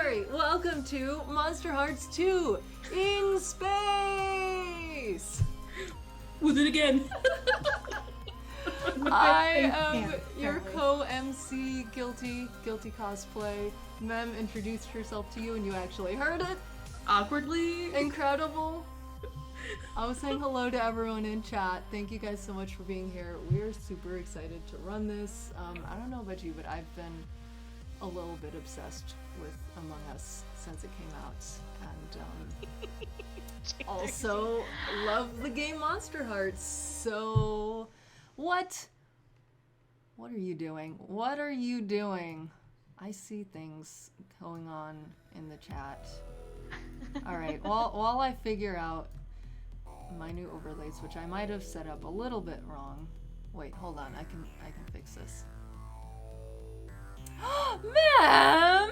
Very welcome to Monsterhearts 2 in space! Was it again? I am your co-MC, Guilty Cosplay. Mem introduced herself to you and you actually heard it. Awkwardly. Incredible. I was saying hello to everyone in chat. Thank you guys so much for being here. We are super excited to run this. I don't know about you, but I've been a little bit obsessed with Among Us since it came out, and also love the game Monsterhearts. So, what are you doing? What are you doing? I see things going on in the chat. All right. While I figure out my new overlays, which I might have set up a little bit wrong. Wait, hold on. I can fix this. Ma'am!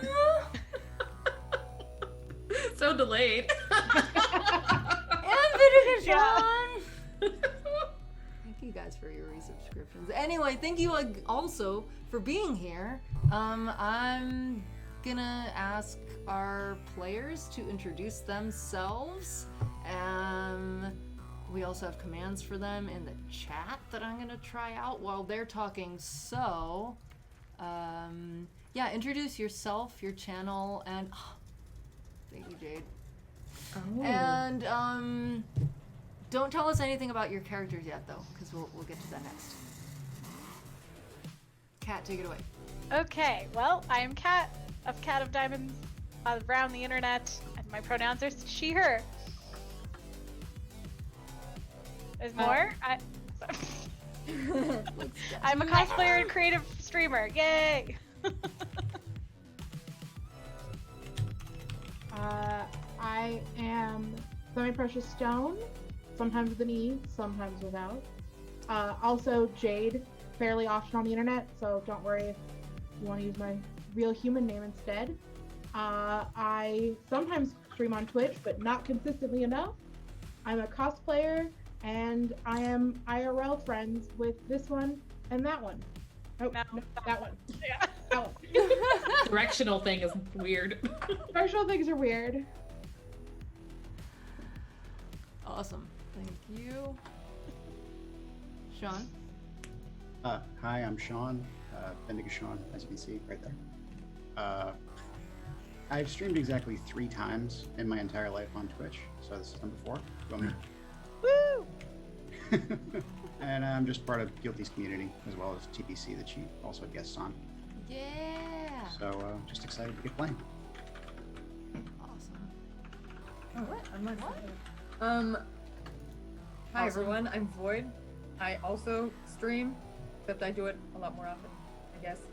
So delayed. And thank you guys for your resubscriptions. Anyway, thank you also for being here. I'm gonna ask our players to introduce themselves. We also have commands for them in the chat that I'm gonna try out while they're talking. So, yeah, introduce yourself, your channel, and thank you, Jade. Oh. And don't tell us anything about your characters yet, though, because we'll get to that next. Kat, take it away. Okay, well, I am Kat of Cat of Diamonds around the internet, and my pronouns are she, her. There's more? I'm a cosplayer and creative streamer. Yay! I am Semi-Precious Stone, sometimes with an E, sometimes without. Also Jade, fairly often on the internet, so don't worry if you want to use my real human name instead. I sometimes stream on Twitch, but not consistently enough. I'm a cosplayer, and I am IRL friends with this one and that one. Oh, no, that one. Yeah. That one. Directional thing is weird. Directional things are weird. Awesome. Thank you. Sean? Hi, I'm Sean. Bendigo Sean, as you can see right there. I've streamed exactly 3 times in my entire life on Twitch, so this is number 4. Go me. Woo! And I'm just part of Guilty's community, as well as TPC that she also guests on. Yeah! So just excited to get playing. Awesome. Oh, what? I'm not What? Hi everyone, I'm Void. I also stream, except I do it a lot more often, I guess.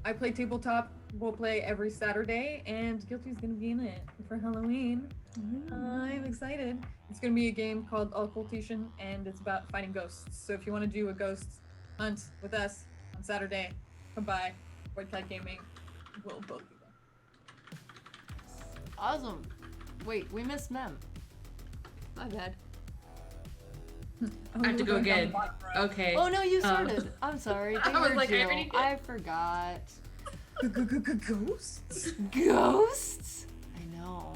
I play tabletop roleplay every Saturday, and Guilty's gonna be in it for Halloween. I'm excited. It's gonna be a game called Occultation, and it's about fighting ghosts. So if you want to do a ghost hunt with us on Saturday, come by. Void Cat Gaming. We'll both be there. Awesome. Wait, we missed Mem. My bad. I have to go again. Okay. Oh no, you started. I'm sorry. I was like, I already did. I forgot. Ghosts? Ghosts? I know.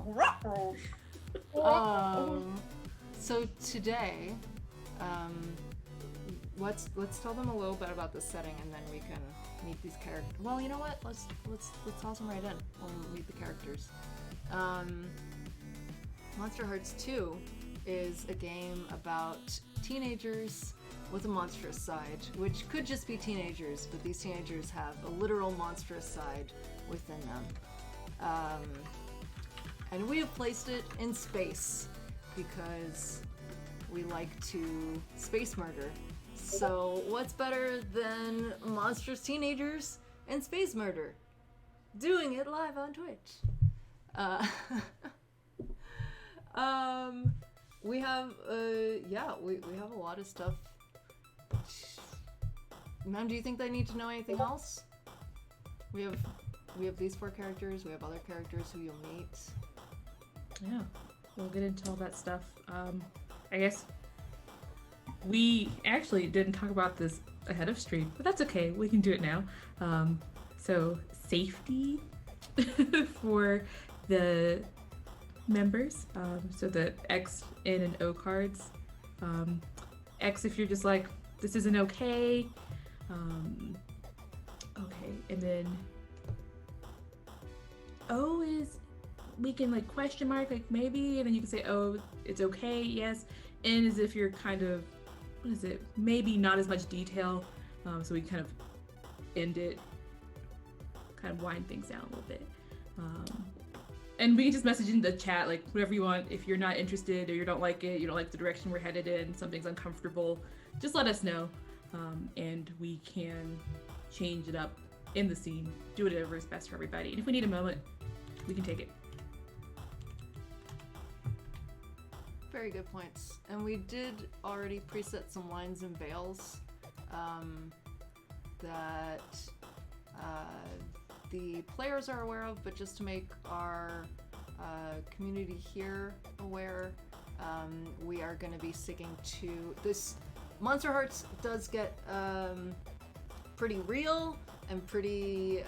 So today, let's tell them a little bit about the setting, and then we can meet these characters. Well, you know what? Let's toss them right in when we meet the characters. Monsterhearts 2 is a game about teenagers with a monstrous side, which could just be teenagers, but these teenagers have a literal monstrous side within them. And we have placed it in space because we like to space murder. So what's better than monstrous teenagers and space murder? Doing it live on Twitch. We have we have a lot of stuff. Ma'am, do you think they need to know anything else? We have these 4 characters, we have other characters who you'll meet. Yeah, we'll get into all that stuff. I guess we actually didn't talk about this ahead of stream, but that's okay. We can do it now. So safety for the members. So the X, N, and O cards. X if you're just like, this isn't okay. Okay, and then O is, we can like question mark, like maybe, and then you can say, oh, it's okay, yes. N is if you're kind of, what is it, maybe not as much detail. So we kind of end it, kind of wind things down a little bit. And we can just message in the chat, like whatever you want. If you're not interested or you don't like it, you don't like the direction we're headed in, something's uncomfortable, just let us know. And we can change it up in the scene, do whatever is best for everybody. And if we need a moment, we can take it. Very good points. And we did already preset some lines and veils that the players are aware of, but just to make our community here aware, we are going to be sticking to this. Monsterhearts does get pretty real and pretty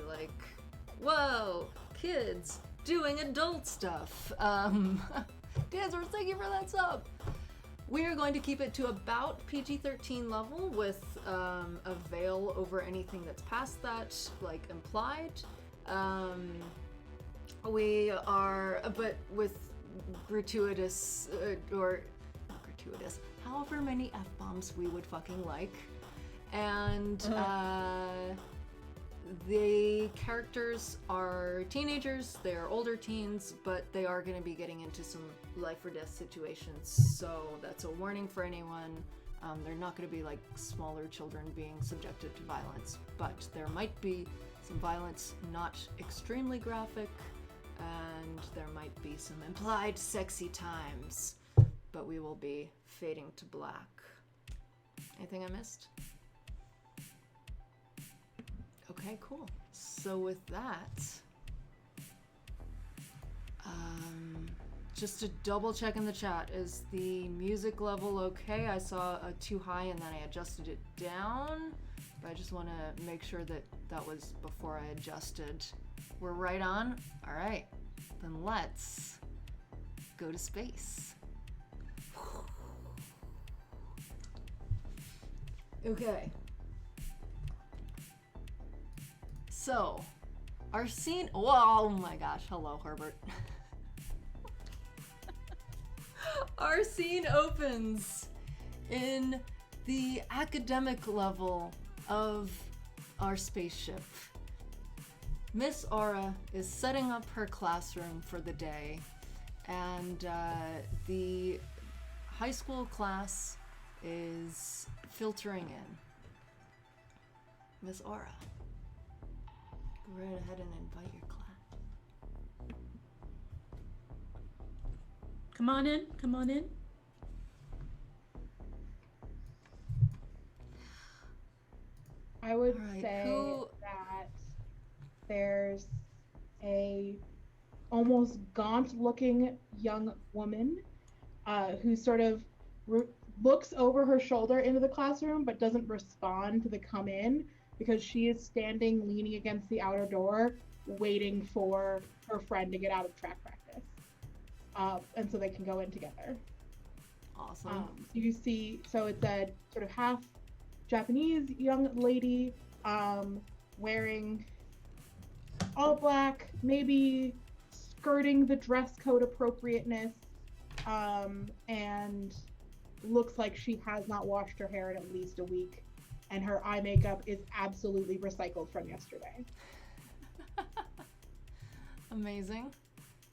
like, whoa, kids doing adult stuff. Dancers, thank you for that sub. We are going to keep it to about PG-13 level with a veil over anything that's past that, like implied. We are, but with gratuitous, or not gratuitous, however many F-bombs we would fucking like. And the characters are teenagers, they're older teens, but they are going to be getting into some life or death situations, so that's a warning for anyone. They're not going to be like smaller children being subjected to violence, but there might be some violence, not extremely graphic, and there might be some implied sexy times, but we will be fading to black. Anything I missed? Okay, cool. So with that, just to double check in the chat, is the music level okay? I saw a too high and then I adjusted it down, but I just want to make sure that that was before I adjusted. We're right on? All right, then let's go to space. Okay. So, our scene, oh my gosh, hello Herbert. Our scene opens in the academic level of our spaceship. Miss Aura is setting up her classroom for the day, and the high school class is filtering in. Miss Aura, go right ahead and invite your class. Come on in, come on in. I would All right, say who- that there's a almost gaunt-looking young woman who sort of looks over her shoulder into the classroom but doesn't respond to the come in because she is standing leaning against the outer door waiting for her friend to get out of track practice. And so they can go in together. Awesome. You see, so it's a sort of half Japanese young lady wearing all black, maybe skirting the dress code appropriateness, and looks like she has not washed her hair in at least a week, and her eye makeup is absolutely recycled from yesterday. Amazing.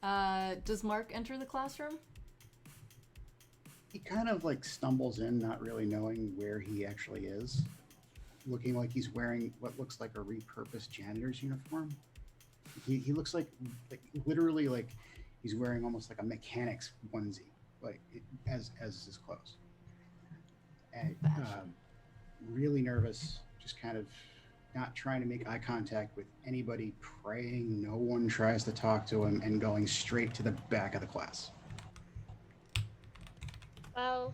Does Mark enter the classroom? He kind of like stumbles in, not really knowing where he actually is, looking like he's wearing what looks like a repurposed janitor's uniform. He looks like literally like he's wearing almost like a mechanic's onesie, like as his clothes. And really nervous, just kind of not trying to make eye contact with anybody, praying no one tries to talk to him, and going straight to the back of the class. Well,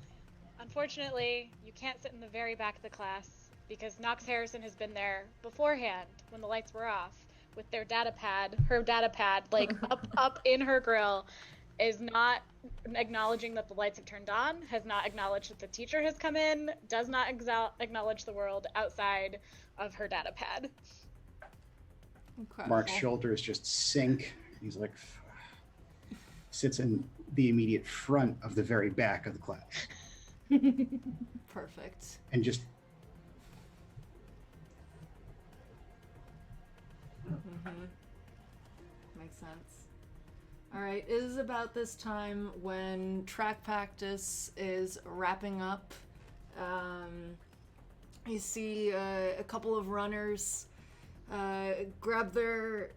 unfortunately, you can't sit in the very back of the class because Knox Harrison has been there beforehand when the lights were off. with their data pad, her data pad, like up in her grill, is not acknowledging that the lights have turned on, has not acknowledged that the teacher has come in, does not acknowledge the world outside of her data pad. Incredible. Mark's shoulders just sink. He's like, sits in the immediate front of the very back of the class. Perfect. And just Makes sense. All right, it is about this time when track practice is wrapping up. You see a couple of runners grab their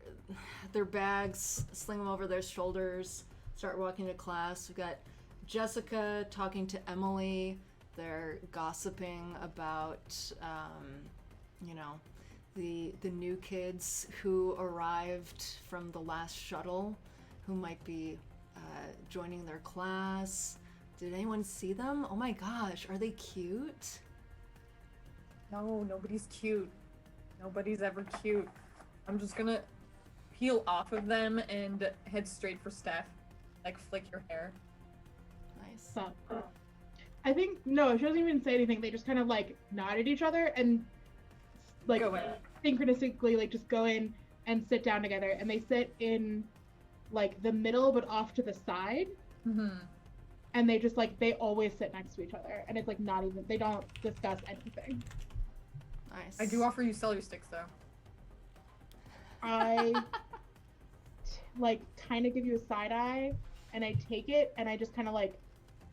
bags, sling them over their shoulders, start walking to class. We've got Jessica talking to Emily. They're gossiping about, the new kids who arrived from the last shuttle, who might be joining their class. Did anyone see them? Oh my gosh, are they cute? No, nobody's cute. Nobody's ever cute. I'm just gonna peel off of them and head straight for Steph. Like, flick your hair. Nice. So, I think, no, she doesn't even say anything. They just kind of like nod at each other and like Go in. synchronistically like just go in and sit down together. And they sit in like the middle but off to the side. Mm-hmm. And they just like, they always sit next to each other. And it's like not even, they don't discuss anything. Nice. I do offer you celery sticks, though. I like kind of give you a side eye and I take it and I just kind of like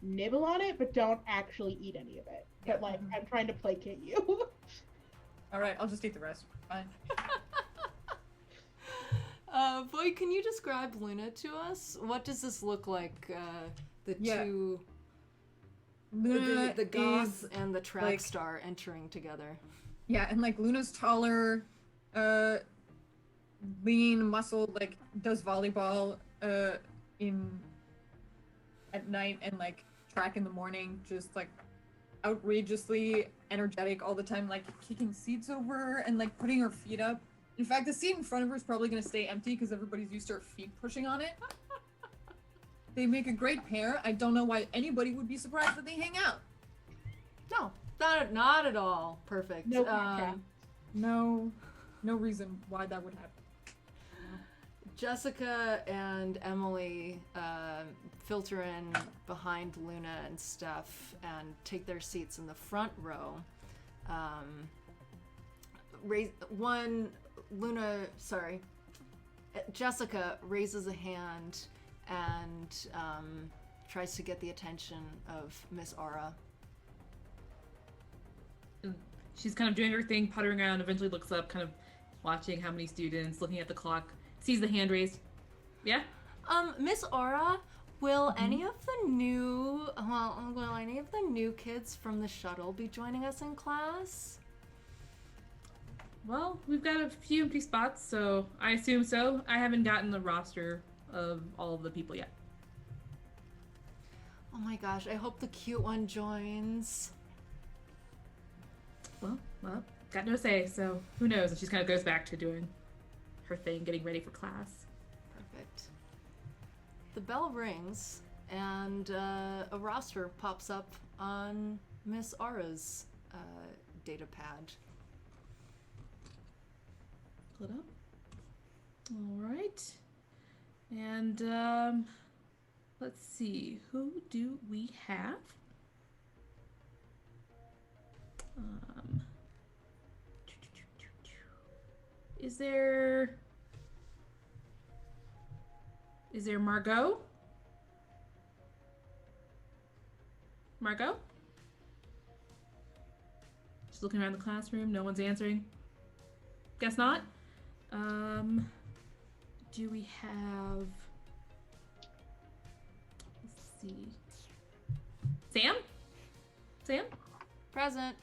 nibble on it but don't actually eat any of it. But like I'm trying to placate you. Alright, I'll just eat the rest. Fine. Boy, can you describe Luna to us? What does this look like? Two, Luna the goth is, and the track like, star entering together. Yeah, and like Luna's taller, lean, muscled, like does volleyball at night and like track in the morning, just like outrageously energetic all the time, like kicking seats over and like putting her feet up. In fact, the seat in front of her is probably gonna stay empty because everybody's used to her feet pushing on it. They make a great pair. I don't know why anybody would be surprised that they hang out. No, not at all. Perfect. No contract. No reason why that would happen. Jessica and Emily filter in behind Luna and Steph and take their seats in the front row. Jessica raises a hand and tries to get the attention of Miss Aura. She's kind of doing her thing, puttering around, eventually looks up, kind of watching how many students, looking at the clock, sees the hand raised. Yeah? Miss Aura, will any of the new kids from the shuttle be joining us in class? Well, we've got a few empty spots, so I assume so. I haven't gotten the roster of all of the people yet. Oh my gosh, I hope the cute one joins. Well, got no say, so who knows? And she kind of goes back to doing her thing, getting ready for class. Perfect. The bell rings, and a roster pops up on Miss Aura's data pad. Pull it up. All right. And let's see, who do we have? Is there Margot? Margot? Just looking around the classroom, no one's answering. Guess not. Do we have, let's see, Sam? Present.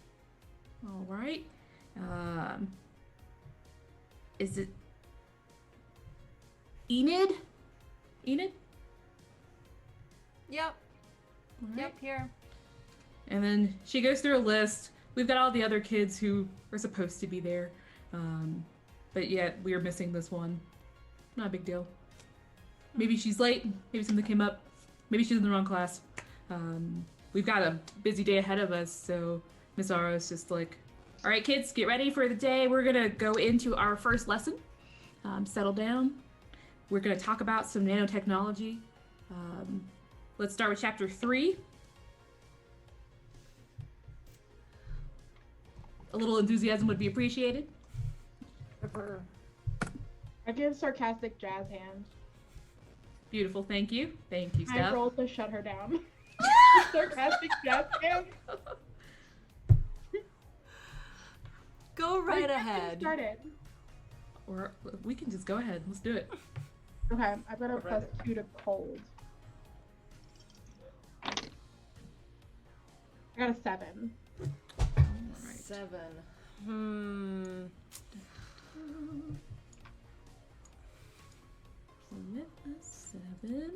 All right. Is it Enid? Yep. All right. Yep, here. And then she goes through a list. We've got all the other kids who are supposed to be there. but yet we are missing this one. Not a big deal. Maybe she's late. Maybe something came up. Maybe she's in the wrong class. We've got a busy day ahead of us, so Miss Ara's just like, all right, kids, get ready for the day. We're going to go into our first lesson. Settle down. We're going to talk about some nanotechnology. Let's start with chapter 3. A little enthusiasm would be appreciated. I give sarcastic jazz hand. Beautiful, thank you. Thank you, I Steph. roll to shut her down. Sarcastic jazz hand. Go right ahead. Started. Or we can just go ahead. Let's do it. Okay, I've got a +2 to cold. I got a 7. Right. 7. With a 7.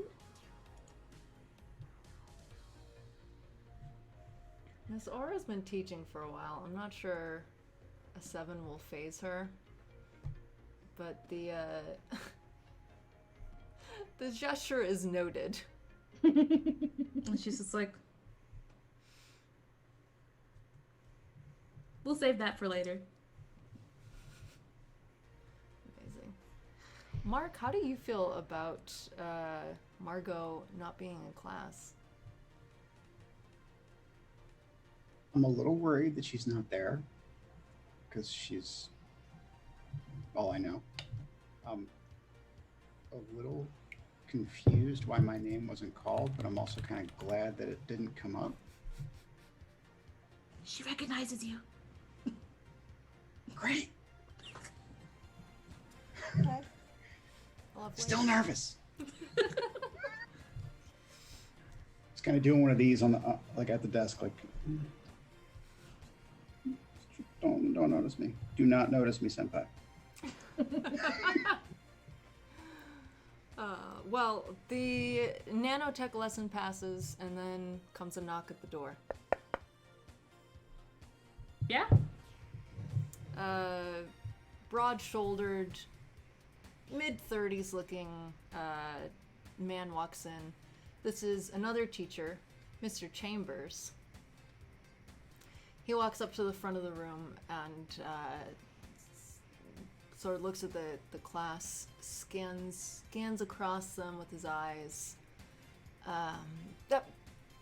Miss Aura's been teaching for a while. I'm not sure a 7 will phase her. But the the gesture is noted. And she's just like, we'll save that for later. Amazing. Mark, how do you feel about Margot not being in class? I'm a little worried that she's not there because she's all I know. A little confused why my name wasn't called, but I'm also kind of glad that it didn't come up. She recognizes you. Great. Okay. Lovely. Still nervous. It's kind of doing one of these on the like at the desk, like don't notice me. Do not notice me, senpai. Well, the nanotech lesson passes, and then comes a knock at the door. Yeah? Broad-shouldered, mid-30s looking man walks in. This is another teacher, Mr. Chambers. He walks up to the front of the room and sort of looks at the class, scans across them with his eyes. Yep.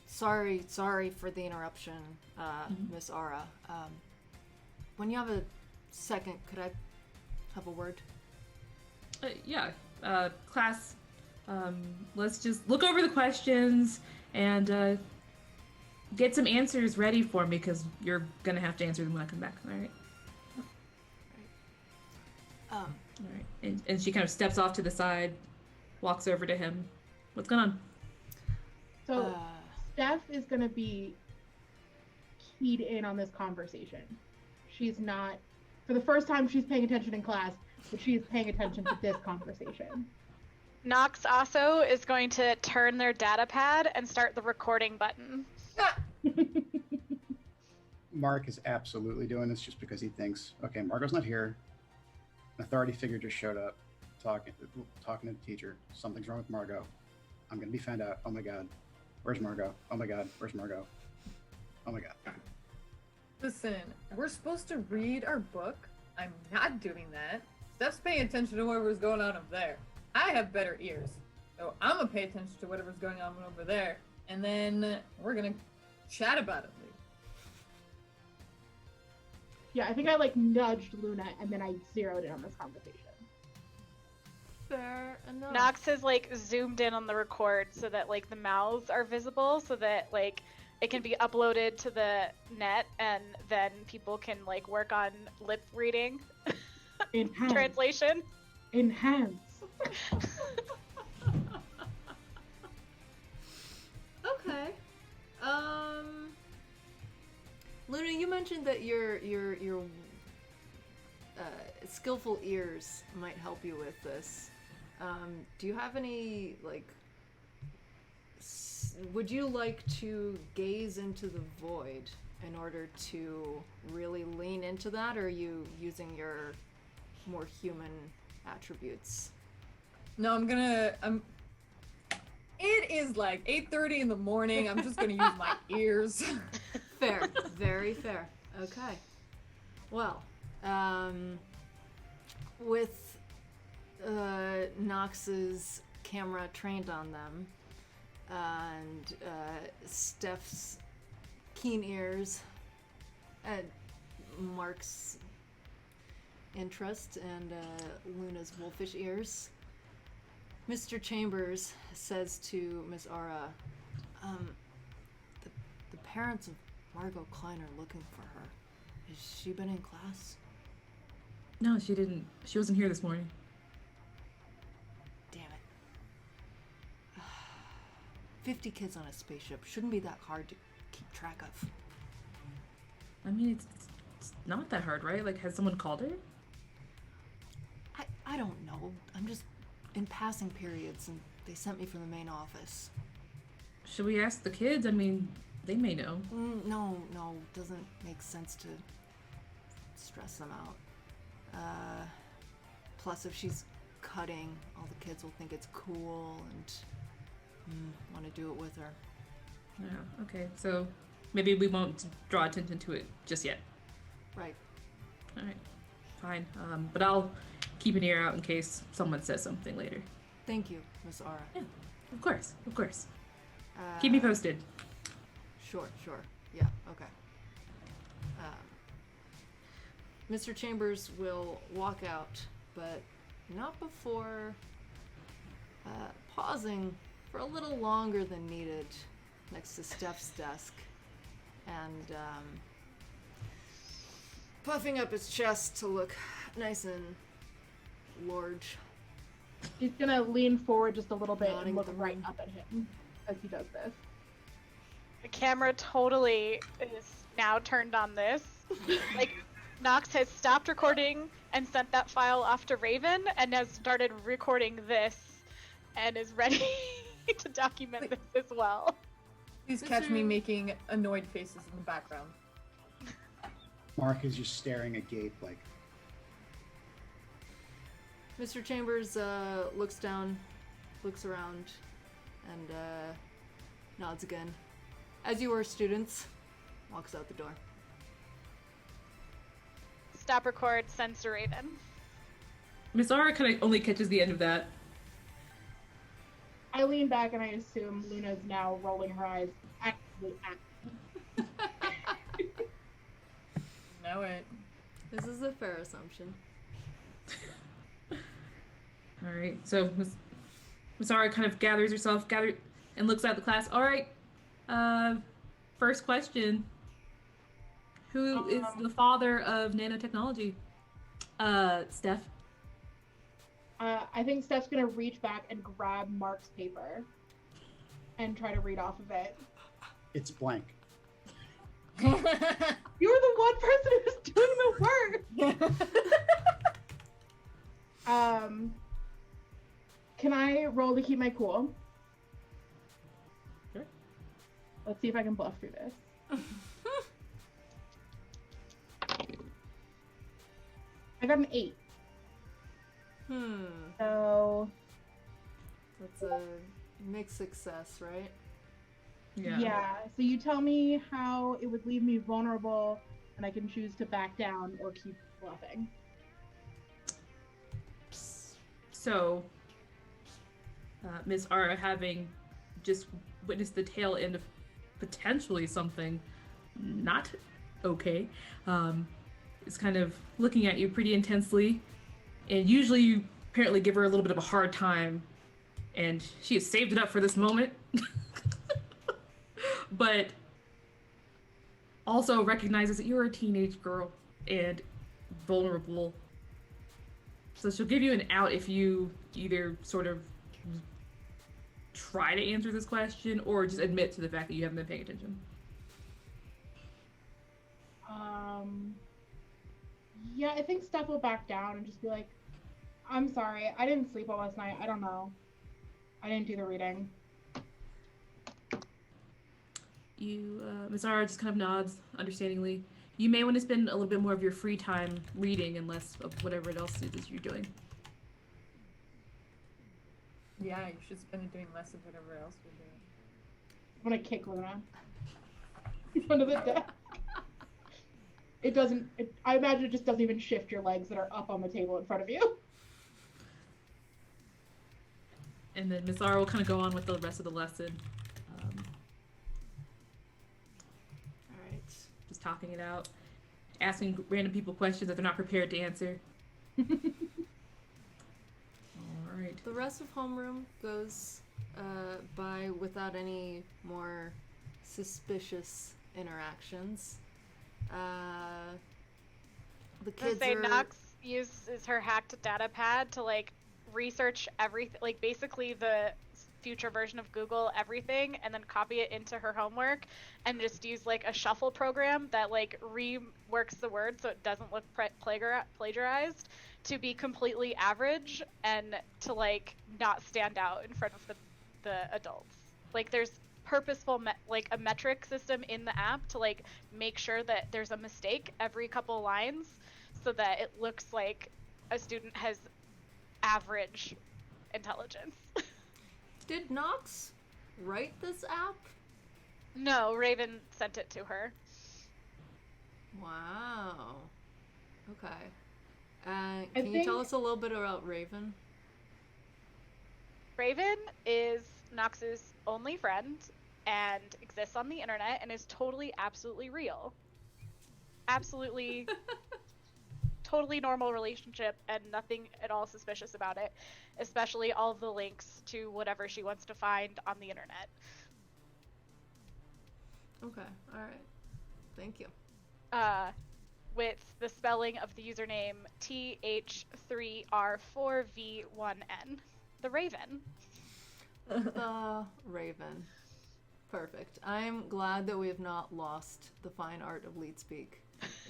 Sorry for the interruption, Miss Ara. When you have a second, could I have a word? Yeah. Class, let's just look over the questions and get some answers ready for me, because you're gonna have to answer them when I come back. All right. All right. And she kind of steps off to the side, walks over to him. What's going on? So Steph is going to be keyed in on this conversation. She's not, for the first time, she's paying attention in class, but she is paying attention to this conversation. Nox also is going to turn their data pad and start the recording button. Mark is absolutely doing this just because he thinks, okay, Margot's not here. An authority figure just showed up, talking to the teacher. Something's wrong with Margot. I'm gonna be found out. Oh my god, where's Margot? Oh my god, where's Margot? Oh my god. Listen, we're supposed to read our book. I'm not doing that. Steph's paying attention to whatever's going on up there. I have better ears, so I'm gonna pay attention to whatever's going on over there, and then we're gonna chat about it later. Yeah, I think I nudged Luna and then I zeroed in on this conversation. Fair enough. Nox has zoomed in on the record so that the mouths are visible, so that it can be uploaded to the net, and then people can work on lip reading. Enhance. Translation. Enhance. Okay. Luna, you mentioned that your skillful ears might help you with this. Do you have any would you like to gaze into the void in order to really lean into that, or are you using your more human attributes. No, it is like 8:30 in the morning. I'm just gonna use my ears. Fair, very fair. Okay. Well, with Nox's camera trained on them, and Steph's keen ears, and Mark's interest, and Luna's wolfish ears, Mr. Chambers says to Miss Ara, the parents of Margot Klein are looking for her. Has she been in class? No, she didn't. She wasn't here this morning. Damn it. 50 kids on a spaceship shouldn't be that hard to keep track of. I mean, it's not that hard, right? Like, has someone called her? I don't know. I'm just in passing periods, and they sent me from the main office. Should we ask the kids? I mean, they may know. No, doesn't make sense to stress them out. Plus, if she's cutting, all the kids will think it's cool and want to do it with her. Yeah, okay. So maybe we won't draw attention to it just yet. Right. All right, fine. But I'll keep an ear out in case someone says something later. Thank you, Miss Ara. Yeah, of course. Keep me posted. Sure. Yeah, okay. Mr. Chambers will walk out, but not before pausing for a little longer than needed next to Steph's desk and puffing up his chest to look nice and large. He's gonna lean forward just a little bit Nodding and look at the right room. up at him as he does this. The camera totally is now turned on this. Like, Nox has stopped recording and sent that file off to Raven and has started recording this and is ready to document this as well. Please catch me making annoyed faces in the background. Mark is just staring agape like, Mr. Chambers looks down, looks around, and nods again. As you were students, walks out the door. Stop record, sends to Raven. Miss Ara kind of only catches the end of that. I lean back and I assume Luna's now rolling her eyes actively at me. Know it. This is a fair assumption. All right, so Miss Ara kind of gathers herself, and looks at the class. All right, first question. Who is the father of nanotechnology? Steph. I think Steph's gonna reach back and grab Mark's paper and try to read off of it. it's blank. You're the one person who's doing the work! Can I roll to keep my cool? Sure. Let's see if I can bluff through this. I got an 8. So That's a mixed success, right? yeah. So you tell me how it would leave me vulnerable, and I can choose to back down or keep bluffing. So, Miss Ara, having just witnessed the tail end of potentially something not okay, is kind of looking at you pretty intensely, and usually you apparently give her a little bit of a hard time, and she has saved it up for this moment. But also recognizes that you're a teenage girl and vulnerable. So she'll give you an out if you either sort of try to answer this question or just admit to the fact that you haven't been paying attention. Yeah, I think Steph will back down and just be like, I'm sorry, I didn't sleep well last night. I don't know. I didn't do the reading. You, Miss Ara just kind of nods understandingly. You may want to spend a little bit more of your free time reading and less of whatever else it is you're doing. Yeah, you should spend it doing less of whatever else you're doing. I'm gonna kick Luna in front of the desk. It doesn't. I imagine it just doesn't even shift your legs that are up on the table in front of you. And then Miss Zara will kind of go on with the rest of the lesson. All right. Just talking it out, asking random people questions that they're not prepared to answer. All right. The rest of homeroom goes by without any more suspicious interactions. The kids say are. Nox uses her hacked data pad to like research everything, like basically the future version of Google everything, and then copy it into her homework, and just use like a shuffle program that like reworks the word so it doesn't look plagiarized, to be completely average and to like not stand out in front of the adults. Like there's purposeful like a metric system in the app to like make sure that there's a mistake every couple lines so that it looks like a student has average intelligence. Did Nox write this app? No, Raven sent it to her. Wow. Okay. Can you tell us a little bit about Raven? Raven is Nox's only friend and exists on the internet and is totally, absolutely real. Absolutely, totally normal relationship and nothing at all suspicious about it, especially all of the links to whatever she wants to find on the internet. Okay, alright. Thank you. With the spelling of the username TH3R4V1N. The Raven. The Raven. Perfect. I'm glad that we have not lost the fine art of lead speak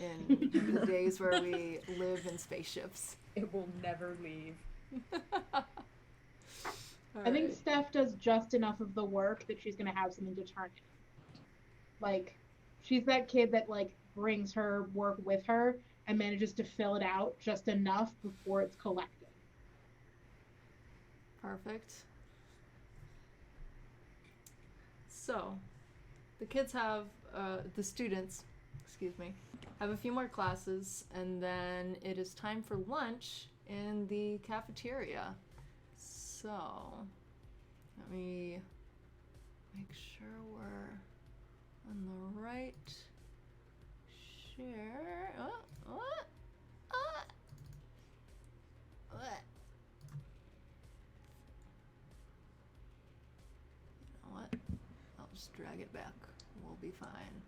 in the days where we live in spaceships. It will never leave. I think Steph does just enough of the work that she's gonna have something to turn in. Like, she's that kid that like brings her work with her and manages to fill it out just enough before it's collected. Perfect. So, the kids have, the students, excuse me, have a few more classes, and then it is time for lunch in the cafeteria. So, let me make sure we're on the right share. What? You know what? I'll just drag it back. We'll be fine.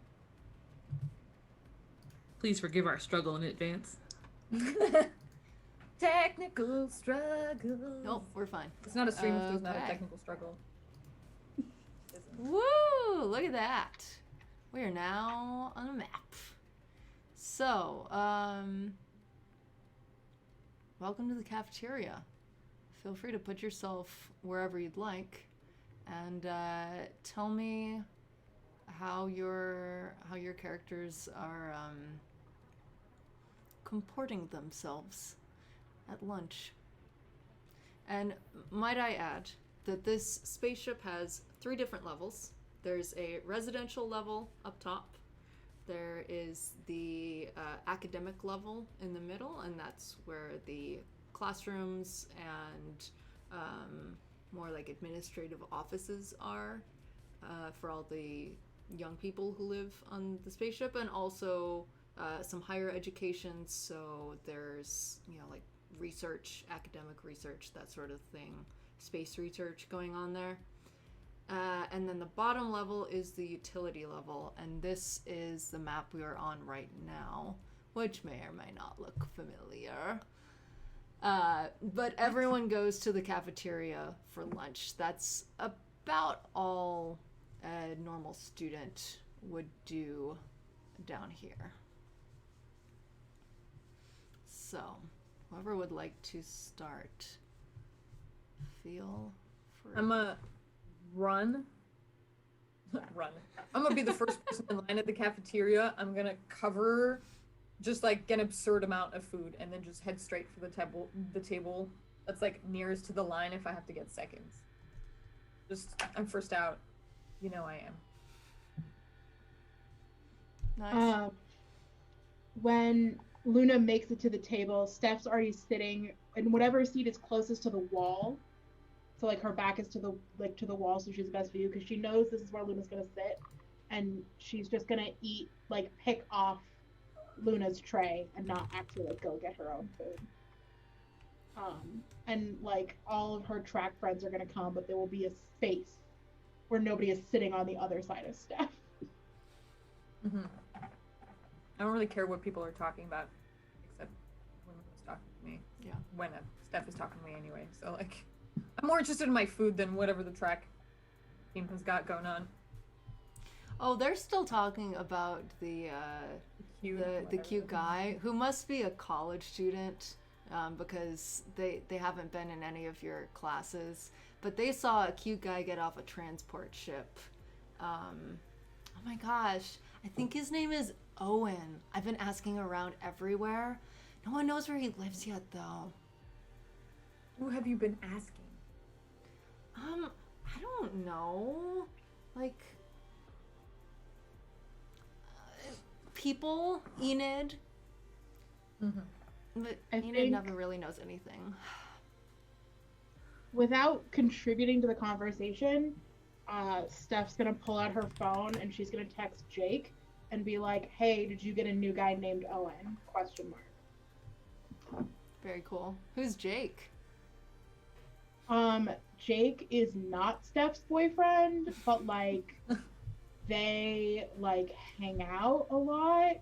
Please forgive our struggle in advance. Technical struggle. Nope, we're fine. It's not a stream if there's not a Okay. technical struggle. Woo! Look at that. We are now on a map. So, welcome to the cafeteria. Feel free to put yourself wherever you'd like, and tell me how your characters are comporting themselves at lunch. And might I add that this spaceship has 3 different levels. There's a residential level up top. There is the academic level in the middle, and that's where the classrooms and more like administrative offices are for all the young people who live on the spaceship, and also some higher education. So there's, like research, academic research, that sort of thing, space research going on there. And then the bottom level is the utility level, and this is the map we are on right now, which may or may not look familiar. But everyone goes to the cafeteria for lunch. That's about all a normal student would do down here. So, whoever would like to start, feel free. I'm a run Run. I'm gonna be the first person in line at the cafeteria. I'm gonna cover just like an absurd amount of food and then just head straight for the table that's like nearest to the line if I have to get seconds. I'm first out. You know I am. Nice. When Luna makes it to the table, Steph's already sitting in whatever seat is closest to the wall. So like her back is to the wall, so she's the best view because she knows this is where Luna's gonna sit, and she's just gonna pick off Luna's tray and not actually like go get her own food. And like all of her track friends are gonna come, but there will be a space where nobody is sitting on the other side of Steph. Mm-hmm. I don't really care what people are talking about, except when Luna's talking to me. Yeah. When Steph is talking to me anyway, so like, I'm more interested in my food than whatever the track team has got going on. Oh, they're still talking about the cute guy who must be a college student, because they haven't been in any of your classes, but they saw a cute guy get off a transport ship. Oh my gosh, I think his name is Owen. I've been asking around everywhere. No one knows where he lives yet, though. Who have you been asking? I don't know. Like, people, Enid. Mm-hmm. But I Enid think- never really knows anything. Without contributing to the conversation, Steph's gonna pull out her phone and she's gonna text Jake and be like, "Hey, did you get a new guy named Owen?" ? Very cool. Who's Jake? Jake is not Steph's boyfriend, but like they like hang out a lot,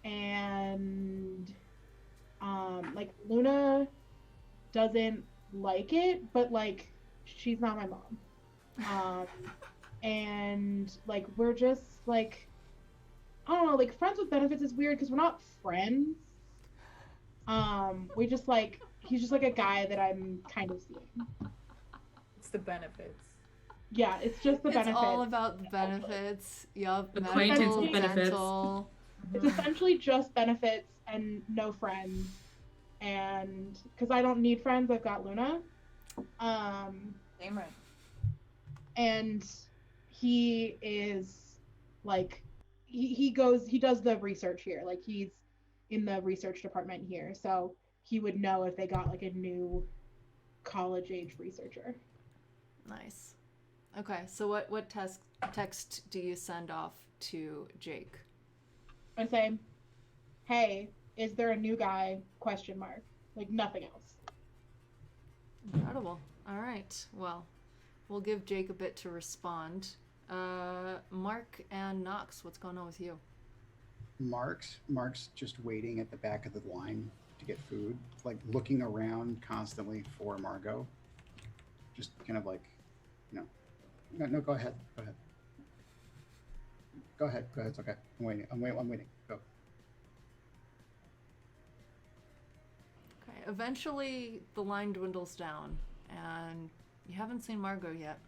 and like Luna doesn't like it, but like she's not my mom. And like we're just like, I don't know, like friends with benefits is weird because we're not friends. We just like, he's just like a guy that I'm kind of seeing. It's the benefits. Yeah, it's just the benefits. It's all about the benefits. Yup. Acquaintance Medical, with benefits. dental. It's essentially just benefits and no friends. And because I don't need friends, I've got Luna. Same right. And he is like, he does the research here. Like he's in the research department here, so he would know if they got like a new college age researcher. Nice. Okay, so what text do you send off to Jake? I say, "Hey, is there a new guy? ? Like nothing else." Incredible. All right. Well, we'll give Jake a bit to respond. Mark and Knox, what's going on with you? Mark's just waiting at the back of the line to get food, like looking around constantly for Margot. Just kind of like, no, go ahead. Go ahead. It's okay. I'm waiting. Go. Okay. Eventually, the line dwindles down, and you haven't seen Margot yet.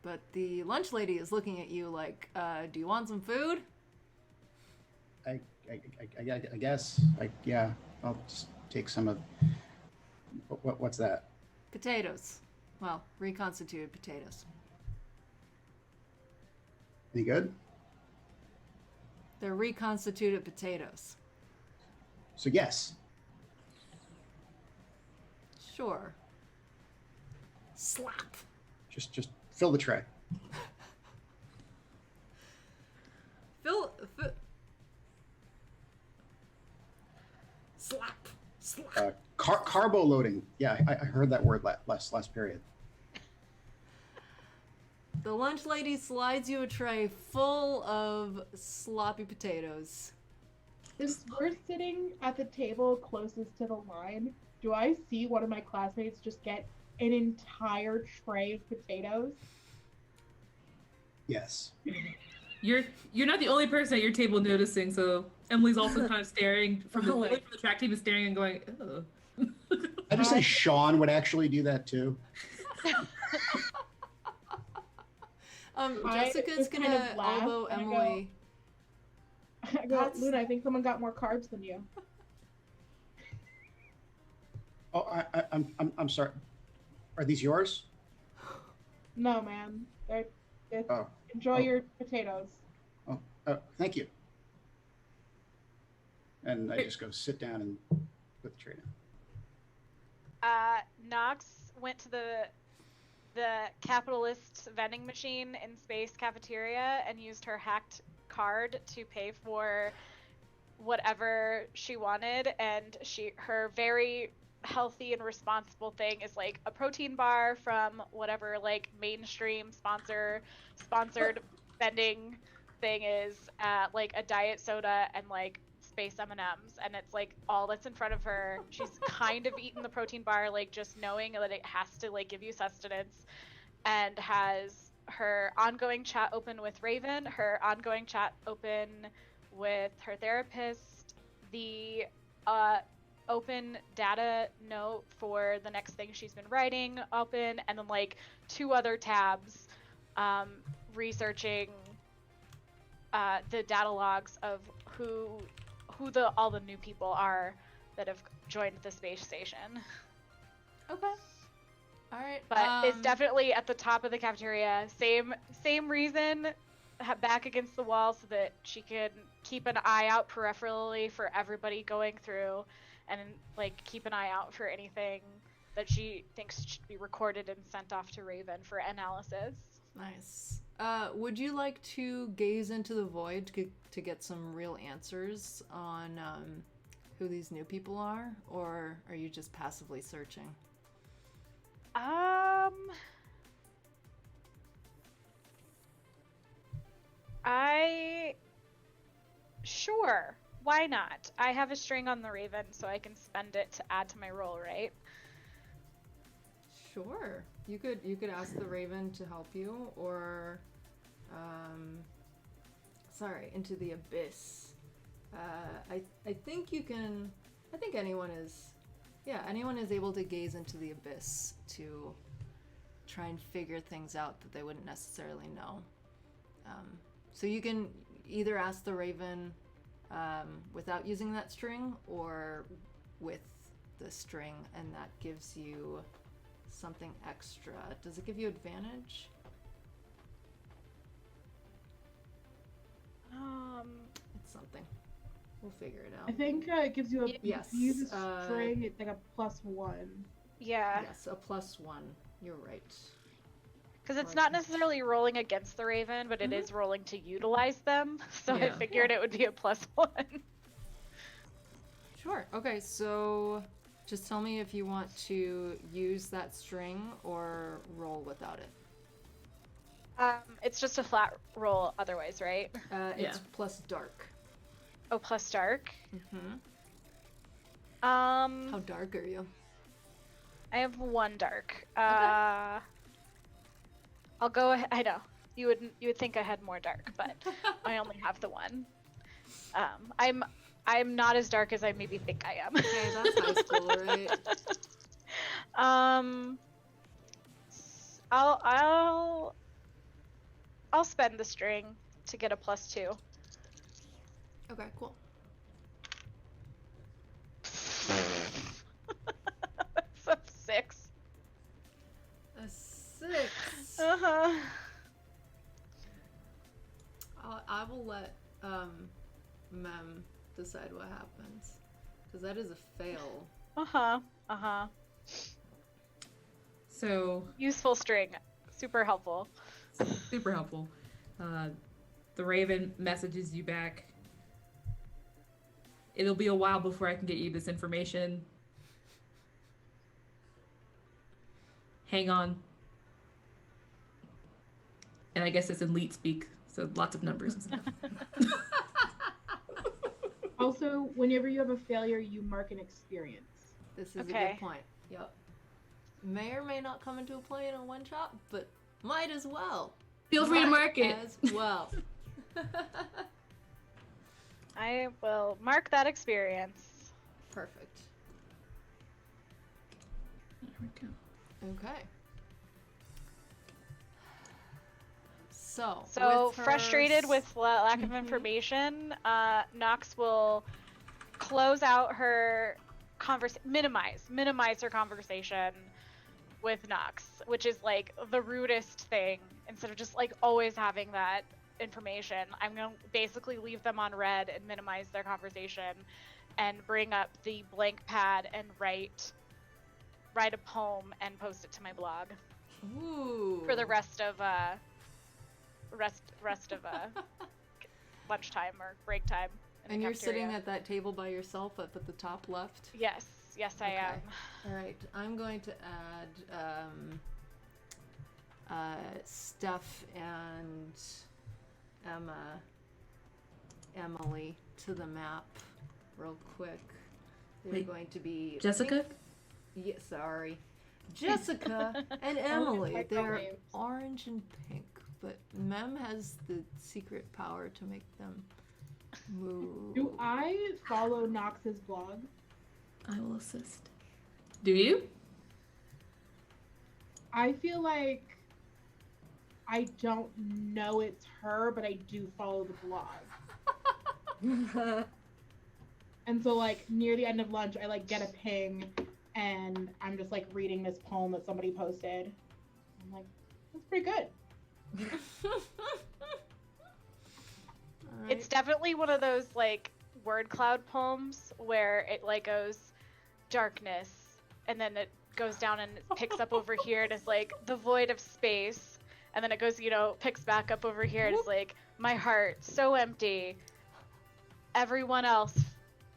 But the lunch lady is looking at you like, do you want some food? I guess. Yeah. I'll just take some of. What's that? Potatoes. Well, reconstituted potatoes. Any good? They're reconstituted potatoes. So yes. Sure. Slap. Just fill the tray. Fill. Slap. Carbo loading. Yeah, I heard that word last period. The lunch lady slides you a tray full of sloppy potatoes. Since we're sitting at the table closest to the line, do I see one of my classmates just get an entire tray of potatoes? Yes. You're not the only person at your table noticing, so Emily's also kind of staring from the track team is staring and going, oh. I just say Sean would actually do that too. Jessica's just kind gonna of laugh, elbow and I go- Emily. I go, That's- Luna, I think someone got more cards than you. Oh, I'm sorry. Are these yours? No, man. Oh, Enjoy Oh. your potatoes. oh, thank you. And I just go sit down and put the tray down. Nox went to the capitalist vending machine in space cafeteria and used her hacked card to pay for whatever she wanted, and her very healthy and responsible thing is like a protein bar from whatever like mainstream sponsored vending thing is, like a diet soda and like space M&Ms, and it's like all that's in front of her. She's kind of eaten the protein bar, like just knowing that it has to like give you sustenance, and has her ongoing chat open with Raven, her ongoing chat open with her therapist, the open data note for the next thing she's been writing open, and then like 2 other tabs researching the data logs of who all the new people are that have joined the space station. Okay. All right. But it's definitely at the top of the cafeteria. Same reason, back against the wall so that she can keep an eye out peripherally for everybody going through, and like keep an eye out for anything that she thinks should be recorded and sent off to Raven for analysis. Nice. Would you like to gaze into the void to get some real answers on who these new people are, or are you just passively searching? Sure. Why not? I have a string on the Raven, so I can spend it to add to my roll, right? Sure. You could ask the Raven to help you, or into the abyss. I think you can. I think anyone is able to gaze into the abyss to try and figure things out that they wouldn't necessarily know. So you can either ask the Raven without using that string, or with the string, and that gives you something extra. Does it give you advantage? It's something. We'll figure it out. I think it gives you a Yes, if you use a string, it's like a +1. Yeah. Yes, a +1. You're right. Because it's not necessarily rolling against the Raven, but it is rolling to utilize them. So I Yeah. figured it would be a +1. Sure. Okay, so just tell me if you want to use that string or roll without it. It's just a flat roll otherwise, right? It's plus dark. Oh, plus dark. Mm-hmm. How How dark are you? I have 1 dark. I'll go ahead. I know you would think I had more dark, but I only have the 1. I'm not as dark as I maybe think I am. Okay, that's high school, right? I'll spend the string to get a +2. Okay, cool. So 6. A 6. Uh-huh. I will let Mem decide what happens, because that is a fail. Uh-huh. So Useful string. Super helpful. super helpful. The Raven messages you back. It'll be a while before I can get you this information. Hang on. And I guess it's in leet speak, so lots of numbers and stuff. Also, whenever you have a failure, you mark an experience. This is a Okay. good point. Yep. May or may not come into play in a one-shot, but might as well. Feel free to Might mark it. as well. I will mark that experience. Perfect. There we go. Okay. So So with her frustrated with lack of Mhm. information, Nox will close out her minimize her conversation with Nox, which is like the rudest thing. Instead of just like always having that information, I'm gonna basically leave them on red and minimize their conversation, and bring up the blank pad and write a poem and post it to my blog Ooh. for the rest of lunchtime or break time. In And the you're cafeteria. sitting at that table by yourself up at the top left? Yes, I Okay. am. All right, I'm going to add Steph and Emily to the map real quick. They're Wait, going to be Jessica? Yeah, sorry. Jessica and Emily. like They're names. orange and pink, but Mem has the secret power to make them move. Do I follow Nox's blog? I will assist. Do you? I feel like I don't know it's her, but I do follow the blog. And so like near the end of lunch, I like get a ping and I'm just like reading this poem that somebody posted. I'm like, that's pretty good. All It's right. definitely one of those like word cloud poems where it like goes darkness, and then it goes down and it picks up over here and it's like the void of space, and then it goes, picks back up over here and it's like my heart so empty, everyone else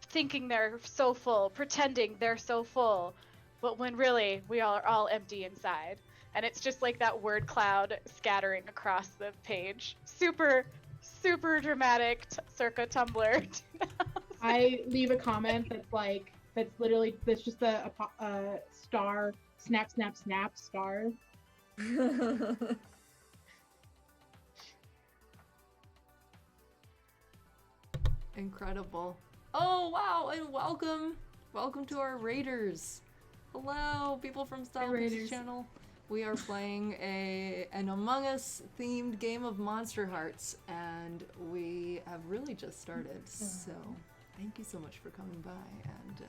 thinking they're so full, pretending they're so full, but when really we are all empty inside. And it's just like that word cloud scattering across the page. Super dramatic, circa Tumblr. I leave a comment that's literally just a star, snap, snap, snap, star. Incredible. Oh, wow, and welcome to our Raiders. Hello, people from Stylebooks Raiders. channel. We are playing an Among Us themed game of Monsterhearts, and we have really just started, so thank you so much for coming by, and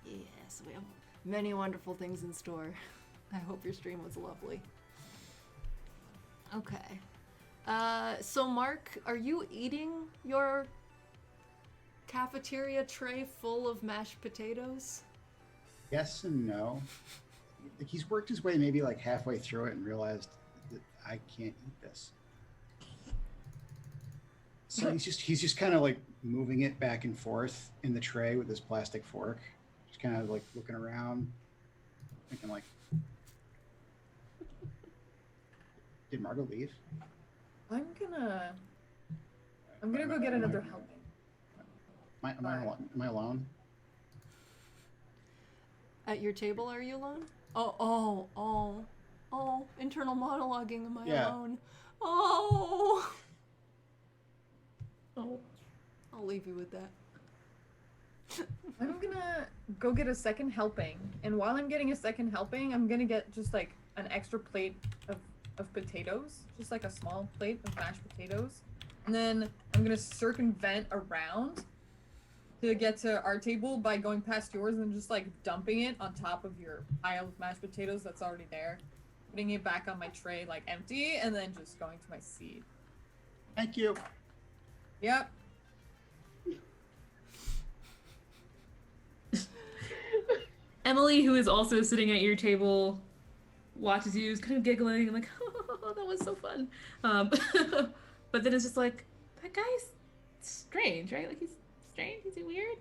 yes, we have many wonderful things in store. I hope your stream was lovely. Okay. So Mark, are you eating your cafeteria tray full of mashed potatoes? Yes and no. Like, he's worked his way maybe like halfway through it and realized that I can't eat this. So he's just kind of like moving it back and forth in the tray with his plastic fork, just kind of like looking around, thinking like, did Margot leave? I'm gonna go get another helping. Am I alone? At your table, are you alone? Oh, internal monologuing, am I Yeah. alone? Oh, Oh. I'll leave you with that. I'm gonna go get a second helping, and while I'm getting a second helping, I'm gonna get just like an extra plate of potatoes, just like a small plate of mashed potatoes, and then I'm gonna circumvent around to get to our table by going past yours and just like dumping it on top of your pile of mashed potatoes that's already there, putting it back on my tray like empty, and then just going to my seat. Thank you. Yep. Emily, who is also sitting at your table, watches you, is kind of giggling and like, oh, that was so fun. But then it's just like, that guy's strange, right? Like, he's strange, is he weird?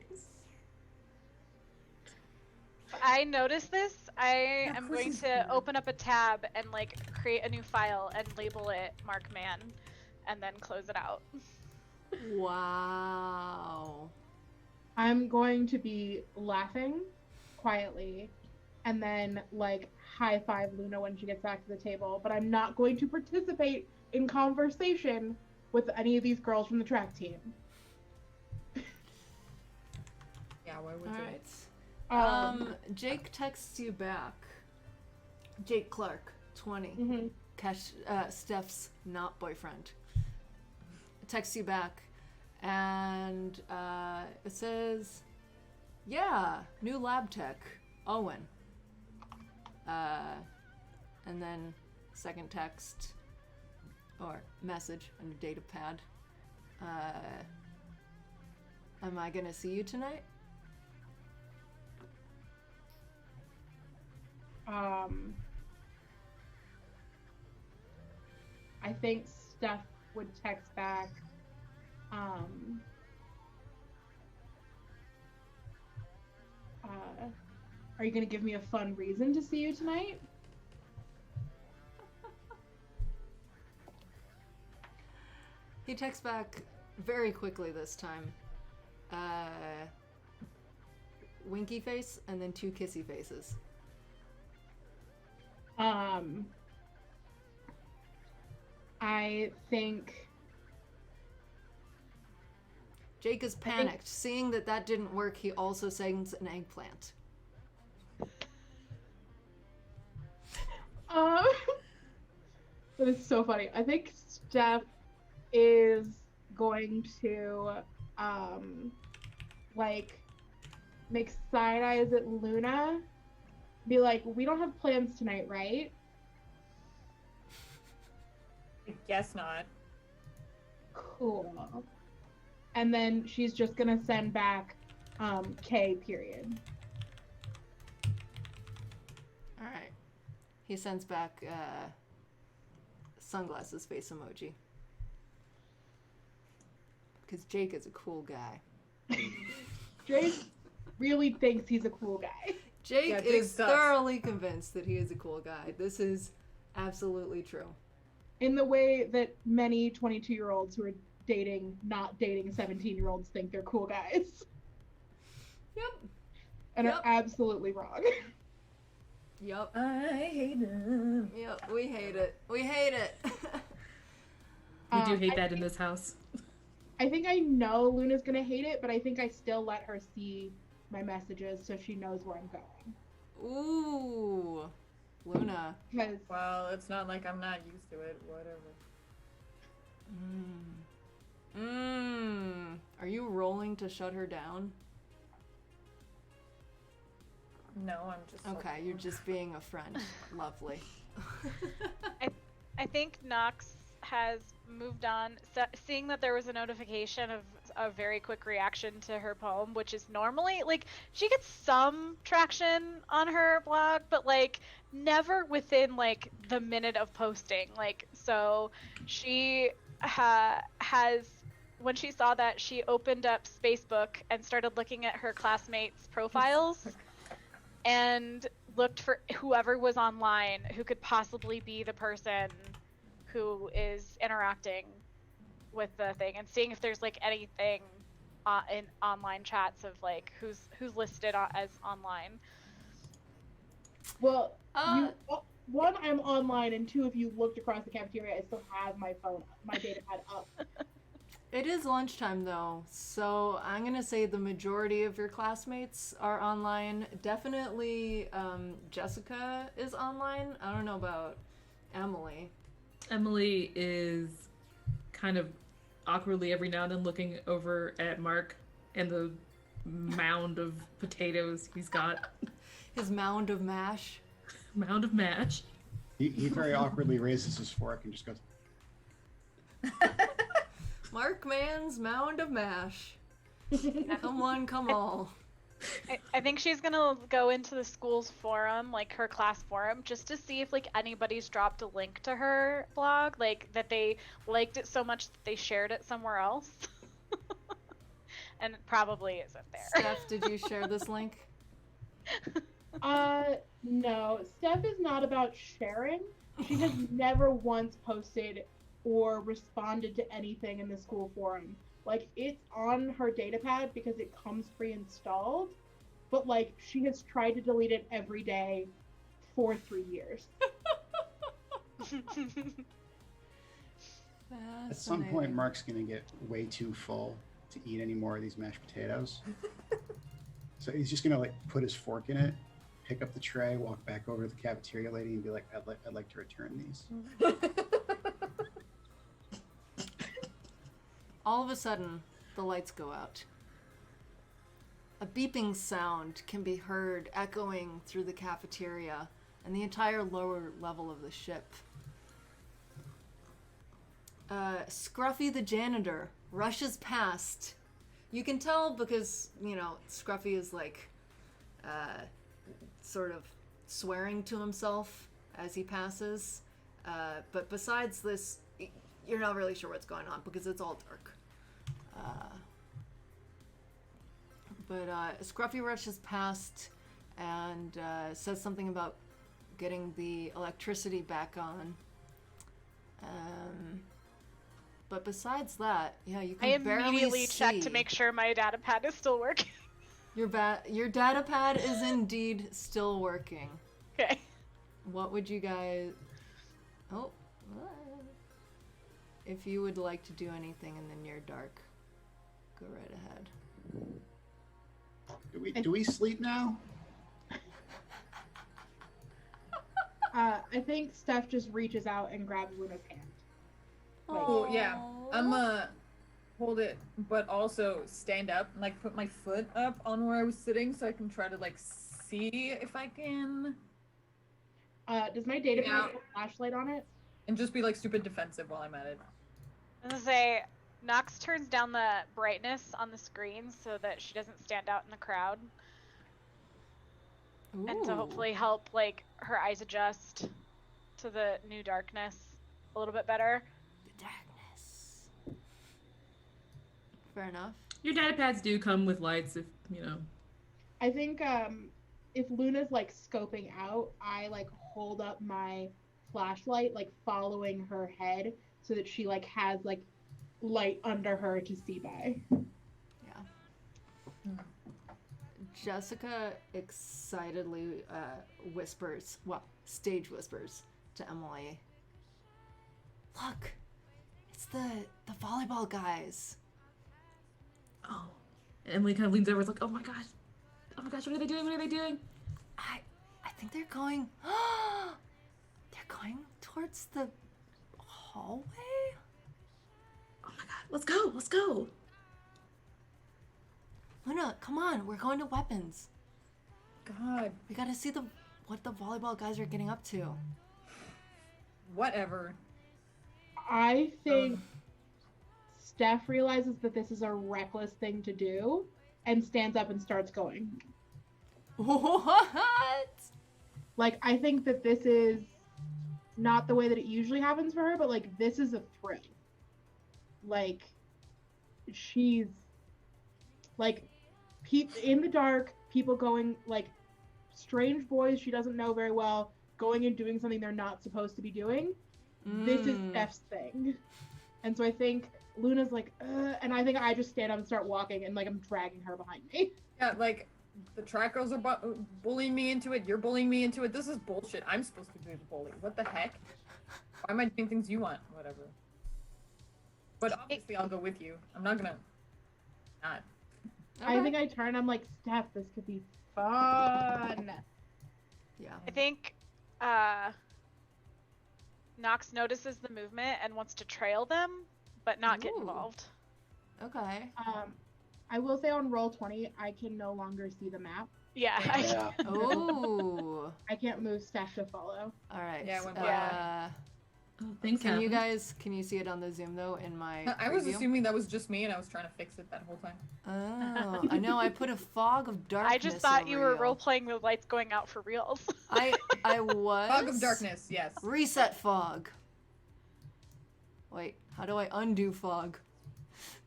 I noticed this. I Yeah, of am course going he's to weird. open up a tab and like create a new file and label it Mark Man, and then close it out. Wow. I'm going to be laughing quietly and then like high five Luna when she gets back to the table, but I'm not going to participate in conversation with any of these girls from the track team. Yeah, why would All you? right. Jake texts you back. Jake Clark, 20. Mhm. Steph's not boyfriend, texts you back, and it says, "Yeah, new lab tech, Owen." And then second text or message on your data pad. Am I gonna see you tonight? I think Steph would text back. Are you gonna give me a fun reason to see you tonight? He texts back very quickly this time. Winky face and then 2 kissy faces. I think Jake is panicked. Seeing that didn't work, he also sends an eggplant. that is so funny. I think Steph is going to like make side eyes at Luna, be like, "We don't have plans tonight, right?" I guess not. Cool. And then she's just gonna send back K period. All right. He sends back sunglasses face emoji. Because Jake is a cool guy. Drake really thinks he's a cool guy. Jake is thoroughly convinced that he is a cool guy. This is absolutely true. In the way that many 22-year-olds who are not dating 17-year-olds think they're cool guys. Yep. And are absolutely wrong. Yep. I hate them. Yep, we hate it. We hate it. We do hate that in this house. I think I know Luna's gonna hate it, but I think I still let her see my messages so she knows where I'm going. Ooh. Luna. Well, it's not like I'm not used to it. Whatever. Are you rolling to shut her down? No, I'm just... Okay, you're just being a friend. Lovely. I think Nox has moved on, seeing that there was a notification of a very quick reaction to her poem, which is normally, like, she gets some traction on her blog, but, like, never within, like, the minute of posting. Like, so she has, when she saw that, she opened up Spacebook and started looking at her classmates' profiles and looked for whoever was online who could possibly be the person who is interacting with the thing, and seeing if there's like anything in online chats of like who's listed as online. Well, one, I'm online, and two, if you looked across the cafeteria, I still have my phone, my data pad up. It is lunchtime though, so I'm gonna say the majority of your classmates are online. Definitely Jessica is online. I don't know about Emily. Emily is kind of awkwardly every now and then looking over at Mark and the mound of potatoes he's got. His mound of mash. Mound of mash. He very awkwardly raises his fork and just goes, Mark Man's mound of mash. Come one, come all. I think she's gonna go into the school's forum, like her class forum, just to see if like anybody's dropped a link to her blog, like that they liked it so much that they shared it somewhere else. And it probably isn't there. Steph, did you share this link? No. Steph is not about sharing. She has never once posted or responded to anything in the school forum. Like, it's on her datapad because it comes pre-installed, but like she has tried to delete it every day for 3 years. at some point, Mark's gonna get way too full to eat any more of these mashed potatoes. So he's just gonna like put his fork in it pick up the tray, walk back over to the cafeteria lady, and be like, I'd like to return these. All of a sudden, the lights go out. A beeping sound can be heard echoing through the cafeteria and the entire lower level of the ship. Scruffy the janitor rushes past. You can tell because, Scruffy is sort of swearing to himself as he passes. But besides this, you're not really sure what's going on because it's all dark. But Scruffy rushes past and says something about getting the electricity back on. But besides that, you I can barely immediately see. check to make sure my data pad is still working. Your data pad is indeed still working. Okay. What would you guys... Oh. If you would like to do anything in the near dark, go right ahead. Do we sleep now? I think Steph just reaches out and grabs Luna's hand. Oh yeah, I'm hold it, but also stand up and put my foot up on where I was sitting so I can try to see if I can. Does my data pad have a flashlight on it? And just be stupid defensive while I'm at it. I was gonna say, Nox turns down the brightness on the screen so that she doesn't stand out in the crowd. Ooh. And to hopefully help her eyes adjust to the new darkness a little bit better. The darkness. Fair enough. Your data pads do come with lights if, I think if Luna's scoping out, I hold up my flashlight following her head so that she has light under her to see by. Yeah. Jessica excitedly stage whispers to Emily. Look, it's the volleyball guys. Oh. And Emily kind of leans over. It's oh my gosh, what are they doing? What are they doing? I think they're going. They're going towards the hallway. Oh my god, let's go. Luna, come on, we're going to weapons. God. We gotta see what the volleyball guys are getting up to. Whatever. I think Steph realizes that this is a reckless thing to do and stands up and starts going. What? I think that this is not the way that it usually happens for her, but this is a thrill. She's in the dark, people going strange boys she doesn't know very well going and doing something they're not supposed to be doing. This is Steph's thing. And so I think Luna's and I think I just stand up and start walking and I'm dragging her behind me. Yeah, the track girls are bullying me into it. You're bullying me into it. This is bullshit. I'm supposed to be the bully. What the heck? Why am I doing things you want? Whatever. But obviously I'll go with you. I'm not gonna not. Okay. I think I turn, I'm Steph, this could be fun. Yeah. I think Nox notices the movement and wants to trail them, but not get Ooh. involved. Okay. I will say on Roll20, I can no longer see the map. Yeah. Yeah. Ooh. I can't move Steph to follow. All right. Yeah, I went Oh, things Can you happen. guys? Can you see it on the Zoom though? In my. I was preview? assuming that was just me and I was trying to fix it that whole time. Oh, I know. I put a fog of darkness. I just thought you were over role playing with lights going out for reals. I was. Fog of darkness, yes. Reset fog. Wait, how do I undo fog?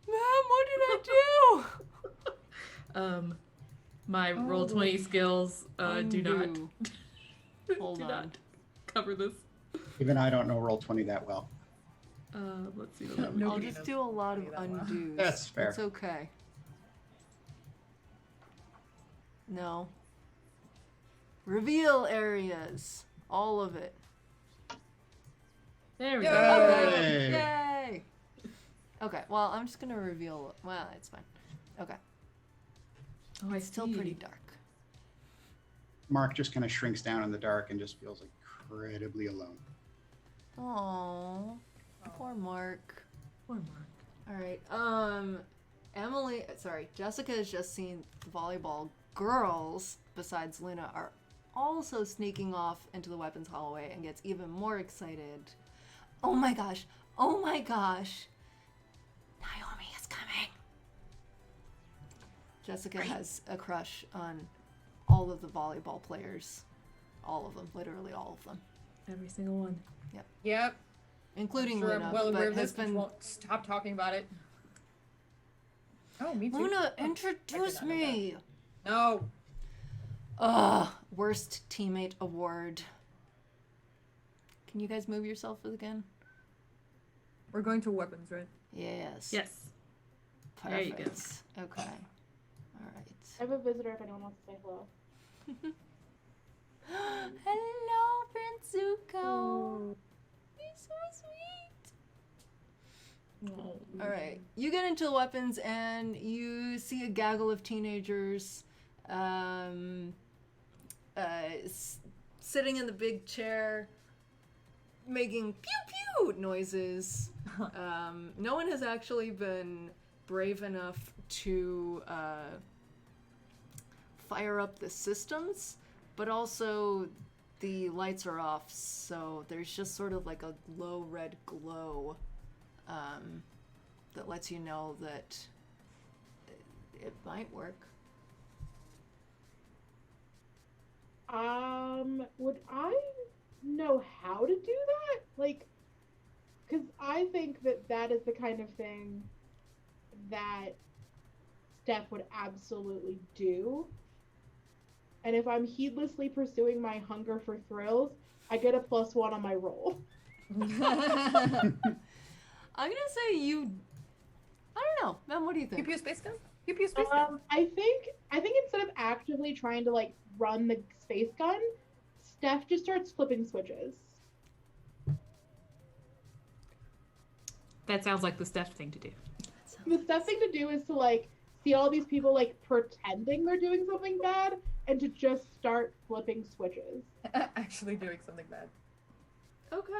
Ma'am, what did I do? My roll 20 skills do not Undo. Hold do on. not cover this. Even I don't know Roll20 that well. Let's see. No, I'll nobody just knows do a lot of that well. undos. That's fair. It's okay. No. Reveal areas. All of it. There we Yay! go. Okay. Yay! Okay, well, I'm just gonna reveal. Well, it's fine. Okay. Oh, I It's still see. pretty dark. Mark just kind of shrinks down in the dark and just feels incredibly alone. Oh, poor Mark. Poor Mark. All right. Jessica has just seen the volleyball girls, besides Luna, are also sneaking off into the weapons hallway and gets even more excited. Oh my gosh. Oh my gosh. Naomi is coming. Jessica has a crush on all of the volleyball players. All of them. Literally all of them. Every single one. Yep. Including Sure, Luna. I'm well aware but of has this. But been... won't stop talking about it. Oh, me too. Luna, Oh, introduce I did not know me. that. No. Ugh, worst teammate award. Can you guys move yourself again? We're going to weapons, right? Yes. Yes. Perfect. There you go. Okay. All I right. have a visitor if anyone wants to say hello. Hello, Prince Zuko. You're so sweet. All right. You get into the weapons and you see a gaggle of teenagers sitting in the big chair making pew pew noises. No one has actually been brave enough to fire up the systems, but also the lights are off, so there's just sort of like a low red glow that lets you know that it might work. Would I know how to do that? Like, because I think that is the kind of thing that Steph would absolutely do. And if I'm heedlessly pursuing my hunger for thrills, I get a +1 on my roll. I'm gonna say you. I don't know, Mem. What do you think? Pew pew space gun? Pew pew space gun. I think instead of actively trying to like run the space gun, Steph just starts flipping switches. That sounds like the Steph thing to do. The Steph thing to do is to like see all these people like pretending they're doing something bad and to just start flipping switches. Actually doing something bad. Okay.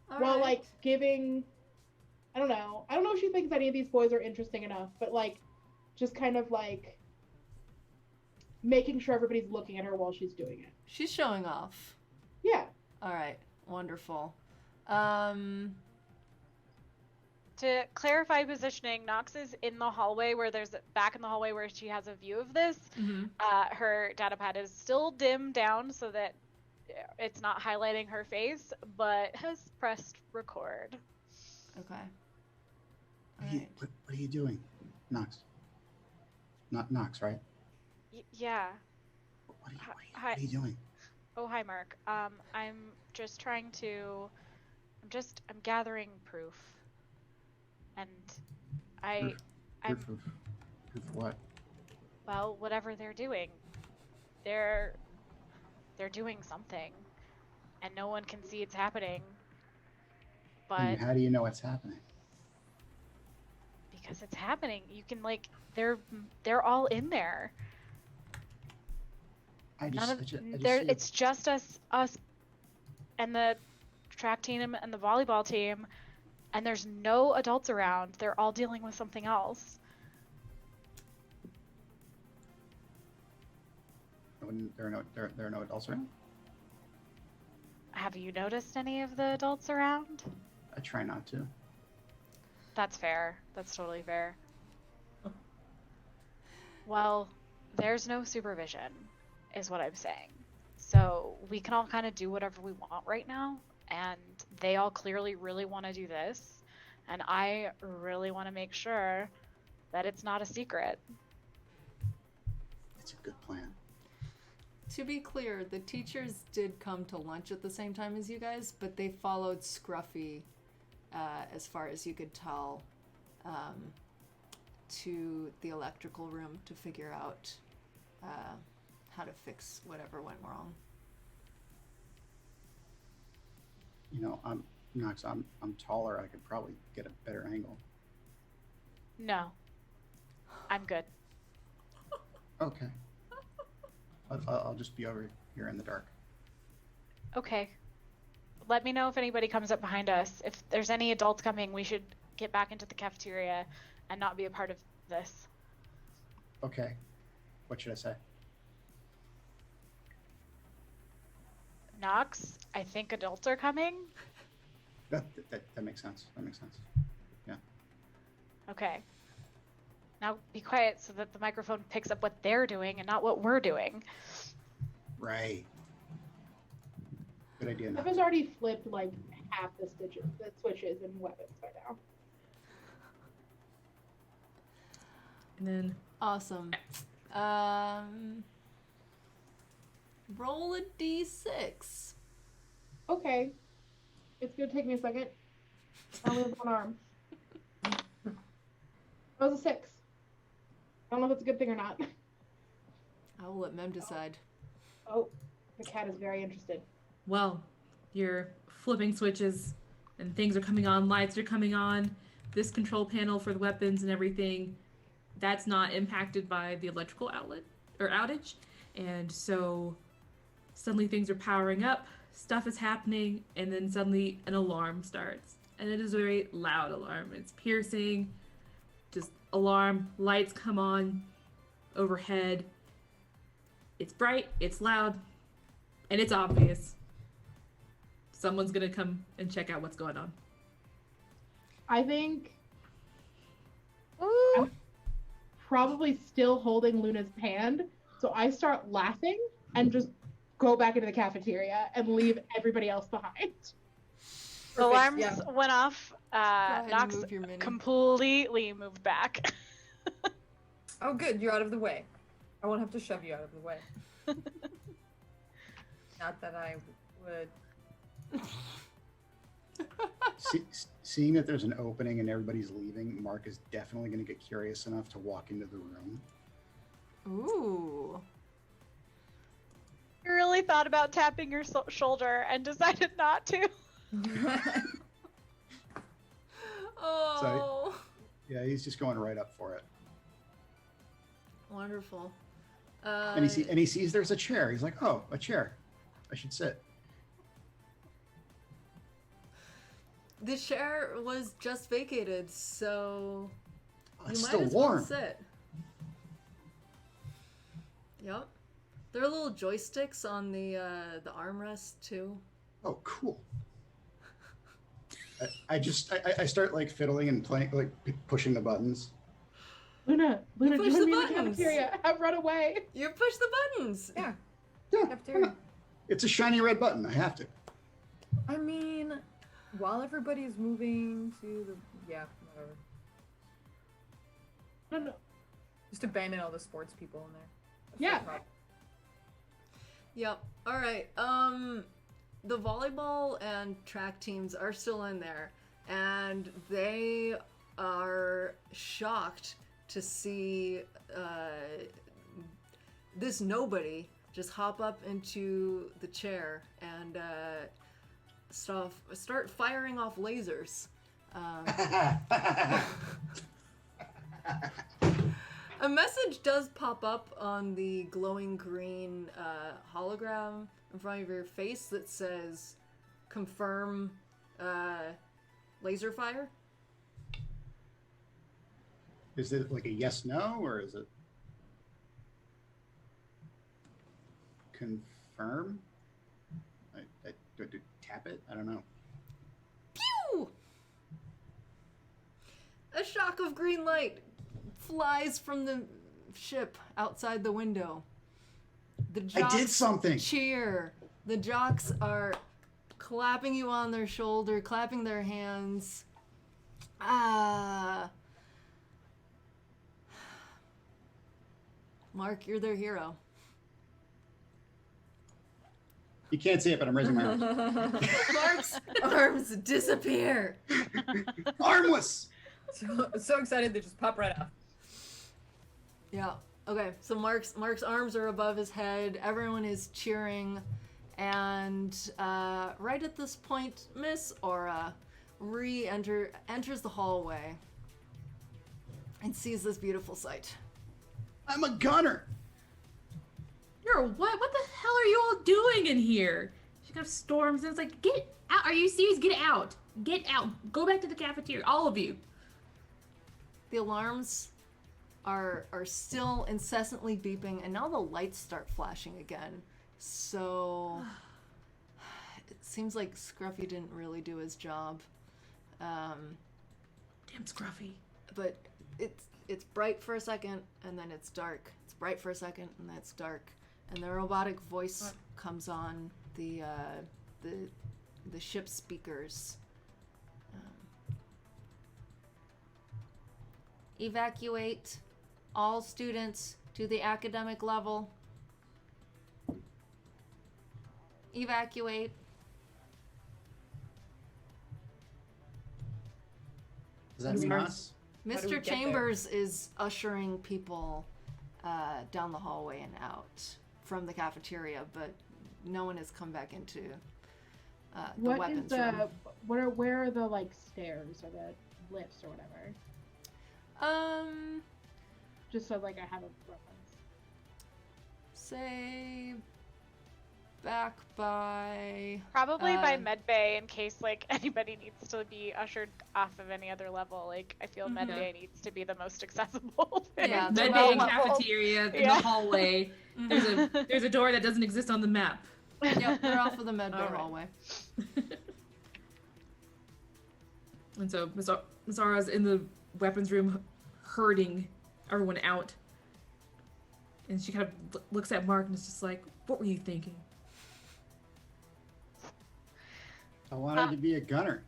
All While right. like giving, I don't know if she thinks any of these boys are interesting enough, but like just kind of like making sure everybody's looking at her while she's doing it. She's showing off. Yeah. All right. Wonderful. To clarify positioning, Nox is in the hallway back in the hallway where she has a view of this. Mm-hmm. Her data pad is still dimmed down so that it's not highlighting her face, but has pressed record. Okay. What All are, you, right. what are you doing? Nox. Not Nox, right? Yeah. What Hi. are you doing? Oh, hi, Mark. I'm just trying to. I'm gathering proof. And I'm. Proof of what? Well, whatever they're doing. They're doing something. And no one can see it's happening. But. And how do you know it's happening? Because it's happening. You can, like. They're all in there. It's just us and the track team and the volleyball team, and there's no adults around. They're all dealing with something else. There are no adults around? Have you noticed any of the adults around? I try not to. That's fair. That's totally fair. Well, there's no supervision, is what I'm saying. So we can all kind of do whatever we want right now, and they all clearly really want to do this, and I really want to make sure that it's not a secret. It's a good plan. To be clear, the teachers did come to lunch at the same time as you guys, but they followed Scruffy, as far as you could tell, to the electrical room to figure out how to fix whatever went wrong. You know, Nox, I'm taller. I could probably get a better angle. No. I'm good. Okay. I'll just be over here in the dark. Okay. Let me know if anybody comes up behind us. If there's any adults coming, we should get back into the cafeteria and not be a part of this. Okay. What should I say? Knox, I think adults are coming. That makes sense. That makes sense. Yeah. Okay. Now be quiet so that the microphone picks up what they're doing and not what we're doing. Right. Good idea. I've already flipped like half the switches and weapons by now. And then Awesome. Roll a d6. Okay. It's gonna take me a second. I only have one arm. That was a 6. I don't know if it's a good thing or not. I will let Mem decide. Oh, the cat is very interested. well, you're flipping switches and things are coming on, lights are coming on. This control panel for the weapons and everything, that's not impacted by the electrical outlet or outage. And so suddenly things are powering up, stuff is happening, and then suddenly an alarm starts. And it is a very loud alarm. It's piercing, just alarm, lights come on overhead. It's bright, it's loud, and it's obvious. Someone's gonna come and check out what's going on. I think Ooh. I'm probably still holding Luna's hand, so I start laughing and just go back into the cafeteria and leave everybody else behind. The alarms yeah. went off. Go ahead and Knox move your mini. completely moved back. Oh, good, you're out of the way. I won't have to shove you out of the way. Not that I would. Seeing that there's an opening and everybody's leaving, Mark is definitely going to get curious enough to walk into the room. Ooh. You really thought about tapping your shoulder and decided not to. Oh. Yeah, he's just going right up for it. Wonderful. And he sees there's a chair. He's like, oh, a chair. I should sit. The chair was just vacated, so Oh, you it's might still as warm. well sit. Yep. There are little joysticks on the armrest too. Oh, cool. I start like fiddling and playing, like pushing the buttons. Luna, push join the me in the buttons. cafeteria. I've run away. You push the buttons. Yeah, Yeah, cafeteria. it's a shiny red button. I have to. I mean, while everybody's moving to the whatever. No. Just abandon all the sports people in there. That's Yeah. no problem. Yep. All right. The volleyball and track teams are still in there, and they are shocked to see this nobody just hop up into the chair and start firing off lasers. A message does pop up on the glowing green hologram in front of your face that says, confirm laser fire. Is it like a yes, no, or is it confirm? Do I tap it? I don't know. Pew! A shock of green light flies from the ship outside the window. The jocks I did something. cheer. The jocks are clapping you on their shoulder, clapping their hands. Mark, you're their hero. You can't see it, but I'm raising my arms. Mark's arms disappear. Armless. So excited they just pop right off. Yeah. Okay. So Mark's arms are above his head. Everyone is cheering, and right at this point, Miss Aura enters the hallway and sees this beautiful sight. I'm a gunner. You're what? What the hell are you all doing in here? She kind of storms and it's like, get out. Are you serious? Get out. Get out. Go back to the cafeteria. All of you. The alarms are still incessantly beeping, and now the lights start flashing again. So it seems like Scruffy didn't really do his job. Damn Scruffy. But it's bright for a second, and then it's dark. It's bright for a second, and then it's dark. And the robotic voice comes on the ship speakers. Evacuate all students to the academic level. Evacuate. Does that mean us? How do we Mr. get Chambers is ushering people down the hallway and out from the cafeteria, but no one has come back into the What is weapons the room. where are the like stairs or the lifts or whatever? Just so like I have a reference. Say back by Probably by medbay in case like anybody needs to be ushered off of any other level. Like I feel medbay needs to be the most accessible. Yeah, Med they're bay and all- cafeteria in the Yeah. hallway. There's a door that doesn't exist on the map. Yep, they're off of the med bay Alright. hallway. And so Miss Ara's in the weapons room herding everyone out. And she kind of looks at Mark and is just like, what were you thinking? I wanted to be a gunner.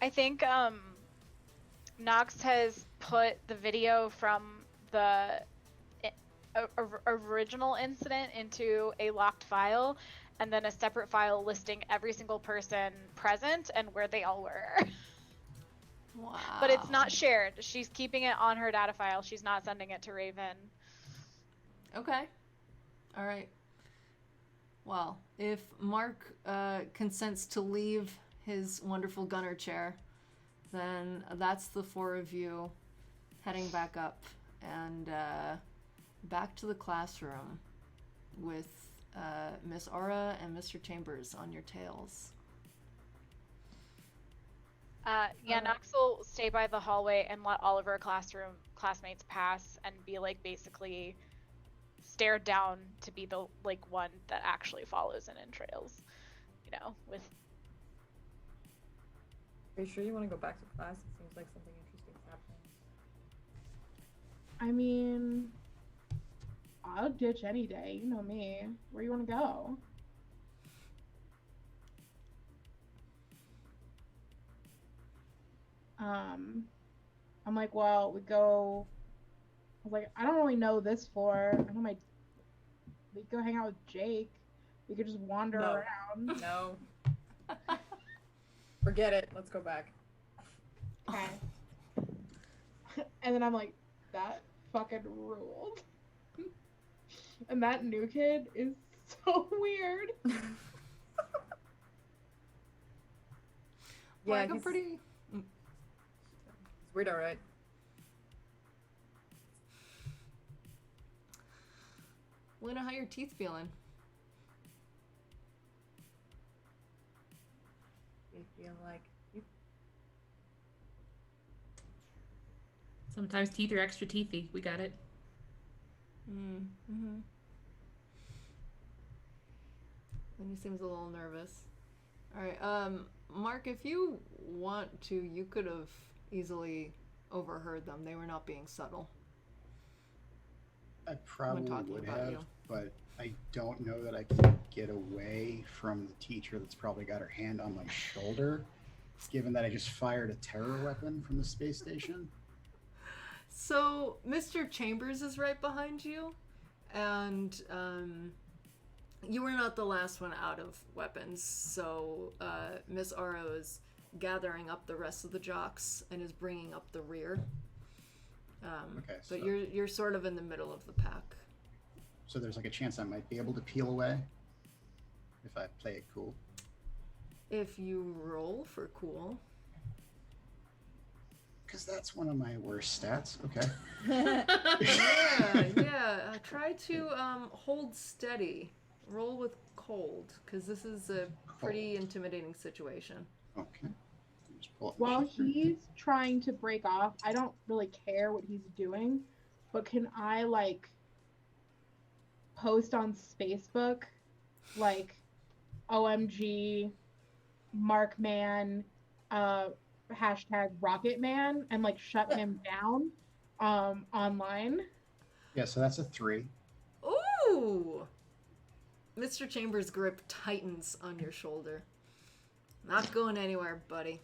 I think Nox has put the video from the original incident into a locked file, and then a separate file listing every single person present and where they all were. Wow. But it's not shared. She's keeping it on her data file. She's not sending it to Raven. Okay. All right. Well, if Mark consents to leave his wonderful gunner chair, then that's the four of you heading back up and back to the classroom with Miss Aura and Mr. Chambers on your tails. Yeah, Nox will stay by the hallway and let all of her classmates pass and be like basically stared down to be the like one that actually follows and entrails, you know, with. Are you sure you want to go back to class? It seems like something interesting is happening. I mean, I'll ditch any day. You know me. Where you want to go? I'm like, well, we go. I was like, I don't really know this floor. I know my. We go hang out with Jake. We could just wander No. around. No. Forget it. Let's go back. Okay. And then I'm like, that fucking ruled. And that new kid is so weird. Yeah, Like a he's pretty. weird, alright. Luna, how your teeth feeling? You feel like you Sometimes teeth are extra teethy. We got it. Mm-hmm. And he seems a little nervous. Alright, Mark, if you want to, you could have easily overheard them. They were not being subtle. I probably talking would about have, you. but I don't know that I can get away from the teacher that's probably got her hand on my shoulder, given that I just fired a terror weapon from the space station. So, Mr. Chambers is right behind you, and you were not the last one out of weapons, so Miss Aro is gathering up the rest of the jocks and is bringing up the rear. Okay, But so- you're sort of in the middle of the pack. So there's like a chance I might be able to peel away if I play it cool. If you roll for cool, Because that's one of my worst stats. Okay. Yeah. Try to hold steady. Roll with cold, because this is a pretty intimidating situation. Okay. Just pull up my While shifter. he's trying to break off, I don't really care what he's doing, but can I like post on Facebook like OMG Markman hashtag Rocketman and like shut him down online? Yeah, so that's a 3. Ooh! Mr. Chambers' grip tightens on your shoulder. Not going anywhere, buddy.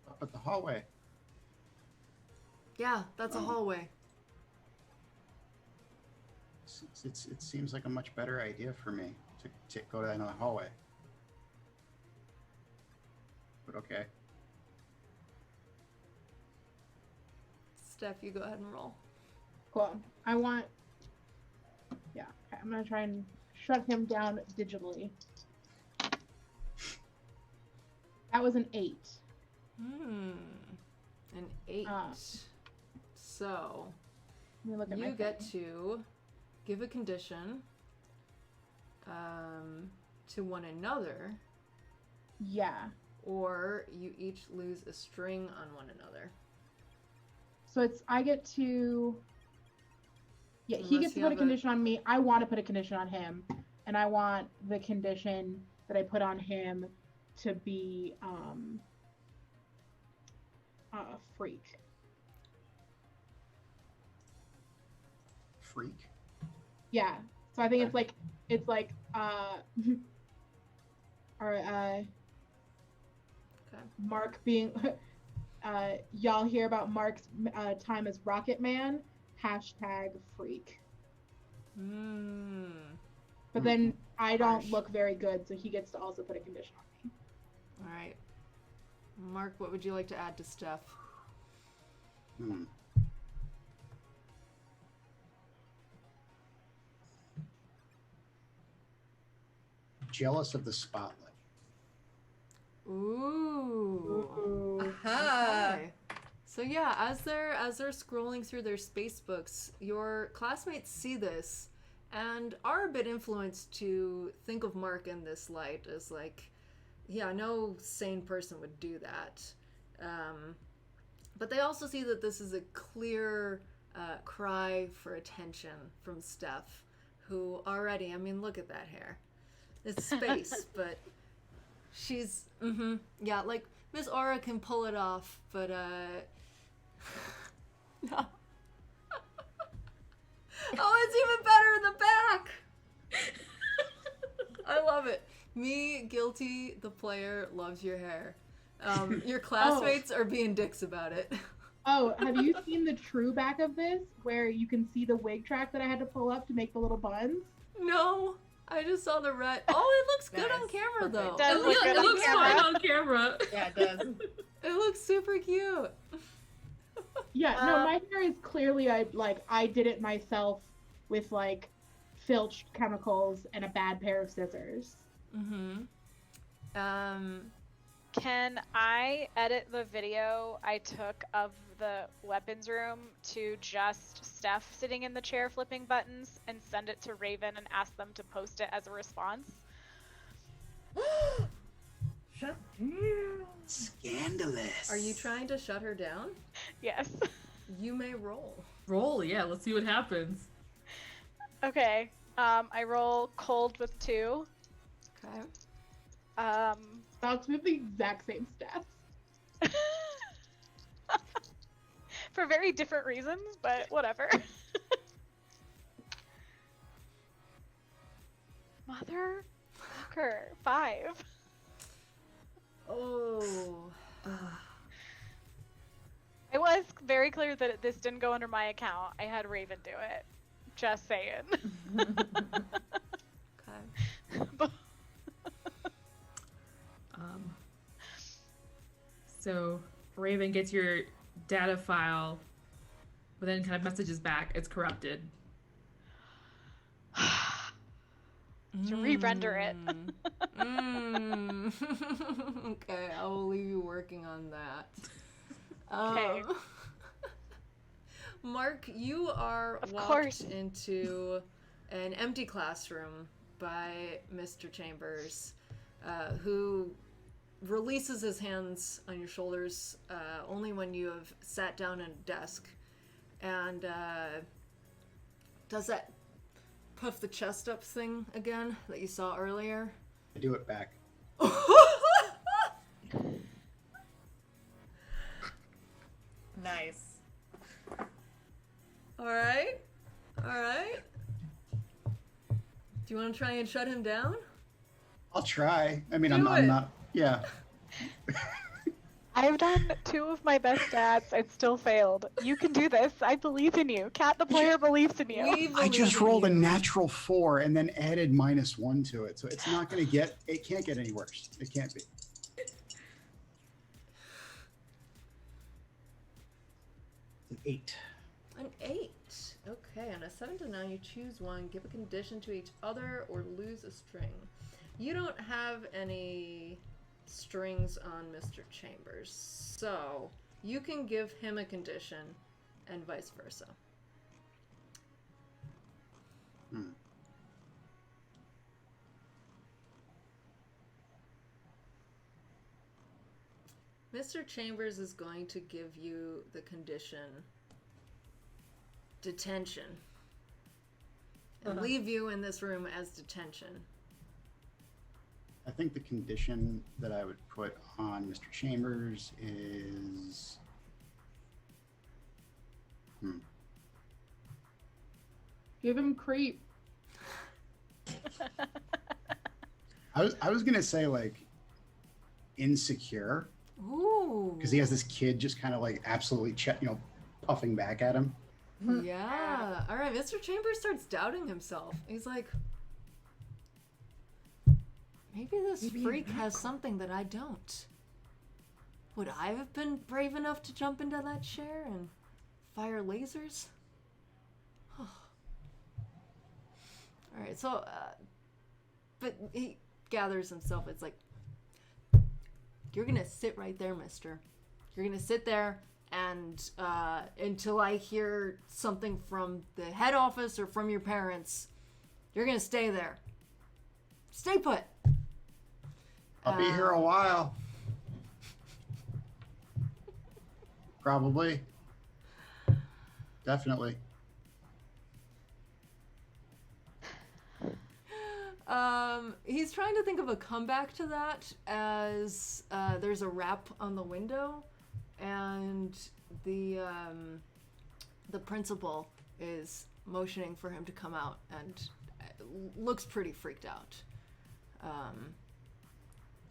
Up at the hallway. Yeah, that's a hallway. It seems like a much better idea for me to go down the hallway. But okay. Steph, you go ahead and roll. Cool. Yeah, okay, I'm gonna try and shut him down digitally. That was an 8. An 8. So, Let me look at my you get thing. to give a condition to one another, Yeah. or you each lose a string on one another. So I get to. Yeah, he Unless gets to you put a have condition on me. I want to put a condition on him, and I want the condition that I put on him to be a freak. Freak. Yeah. So I think it's like all right, Okay. Mark being y'all hear about Mark's time as Rocket Man, hashtag freak. But then I don't Harsh. look very good, so he gets to also put a condition on me. All right. Mark, what would you like to add to Steph? Jealous of the spotlight. Ooh. Aha. Okay. So yeah, as they're scrolling through their space books, your classmates see this and are a bit influenced to think of Mark in this light as like, yeah, no sane person would do that. But they also see that this is a clear cry for attention from Steph, who already, I mean, look at that hair. It's space, but she's, yeah, like Miss Aura can pull it off, but no. Oh, it's even better in the back. I love it. Me, guilty, the player, loves your hair. Your classmates are being dicks about it. Oh, have you seen the true back of this, where you can see the wig track that I had to pull up to make the little buns? No, I just saw the red. Oh, it looks good on Nice. camera though. It does look good It on looks camera. fine on camera. Yeah, it does. It looks super cute. Yeah, no, my hair is clearly I did it myself with like filched chemicals and a bad pair of scissors. Can I edit the video I took of the weapons room to just Steph sitting in the chair flipping buttons and send it to Raven and ask them to post it as a response? Shut down. Scandalous. Are you trying to shut her down? Yes. You may roll. Roll, yeah. Let's see what happens. Okay. I roll cold with 2. Okay. That's with the exact same stats. For very different reasons, but whatever. Motherfucker. 5. Oh. It was very clear that this didn't go under my account. I had Raven do it. Just saying. Okay. So Raven gets your data file, but then kind of messages back. It's corrupted. To re-render it. Okay, I will leave you working on that. Okay. Mark, you are Of walked course. into an empty classroom by Mr. Chambers, who releases his hands on your shoulders only when you have sat down at a desk, and does that puff the chest up thing again that you saw earlier. I do it back. Nice. All right. Do you want to try and shut him down? I'll try. I mean, Do I'm it. not. Yeah. I've done 2 of my best stats and still failed. You can do this. I believe in you. Kat, the player, believes in you. We I just believe in rolled a you. natural 4 and then added -1 to it, so it's not going to get. It can't get any worse. It can't be. An 8. An 8. Okay, on a 7 to 9, you choose one, give a condition to each other, or lose a string. You don't have any strings on Mr. Chambers, so you can give him a condition and vice versa. Mr. Chambers is going to give you the condition detention and leave you in this room as detention. I think the condition that I would put on Mr. Chambers is. Give him creep. I was gonna say like insecure, Ooh. because he has this kid just kind of like absolutely puffing back at him. Yeah. All right, Mr. Chambers starts doubting himself. He's like, maybe this freak has something that I don't. Would I have been brave enough to jump into that chair and fire lasers? All right, so, but he gathers himself. It's like, you're gonna sit right there, mister. You're gonna sit there and until I hear something from the head office or from your parents, you're gonna stay there. Stay put. I'll be here a while. Probably. Definitely. He's trying to think of a comeback to that as there's a rap on the window, and the principal is motioning for him to come out and looks pretty freaked out.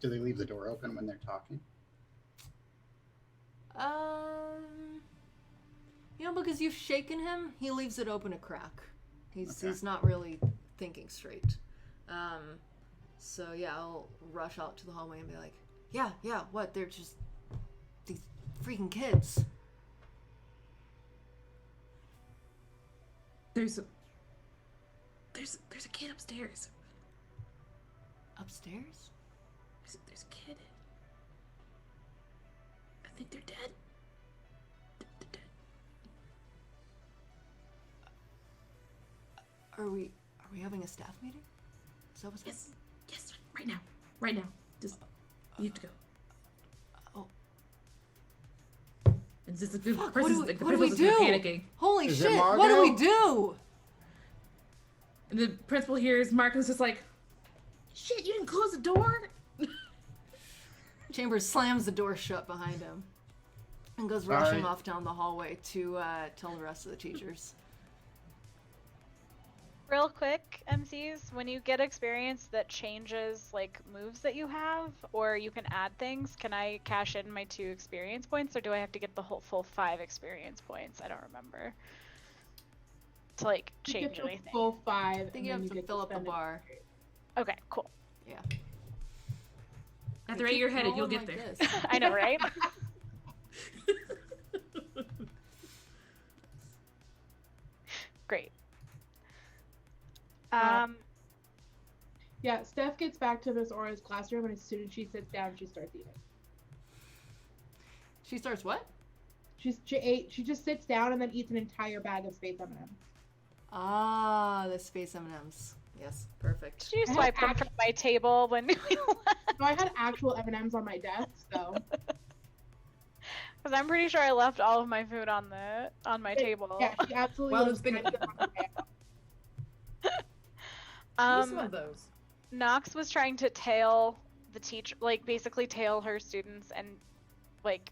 Do they leave the door open when they're talking? Because you've shaken him, he leaves it open a crack. He's not really thinking straight. So yeah, I'll rush out to the hallway and be like, yeah, what? They're just these freaking kids. There's a kid upstairs. Upstairs? There's a kid. I think they're dead. They're dead. Are we having a staff meeting? Is that what's Yes, right now. Just you have to go. Oh. And just the Fuck, person's what like the do we principal's do? panicking. Holy Is it shit, Margot? what do we do? And the principal hears Marcus just like, shit, you didn't close the door? Chambers slams the door shut behind him and goes rushing Sorry. off down the hallway to tell the rest of the teachers. Real quick, MCs, when you get experience that changes like moves that you have, or you can add things, can I cash in my 2 experience points, or do I have to get the whole full 5 experience points? I don't remember. To like You change get the anything. full 5. I think you have to fill up the bar. Okay, cool. Yeah. At the rate you're headed, you'll get there. I know, right? Great. Yeah, Steph gets back to Miss Aura's classroom, and as soon as she sits down, she starts eating. She starts what? She just sits down and then eats an entire bag of space M&Ms. Ah, the space M&Ms. Yes, perfect. Did you I had swipe them act- from my table when we left? So I had actual M&Ms on my desk, so Because I'm pretty sure I left all of my food on my table. yeah, she absolutely Well, was it's been kind of eaten. on her tail. Give me some of those. Nox was trying to tail the teacher, like basically tail her students and like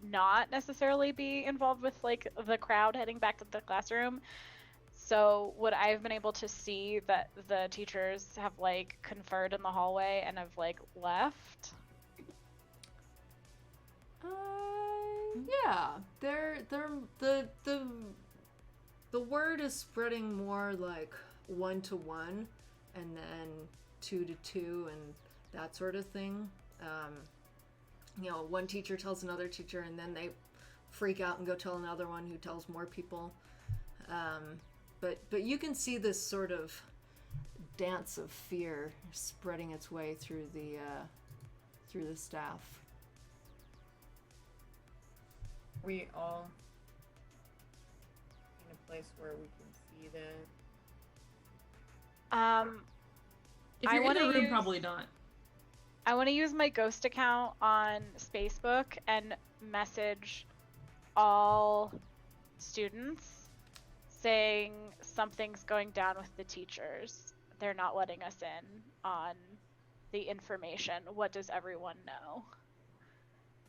not necessarily be involved with like the crowd heading back to the classroom. So would I have been able to see that the teachers have like conferred in the hallway and have like left? Yeah, the word is spreading more like 1-to-1 and then 2-to-2 and that sort of thing. One teacher tells another teacher and then they freak out and go tell another one who tells more people. But you can see this sort of dance of fear spreading its way through the staff. We all in a place where we can see that. If I you're in wanna the room, use- probably not. I want to use my ghost account on Spacebook and message all students saying something's going down with the teachers. They're not letting us in on the information. What does everyone know?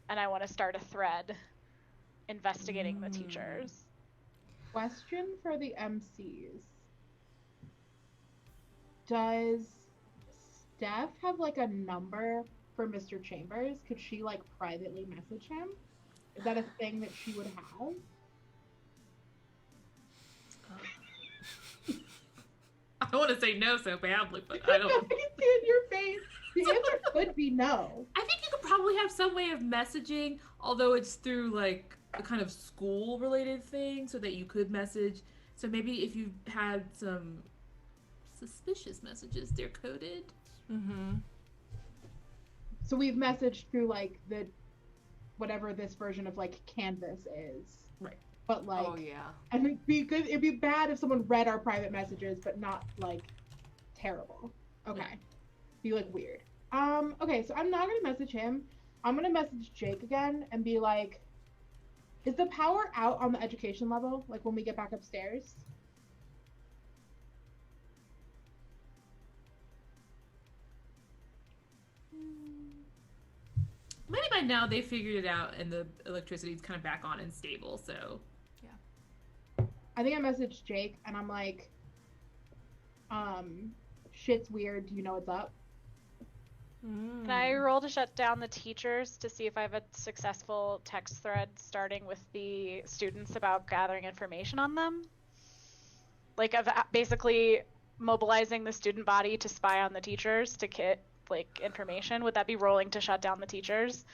And I want to start a thread investigating the teachers. Question for the MCs. Does Steph have like a number for Mr. Chambers? Could she like privately message him? Is that a thing that she would have? I want to say no so badly, but I I don't. can see it in your face. The answer could be no. I think you could probably have some way of messaging, although it's through like a kind of school related thing, so that you could message. So maybe if you had some suspicious messages, they're coded. Mm-hmm. So we've messaged through like the whatever this version of like Canvas is. Right. But like Oh yeah. and it'd be bad if someone read our private messages but not like terrible. Okay. Yeah. Be like weird. Okay, so I'm not gonna message him. I'm gonna message Jake again and be like, is the power out on the education level? Like when we get back upstairs? Maybe by now they figured it out and the electricity's kind of back on and stable, so. I think I messaged Jake and I'm like, shit's weird, do you know what's up? Can I roll to shut down the teachers to see if I have a successful text thread starting with the students about gathering information on them? Like, of basically mobilizing the student body to spy on the teachers to get, like, information. Would that be rolling to shut down the teachers?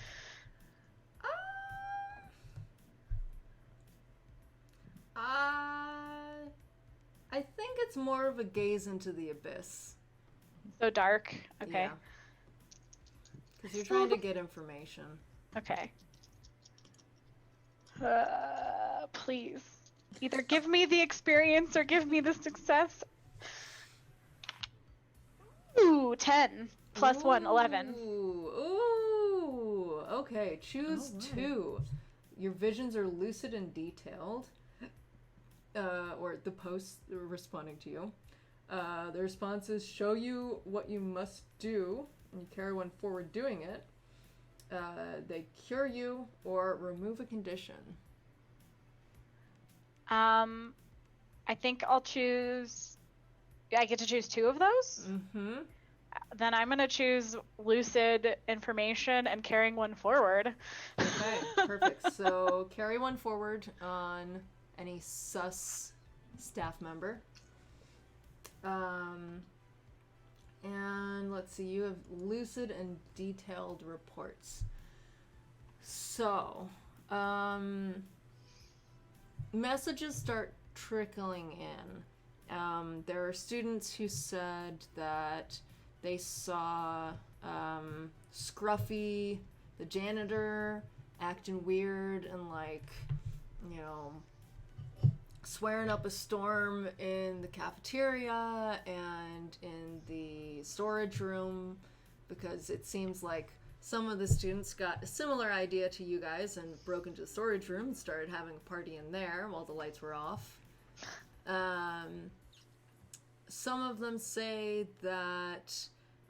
I think it's more of a gaze into the abyss. So dark. Okay. Because you're trying to get information. Okay. Please. Either give me the experience or give me the success. Ooh, 10. Plus 1, 11. Ooh, okay. Choose Alright. 2. Your visions are lucid and detailed. Or the posts are responding to you. The responses show you what you must do, and you carry one forward doing it. They cure you or remove a condition. I think I'll choose... I get to choose 2 of those? Mm-hmm. Then I'm going to choose lucid information and carrying one forward. Okay, perfect. So carry one forward on any sus staff member. And let's see, you have lucid and detailed reports. So, messages start trickling in. There are students who said that they saw Scruffy, the janitor, acting weird and like you know, swearing up a storm in the cafeteria and in the storage room, because it seems like some of the students got a similar idea to you guys and broke into the storage room and started having a party in there while the lights were off. Some of them say that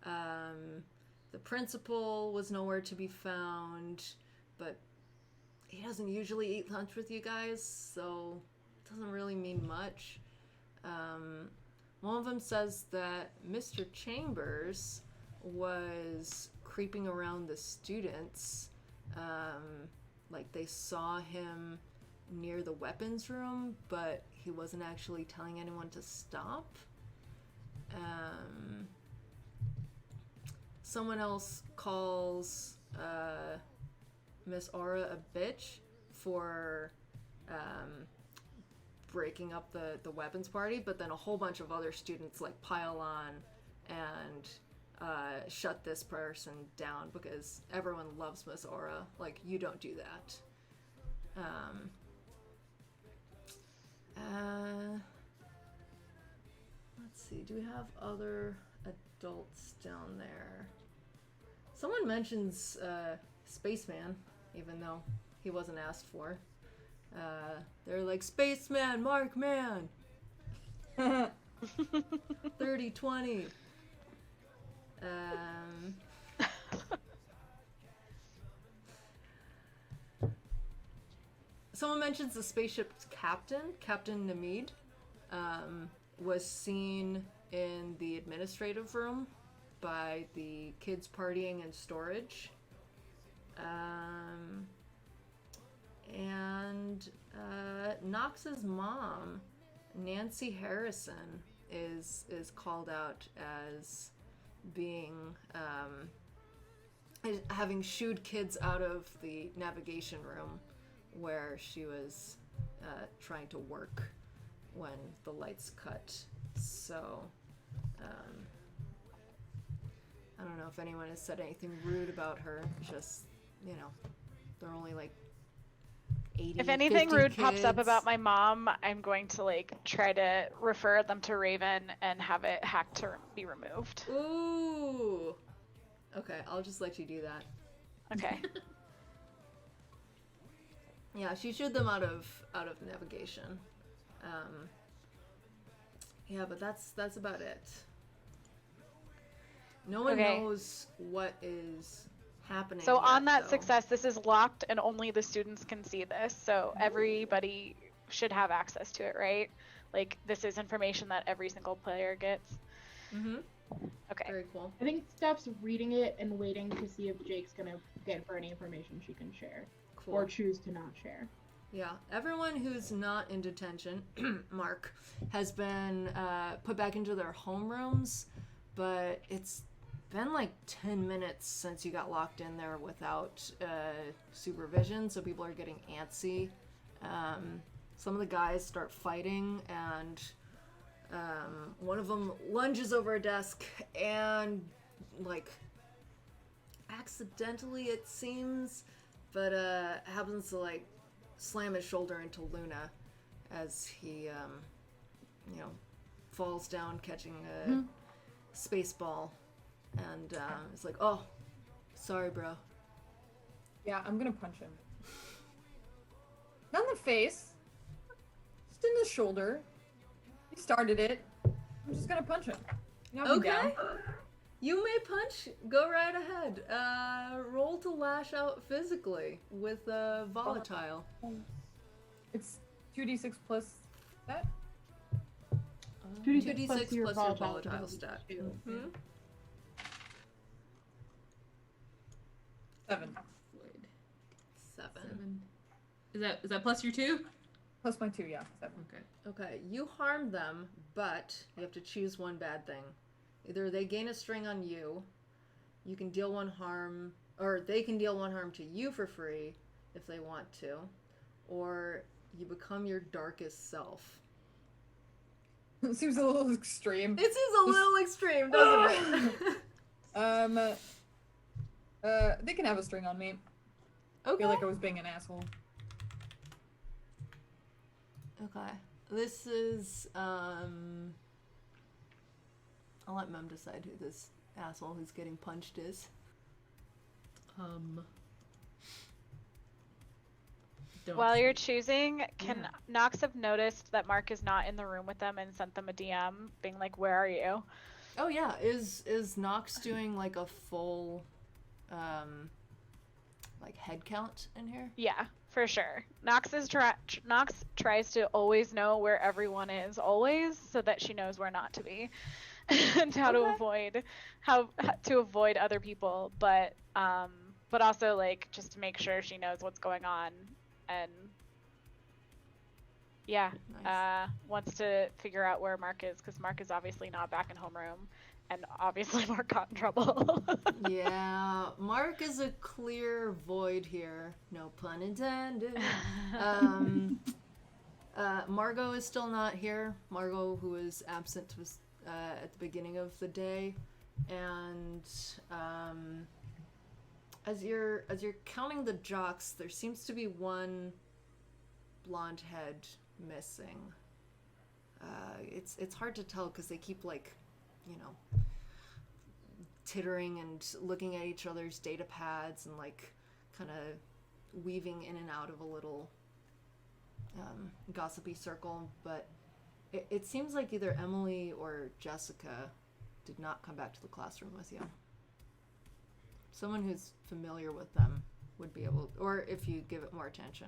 the principal was nowhere to be found, but he doesn't usually eat lunch with you guys, so it doesn't really mean much. One of them says that Mr. Chambers was creeping around the students. Like they saw him near the weapons room, but he wasn't actually telling anyone to stop. Someone else calls Miss Aura a bitch for breaking up the weapons party, but then a whole bunch of other students like pile on and shut this person down because everyone loves Miss Aura. Like, you don't do that. Let's see, do we have other adults down there? Someone mentions Spaceman, even though he wasn't asked for. They're like, Spaceman, Mark Man! 30-20. Someone mentions the spaceship's captain, Captain Namid, was seen in the administrative room by the kids partying in storage. And Knox's mom, Nancy Harrison, is called out as being having shooed kids out of the navigation room where she was trying to work when the lights cut. So I don't know if anyone has said anything rude about her. Just, you know, they're only like 80, If anything 50 rude pops up kids. about my mom, I'm going to like try to refer them to Raven and have it hacked to be removed. Ooh. Okay, I'll just let you do that. Okay. Yeah, she shooed them out of navigation. Yeah, but that's about it. No one Okay. knows what is happening. So on yet, that though. success, this is locked and only the students can see this. So everybody should have access to it, right? Like this is information that every single player gets. Mm-hmm. Okay. Very cool. I think Steph's reading it and waiting to see if Jake's gonna get her any information she can share Cool. or choose to not share. Yeah, everyone who's not in detention, Mark, has been put back into their homerooms, but it's been like 10 minutes since you got locked in there without supervision, so people are getting antsy. Some of the guys start fighting, and one of them lunges over a desk and, like, accidentally, it seems, but happens to, like, slam his shoulder into Luna as he, you know, falls down catching a space ball. And it's like, oh, sorry, bro. Yeah, I'm gonna punch him. Not in the face. Just in the shoulder. He started it. I'm just gonna punch him. Knock him down. Okay. You may punch. Go right ahead. Roll to lash out physically with volatile. It's 2d6 plus that. 2d6 2d6 plus your volatile stat. Two. Mm-hmm. 7. 7. Is that plus your 2? Plus my 2, yeah. 7. Okay. Okay, you harmed them, but you have to choose one bad thing. Either they gain a string on you, you can deal 1 harm, or they can deal 1 harm to you for free if they want to, or you become your darkest self. It seems a little extreme. It seems a little extreme, doesn't it? They can have a string on me. I Okay. feel like I was being an asshole. Okay. This is, I'll let Mem decide who this asshole who's getting punched is. Don't While see. you're choosing, can Yeah. Knox have noticed that Mark is not in the room with them and sent them a DM being like, "Where are you?" Oh yeah, is Nox doing like a full, like head count in here? Yeah, for sure. Knox tries to always know where everyone is always, so that she knows where not to be, and how to avoid other people, but also like just to make sure she knows what's going on, and yeah, Nice. wants to figure out where Mark is, because Mark is obviously not back in homeroom, and obviously Mark got in trouble. Yeah, Mark is a clear void here. No pun intended. Margot is still not here. Margot, who was absent, was at the beginning of the day, and as you're counting the jocks, there seems to be one blonde head missing. It's hard to tell because they keep like, you know, tittering and looking at each other's data pads and like kind of weaving in and out of a little gossipy circle, but it seems like either Emily or Jessica did not come back to the classroom with you. Someone who's familiar with them would be able, or if you give it more attention,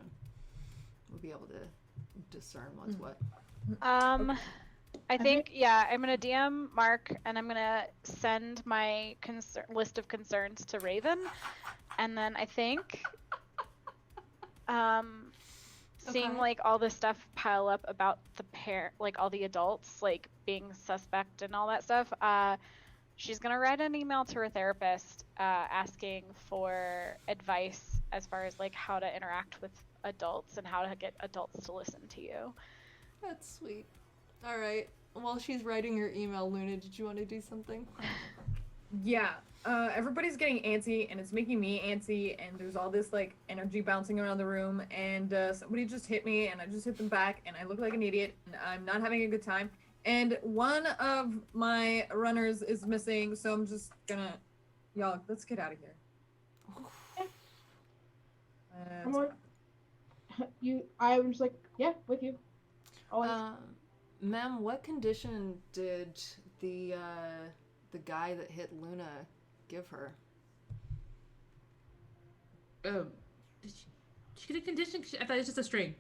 would be able to discern what's what. I think, yeah, I'm gonna DM Mark, and I'm gonna send my list of concerns to Raven, and then I think, seeing Okay. like all this stuff pile up about the like all the adults like being suspect and all that stuff, she's gonna write an email to her therapist, asking for advice as far as like how to interact with adults and how to get adults to listen to you. That's sweet. All right. While she's writing her email, Luna, did you want to do something? Yeah. Everybody's getting antsy, and it's making me antsy, and there's all this like energy bouncing around the room, and somebody just hit me, and I just hit them back, and I look like an idiot, and I'm not having a good time. And one of my runners is missing, so I'm just gonna, y'all, let's get out of here. I'm just like, yeah, with you. Always. Ma'am, what condition did the guy that hit Luna give her? Did she get a condition? I thought it was just a string.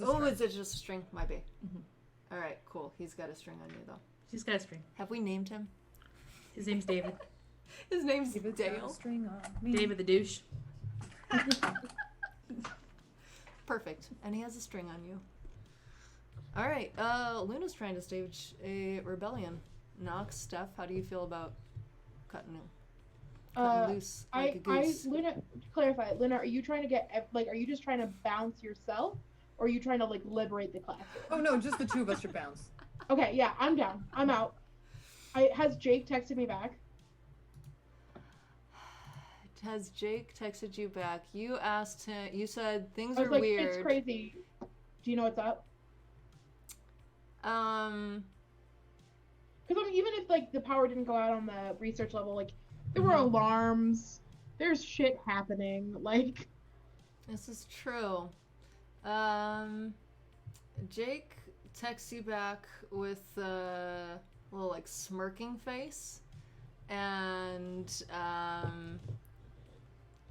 Oh, is it just a string? Might be. All right, cool. He's got a string on you, though. She's got a string. Have we named him? His name's David. His name's David's got a Dale. string on me. David the douche. Perfect. And he has a string on you. All right. Luna's trying to stage a rebellion. Nox, Steph, how do you feel about cutting loose like a goose? Luna, clarify. Luna, are you trying to get are you just trying to bounce yourself, or are you trying to like liberate the classroom? Oh no, just the two of us should bounce. Okay, yeah, I'm down. I'm out. Has Jake texted me back? Has Jake texted you back? You asked him. You said things I was are like, weird. it's crazy. Do you know what's up? Because I mean, even if like the power didn't go out on the research level, like there were alarms, there's shit happening. Like, this is true. Jake texts you back with a little like smirking face, and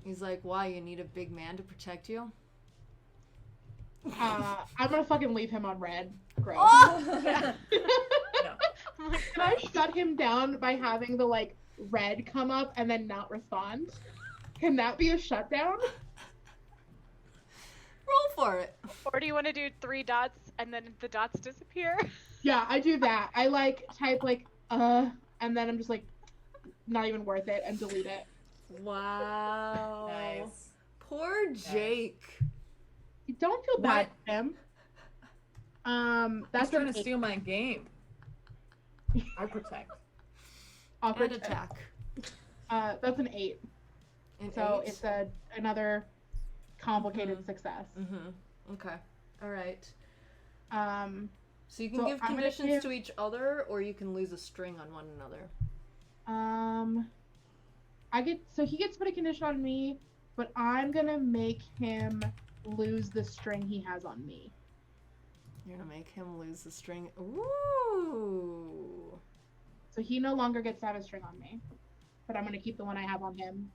he's like, "Why, you need a big man to protect you?" I'm gonna fucking leave him on red. Gross. Oh! No. Can I shut him down by having the like red come up and then not respond? Can that be a shutdown? Roll for it. Or do you want to do 3 dots and then the dots disappear? Yeah, I do that. I like type like and then I'm just like not even worth it and delete it. Wow. Nice. Poor Jake. You don't feel bad for him. That's He's trying an to steal my game. I protect. awkward And attack. That's an 8. So it's another complicated success. Okay. All right. So you can So give I'm gonna conditions give- to each other, or you can lose a string on one another. So he gets to put a condition on me, but I'm gonna make him lose the string he has on me. You're gonna make him lose the string. Ooh. So he no longer gets to have a string on me, but I'm gonna keep the one I have on him,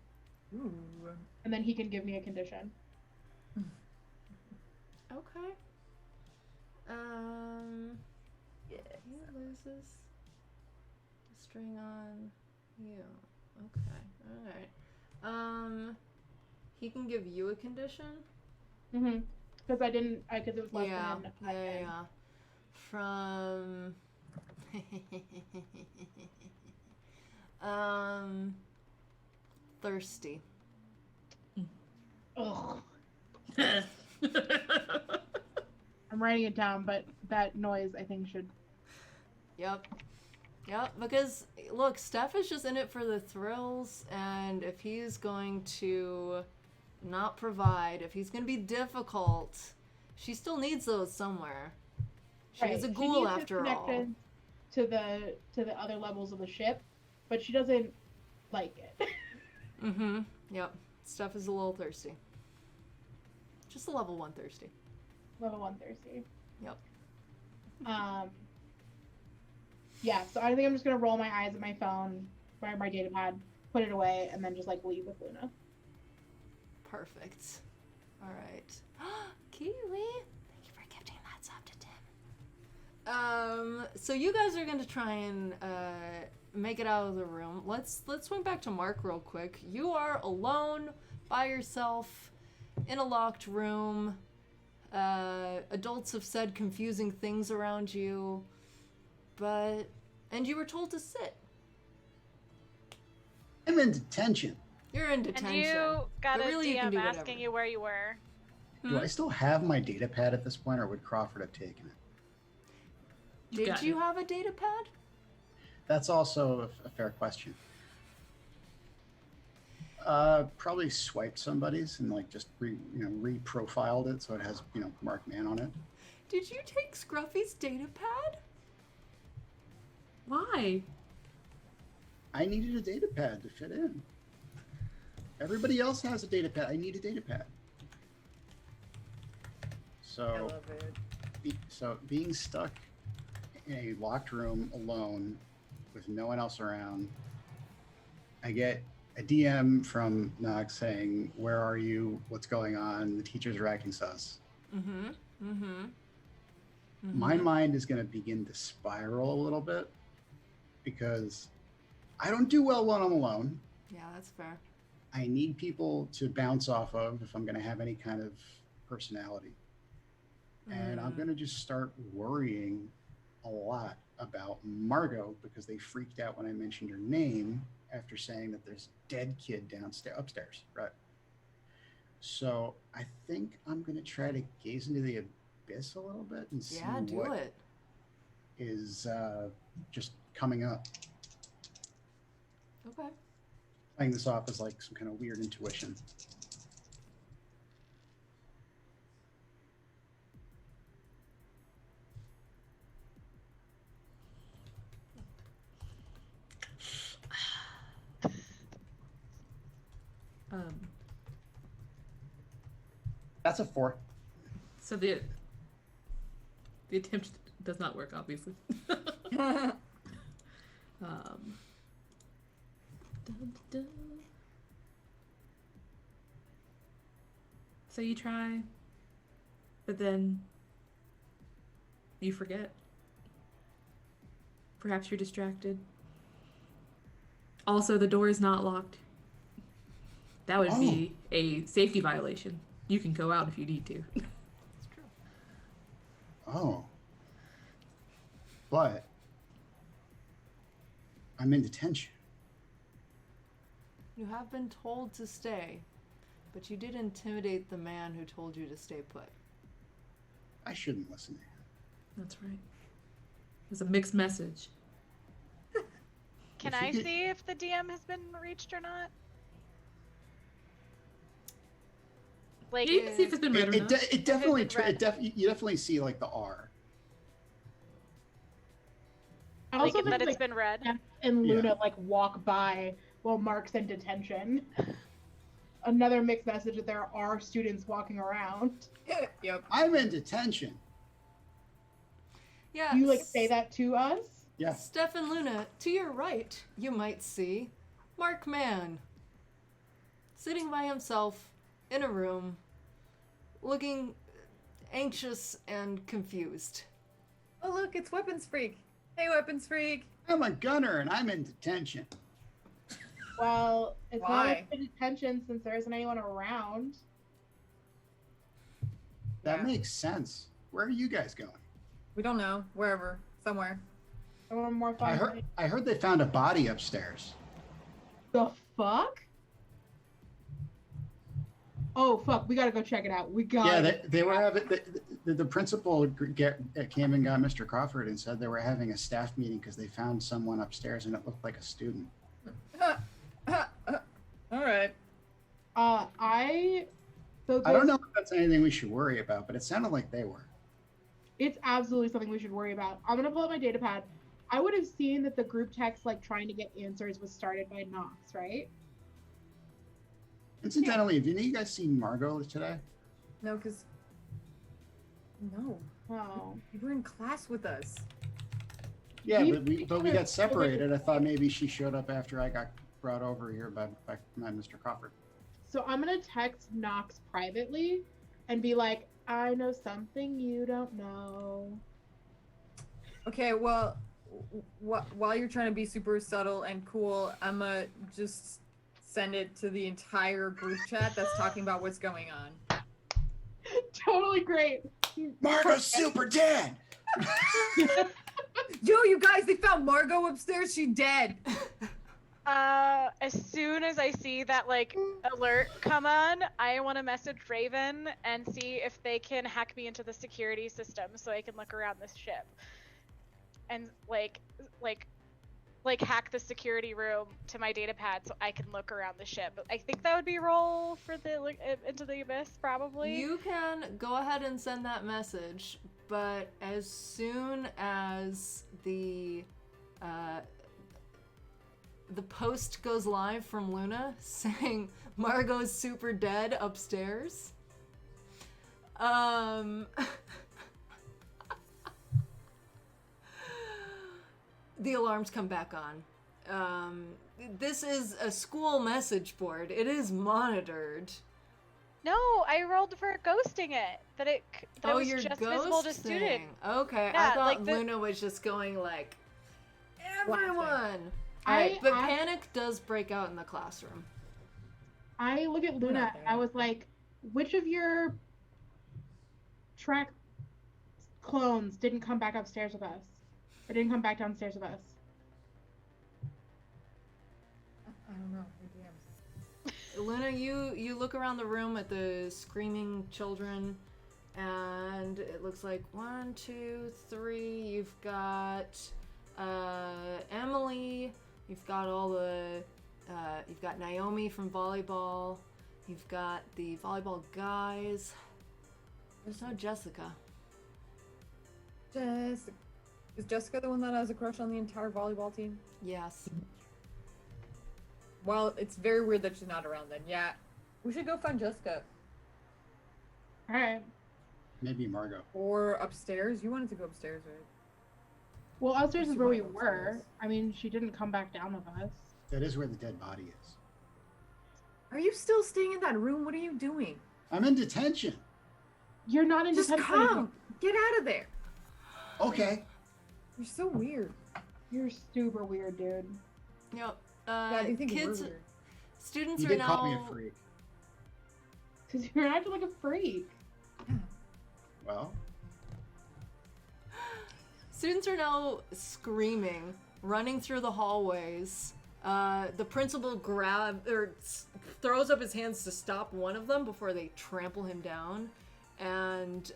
Ooh. and then he can give me a condition. Okay. He loses the string on you. Okay. All right. He can give you a condition. Because because it was less Yeah. than Yeah. From. Thirsty. Ugh. I'm writing it down, but that noise I think should. Yep. Yep, because look, Steph is just in it for the thrills, and if he's going to not provide, if he's going to be difficult, she still needs those somewhere. She's a ghoul after all. Connected to the other levels of the ship, but she doesn't like it. Mm-hmm. Yep. Steph is a little thirsty. Just a level 1 thirsty. Level 1 thirsty. Yep. Yeah, so I think I'm just gonna roll my eyes at my phone, grab my data pad, put it away, and then just like leave with Luna. Perfect. All right. Kiwi, thank you for gifting that sub to Tim. So you guys are gonna try and make it out of the room. Let's swing back to Mark real quick. You are alone by yourself in a locked room. Adults have said confusing things around you, and you were told to sit. I'm in detention. You're in detention. And you got But a really you can DM do asking whatever. you where you were. Do I still have my data pad at this point, or would Crawford have taken it? Did you have a data pad? That's also a fair question. Probably swiped somebody's and like just re-profiled it so it has Mark Man on it. Did you take Scruffy's data pad? Why? I needed a data pad to fit in. Everybody else has a data pad. I need a data pad. I So, love it. being stuck in a locked room alone with no one else around, I get a DM from Nox saying, "Where are you? What's going on? The teachers are acting sus." Mm-hmm. Mm-hmm. My mind is going to begin to spiral a little bit because I don't do well when I'm alone. Yeah, that's fair. I need people to bounce off of if I'm going to have any kind of personality. And I'm going to just start worrying a lot about Margot because they freaked out when I mentioned her name after saying that there's a dead kid upstairs, right? So I think I'm going to try to gaze into the abyss a little bit and see what is just coming up. Okay. Playing this off as like some kind of weird intuition. That's a 4. So the attempt does not work, obviously. Dun, dun. So you try, but then you forget. Perhaps you're distracted. Also, the door is not locked. That would be a safety violation. You can go out if you need to. That's true. Oh. But I'm in detention. You have been told to stay, but you did intimidate the man who told you to stay put. I shouldn't listen to him. That's right. It's a mixed message. Can If you I get- see if the DM has been reached or not? Like, You can see if it's been read or not. It definitely Has it been read? you definitely see like the R. I Like also that think it's been read. Steph and Yeah. Luna like walk by while Mark's in detention. Another mixed message that there are students walking around. Yep. I'm in detention. Yeah. Do you like say that to us? Yeah. Steph and Luna, to your right, you might see Mark Mann sitting by himself in a room, looking anxious and confused. Oh look, it's Weapons Freak. Hey, Weapons Freak. I'm a gunner and I'm in detention. Well, it's Why? not a detention since there isn't anyone around. That Yeah. makes sense. Where are you guys going? We don't know. Wherever. Somewhere. I want more fun. I heard they found a body upstairs. The fuck? Oh fuck! We gotta go check it out. We got. Yeah, they were having the principal came and got Mr. Crawford and said they were having a staff meeting because they found someone upstairs and it looked like a student. All right. I I don't know if that's anything we should worry about, but it sounded like they were. It's absolutely something we should worry about. I'm gonna pull up my data pad. I would have seen that the group text like trying to get answers was started by Knox, right? Incidentally, have any of you guys seen Margot today? No, because. No. Oh. You were in class with us. Yeah, You- but we got separated. I thought maybe she showed up after I got brought over here by Mr. Crawford. So I'm gonna text Knox privately and be like, I know something you don't know. Okay, well, while you're trying to be super subtle and cool, I'm gonna just send it to the entire group chat that's talking about what's going on. Totally great. Margot's super dead. Yo, you guys, they found Margot upstairs. She dead. As soon as I see that like alert come on, I want to message Raven and see if they can hack me into the security system so I can look around this ship. And like hack the security room to my data pad so I can look around the ship. I think that would be roll for the into the abyss probably. You can go ahead and send that message, but as soon as the post goes live from Luna saying Margot's super dead upstairs, the alarms come back on. This is a school message board. It is monitored. No, I rolled for ghosting it. That it was you're just visible to ghosting. student. Okay, Yeah, I thought like Luna was just going like, Laughing. everyone. I- Alright, but I- panic does break out in the classroom. I look at Luna not and there. I was like, which of your track clones didn't come back upstairs with us? Or didn't come back downstairs with us? I don't know. Luna, you look around the room at the screaming children, and it looks like 1, 2, 3. You've got Emily. You've got all the. You've got Naomi from volleyball. You've got the volleyball guys. There's no Jessica. Jessica. Is Jessica the one that has a crush on the entire volleyball team? Yes. Well, it's very weird that she's not around then. Yeah. We should go find Jessica. Alright. Maybe Margot. Or upstairs. You wanted to go upstairs, right? Well, upstairs She is where we went were. upstairs. I mean, she didn't come back down with us. That is where the dead body is. Are you still staying in that room? What are you doing? I'm in detention. You're not in Just detention come! anymore. Get out of there! Okay. You're so weird. You're super weird, dude. Yep. Yeah, do you think Kids, we're weird? students You are did now. call me a freak. Because you're acting like a freak. Well, Students are now screaming, running through the hallways. The principal throws up his hands to stop one of them before they trample him down and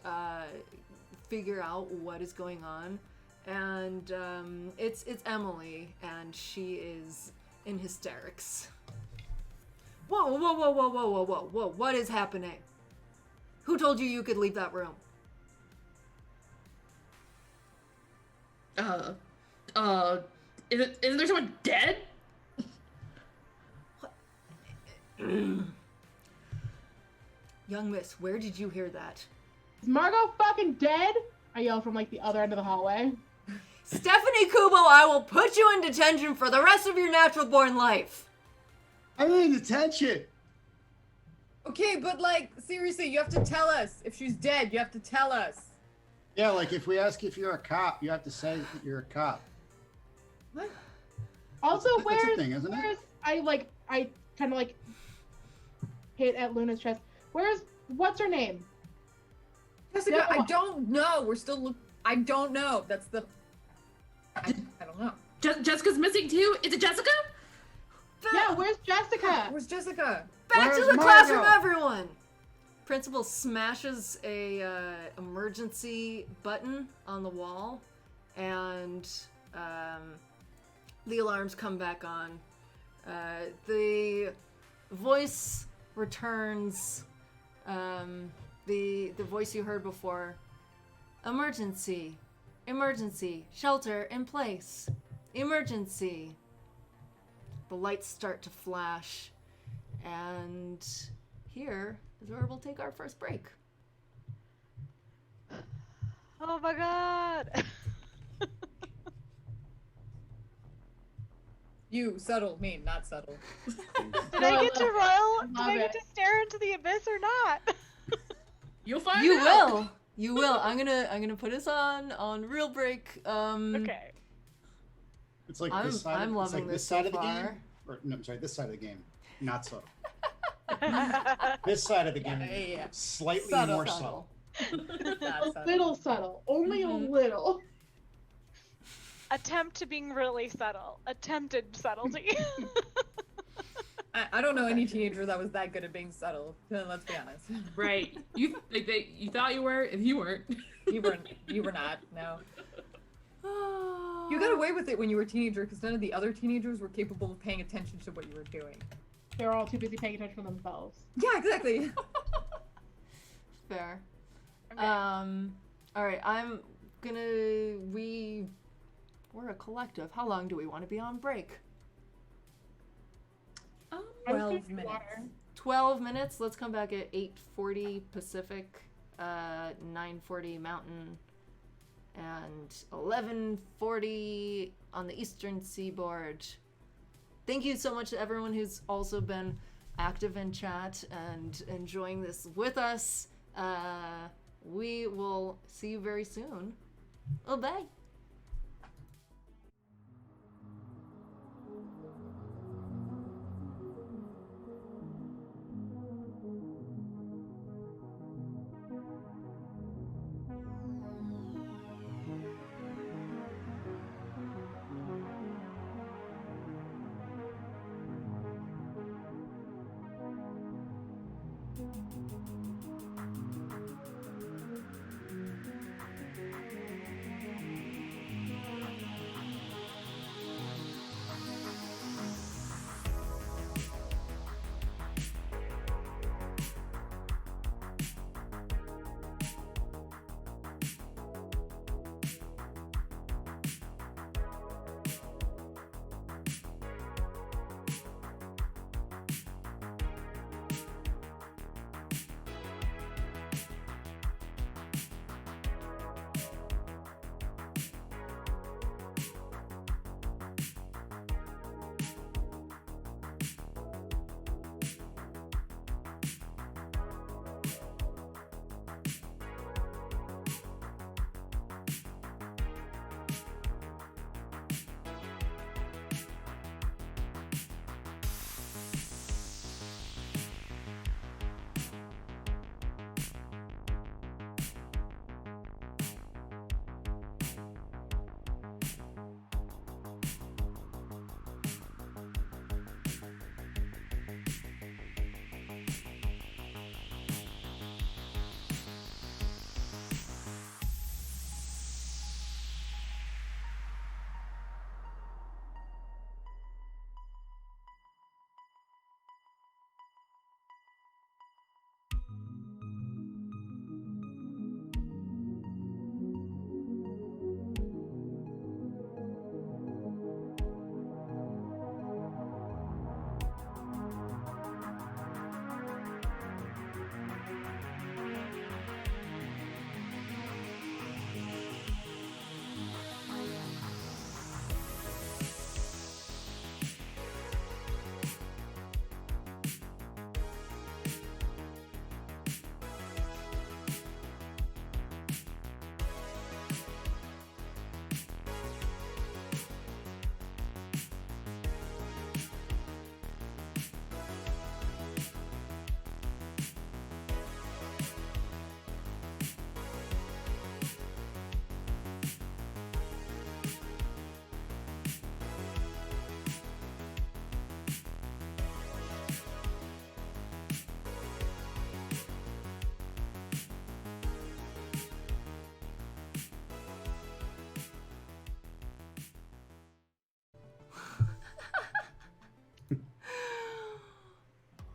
figure out what is going on. And it's Emily, and she is in hysterics. Whoa, whoa, whoa, whoa, whoa, whoa, whoa, whoa! What is happening? Who told you you could leave that room? Isn't there someone dead? Young miss, where did you hear that? Is Margot fucking dead? I yell from like the other end of the hallway. Stephanie Kubo, I will put you in detention for the rest of your natural born life. I'm in detention. Okay, but like, seriously, you have to tell us. If she's dead, you have to tell us. Yeah, like if we ask if you're a cop, you have to say that you're a cop. What? Also, That's a where's thing, isn't it? I kind of like hit at Luna's chest. What's her name? Jessica, Yeah. I don't know. We're still I don't know. That's the... I don't know. Jessica's missing too? Is it Jessica? Yeah, where's Jessica? Where's Jessica? Back to Where's the classroom, Margot? everyone! Principal smashes a emergency button on the wall, and the alarms come back on. The voice returns. The voice you heard before. Emergency. Emergency. Shelter in place. Emergency. The lights start to flash. And here is where we'll take our first break. Oh my god. You, subtle, me, not subtle. Did I get to roll? Did love I get it. to stare into the abyss or not? You'll find You out. will. You will. I'm gonna put us on real break. Okay. It's like I'm this side. I'm it's loving like this this side so of the far. game. Or no, I'm sorry, this side of the game. Not so. This side of the game. Yeah. Slightly Subtle. more subtle. Not A subtle. little subtle. Only a little. Attempt to being really subtle. Attempted subtlety. I don't know any teenager that was that good at being subtle. Let's be honest. Right. You thought you were, and you weren't. You were not. No. You got away with it when you were a teenager because none of the other teenagers were capable of paying attention to what you were doing. They were all too busy paying attention to themselves. Yeah, exactly. Fair. Okay. All right. I'm gonna. We're a collective. How long do we want to be on break? 12 12 minutes. 12 minutes. Let's come back at 8:40 Pacific, 9:40 Mountain, and 11:40 on the Eastern Seaboard. Thank you so much to everyone who's also been active in chat and enjoying this with us. We will see you very soon. Oh, bye.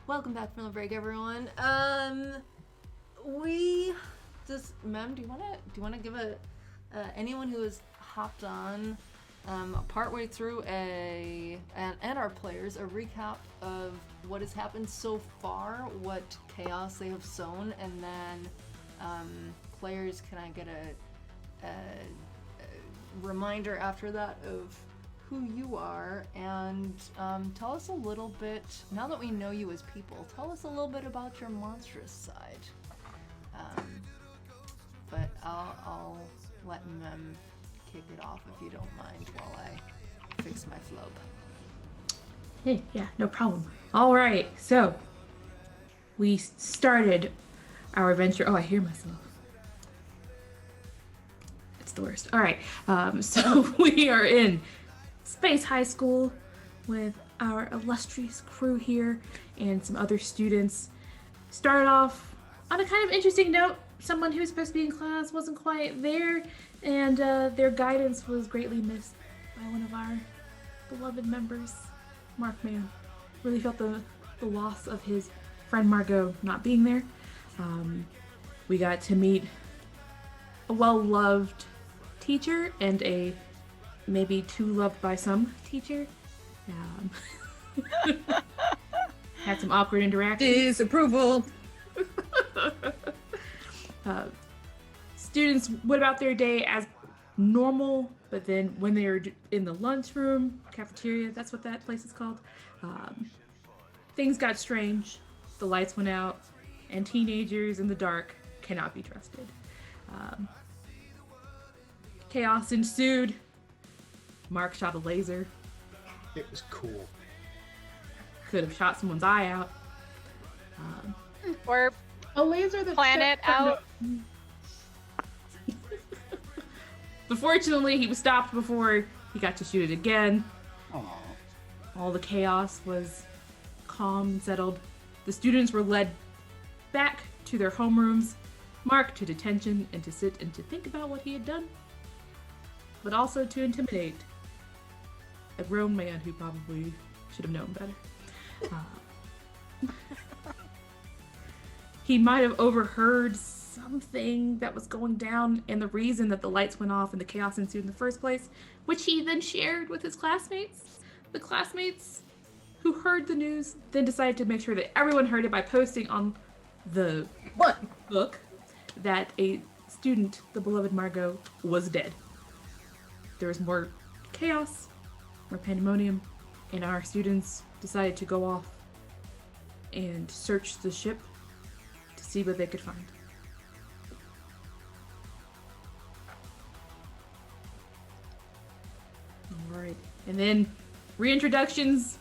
Welcome back from the break, everyone. We just, Mem, do you wanna give anyone who has hopped on partway through and our players a recap of what has happened so far, what chaos they have sown, and then players, can I get a reminder after that of who you are, and tell us a little bit, now that we know you as people, tell us a little bit about your monstrous side. But I'll let Mem kick it off if you don't mind while I fix my flub. Hey, yeah, no problem. All right, so we started our adventure. Oh, I hear myself. It's the worst. All right, so we are in Space High School with our illustrious crew here and some other students. Started off on a kind of interesting note. Someone who was supposed to be in class wasn't quite there, and their guidance was greatly missed by one of our beloved members, Mark Man. Really felt the loss of his friend Margot not being there. We got to meet a well-loved teacher and a maybe too loved by some teacher. Had some awkward interactions. Disapproval. Students went about their day as normal, but then when they were in the lunchroom, cafeteria, that's what that place is called, things got strange. The lights went out, and teenagers in the dark cannot be trusted. Chaos ensued. Mark shot a laser. It was cool. Could have shot someone's eye out. Or A laser that planet out. But fortunately, he was stopped before he got to shoot it again. Aww. All the chaos was calm and settled. The students were led back to their homerooms, Mark to detention, and to sit and to think about what he had done, but also to intimidate a grown man who probably should have known better. He might have overheard something that was going down, and the reason that the lights went off and the chaos ensued in the first place, which he then shared with his classmates. The classmates who heard the news then decided to make sure that everyone heard it by posting on the book that a student, the beloved Margot, was dead. There was more chaos, more pandemonium, and our students decided to go off and search the ship to see what they could find. Alright, and then reintroductions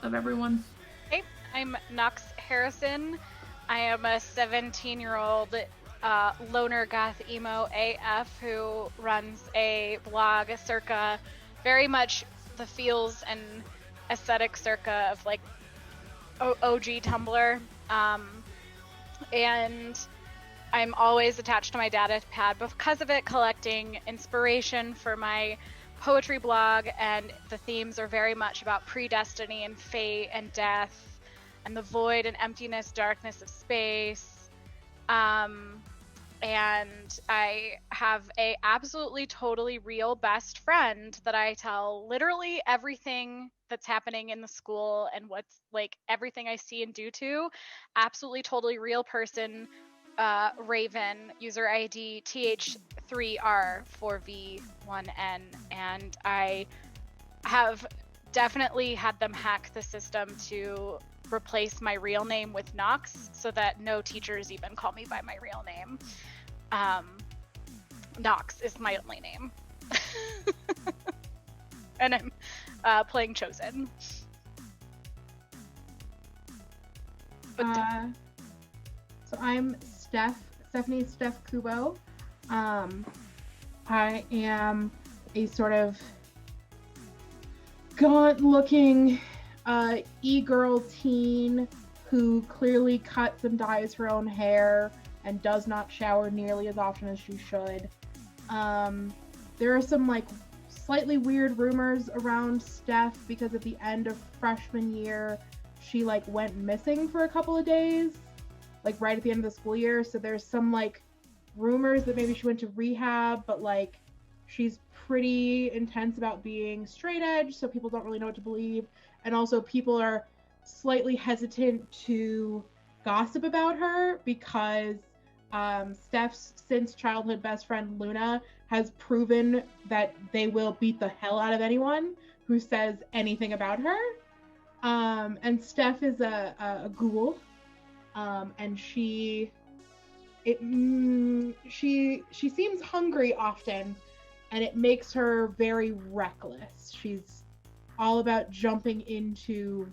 of everyone. Hey, I'm Nox Harrison. I am a 17-year-old loner goth emo AF who runs a blog circa very much the feels and aesthetic circa of like OG Tumblr. And I'm always attached to my data pad because of it, collecting inspiration for my poetry blog, and the themes are very much about predestiny and fate and death and the void and emptiness, darkness of space. And I have a absolutely totally real best friend that I tell literally everything that's happening in the school and what's like everything I see and do to. Absolutely totally real person, Raven, user ID TH3R4V1N, and I have definitely had them hack the system to replace my real name with Nox so that no teachers even call me by my real name. Nox is my only name. And I'm playing Chosen. So I'm Stephanie Kubo. I am a sort of gaunt-looking e-girl teen who clearly cuts and dyes her own hair and does not shower nearly as often as she should. There are some like slightly weird rumors around Steph because at the end of freshman year, she like went missing for a couple of days, like right at the end of the school year. So there's some like rumors that maybe she went to rehab, but like she's pretty intense about being straight edge, so people don't really know what to believe. And also people are slightly hesitant to gossip about her because Steph's since childhood best friend Luna has proven that they will beat the hell out of anyone who says anything about her. And Steph is a ghoul, and she seems hungry often, and it makes her very reckless. She's all about jumping into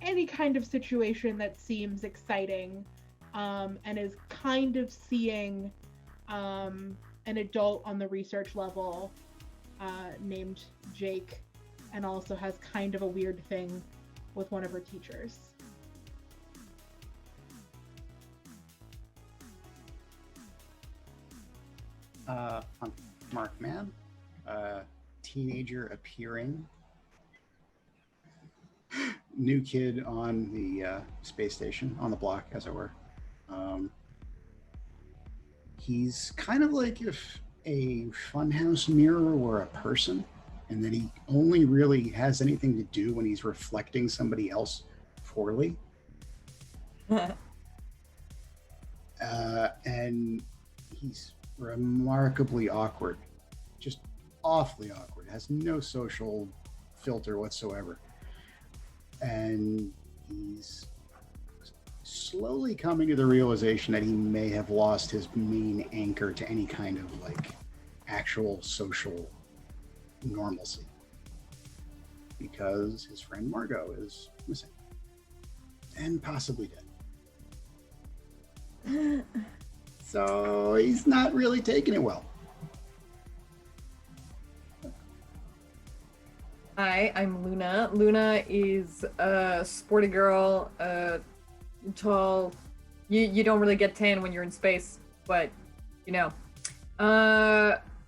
any kind of situation that seems exciting, and is kind of seeing an adult on the research level named Jake, and also has kind of a weird thing with one of her teachers. On Mark Man, teenager appearing, new kid on the space station, on the block, as it were. He's kind of like if a funhouse mirror were a person, and that he only really has anything to do when he's reflecting somebody else poorly. And he's remarkably awkward, just awfully awkward, has no social filter whatsoever. And he's slowly coming to the realization that he may have lost his main anchor to any kind of like actual social normalcy, because his friend Margot is missing and possibly dead. So he's not really taking it well. Hi, I'm Luna. Luna is a sporty girl, tall. You don't really get tan when you're in space, but you know.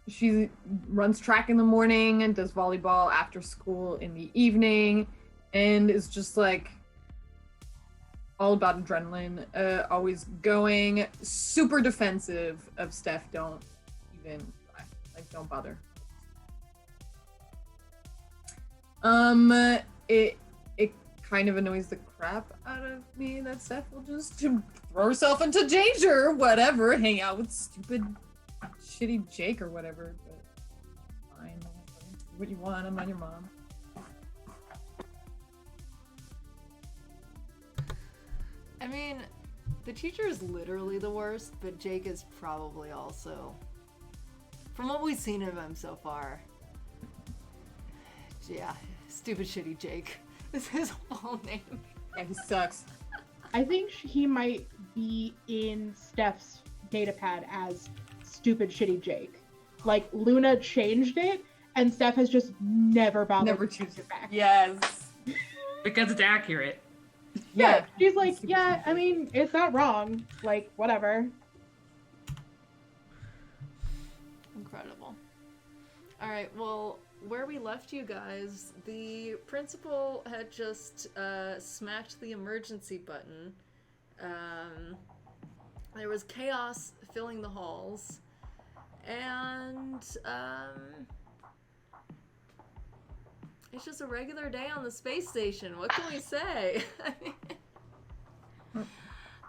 She runs track in the morning and does volleyball after school in the evening, and is just like all about adrenaline, always going, super defensive of Steph. Don't even try. Like, don't bother. It kind of annoys the crap out of me that Steph will just throw herself into danger, whatever, hang out with stupid shitty Jake or whatever, but fine, do what you want, I'm not your mom. I mean, the teacher is literally the worst, but Jake is probably also, from what we've seen of him so far, yeah, stupid shitty Jake is his full name. Yeah, he sucks. I think he might be in Steph's datapad as stupid shitty Jake. Like, Luna changed it, and Steph has just never bothered to change it back. Yes. Because it's accurate. Yeah, she's like, yeah, I mean, it's not wrong. Like, whatever. Incredible. All right, well, where we left you guys, the principal had just smacked the emergency button. There was chaos filling the halls, and it's just a regular day on the space station. What can we say? I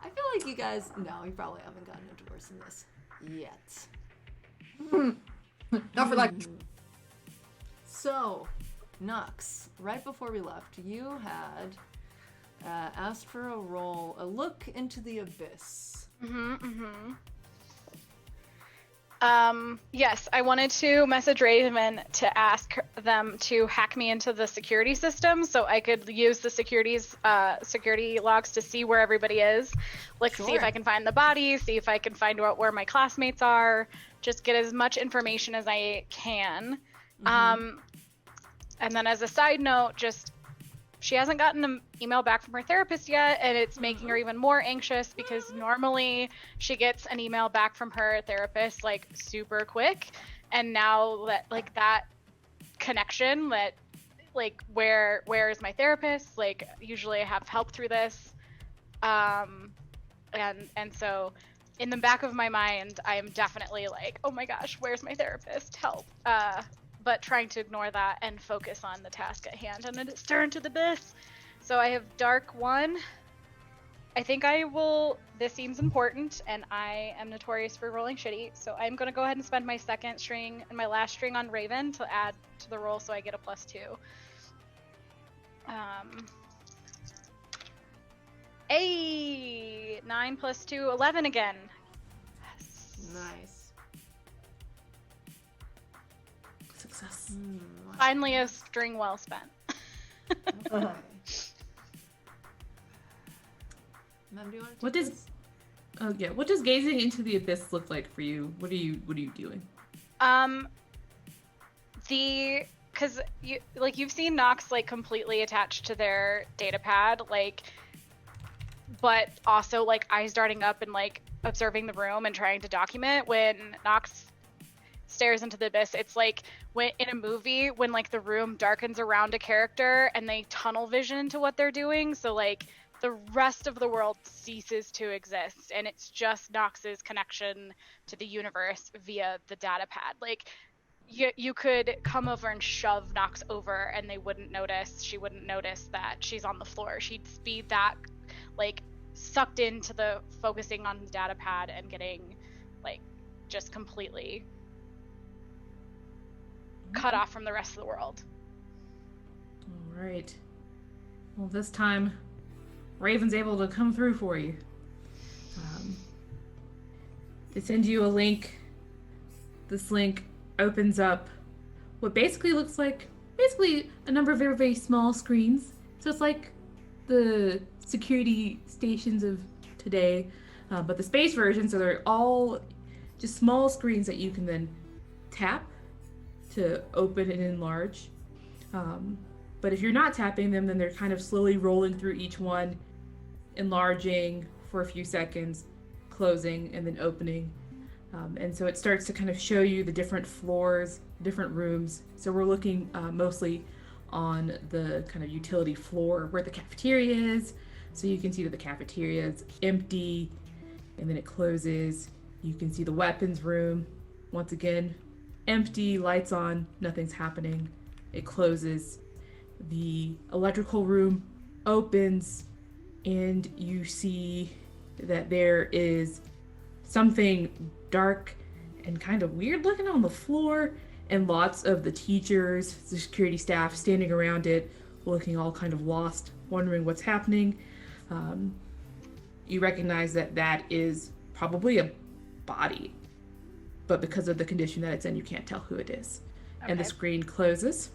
feel like you guys... No, you probably haven't gotten into worse than this yet. Not for like... So, Nux, right before we left, you had asked for a look into the abyss. Yes, I wanted to message Raven to ask them to hack me into the security system so I could use the security logs to see where everybody is. Like, see if I can find the bodies, see if I can find out where my classmates are, just get as much information as I can. And then as a side note, just she hasn't gotten an email back from her therapist yet, and it's making her even more anxious because normally she gets an email back from her therapist like super quick, and now that like that connection that like where is my therapist? Like usually I have help through this. And so in the back of my mind, I am definitely like, oh my gosh, where's my therapist? Help. But trying to ignore that and focus on the task at hand and then stare into the abyss. So I have Dark 1. I think I will, this seems important, and I am notorious for rolling shitty, so I'm going to go ahead and spend my second string and my last string on Raven to add to the roll so I get a +2. 9 + 2, 11 again. Yes. Nice. Success. Finally a string well spent. Okay. Mem, do you want to What take does- this? Oh yeah. What does gazing into the abyss look like for you? What are you doing? Because you've seen Nox like completely attached to their data pad, like, but also like eyes darting up and like observing the room and trying to document. When Nox stares into the abyss, it's like when in a movie when like the room darkens around a character and they tunnel vision to what they're doing, so like the rest of the world ceases to exist and it's just Nox's connection to the universe via the data pad. Like you could come over and shove Nox over and they wouldn't notice. She wouldn't notice that she's on the floor. She'd be that like sucked into the focusing on the data pad and getting like just completely cut off from the rest of the world. All right. Well, this time, Raven's able to come through for you. They send you a link. This link opens up what basically looks like a number of very, very small screens. So it's like the security stations of today, but the space version. So they're all just small screens that you can then tap to open and enlarge. But if you're not tapping them, then they're kind of slowly rolling through each one, enlarging for a few seconds, closing, and then opening. And so it starts to kind of show you the different floors, different rooms. So we're looking mostly on the kind of utility floor where the cafeteria is. So you can see that the cafeteria is empty, and then it closes. You can see the weapons room, once again, empty, lights on, nothing's happening. It closes. The electrical room opens, and you see that there is something dark and kind of weird looking on the floor, and lots of the teachers, the security staff standing around it, looking all kind of lost, wondering what's happening. You recognize that that is probably a body, but because of the condition that it's in, you can't tell who it is. Okay. And the screen closes.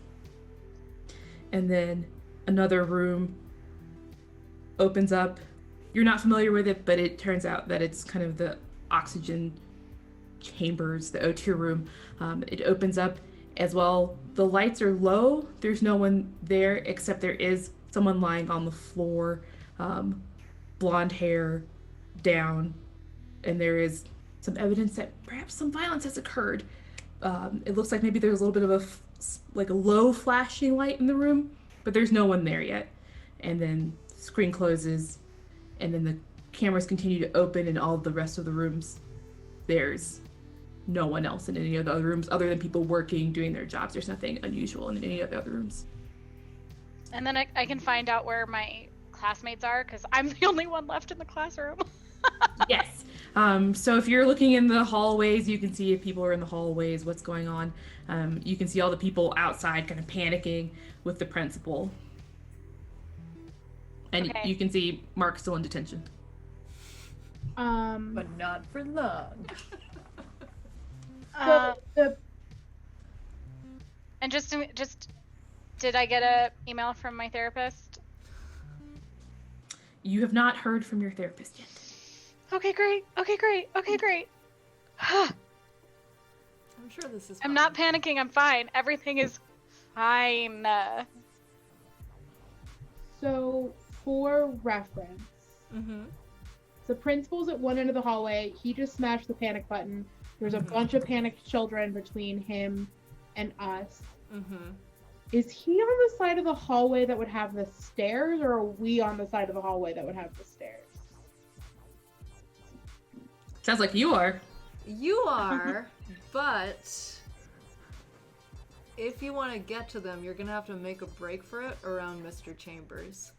And then another room opens up. You're not familiar with it, but it turns out that it's kind of the oxygen chambers, the O2 room. It opens up as well. The lights are low. There's no one there, except there is someone lying on the floor, blonde hair, down, and there is some evidence that perhaps some violence has occurred. It looks like maybe there's a little bit of a low flashing light in the room, but there's no one there yet. And then the screen closes, and then the cameras continue to open in all of the rest of the rooms. There's no one else in any of the other rooms other than people working, doing their jobs. There's nothing unusual in any of the other rooms. And then I can find out where my classmates are because I'm the only one left in the classroom. Yes. So if you're looking in the hallways, you can see if people are in the hallways, what's going on. You can see all the people outside kind of panicking with the principal. And Okay. you can see Mark still in detention. But not for long. And just did I get a email from my therapist? You have not heard from your therapist yet. Okay, great. I'm sure this is I'm fine. not panicking. I'm fine. Everything is fine. So, for reference, the principal's at one end of the hallway. He just smashed the panic button. There's a bunch of panicked children between him and us. is he on the side of the hallway that would have the stairs, or are we on the side of the hallway that would have the stairs? Sounds like you are. You are, but if you want to get to them, you're gonna have to make a break for it around Mr. Chambers,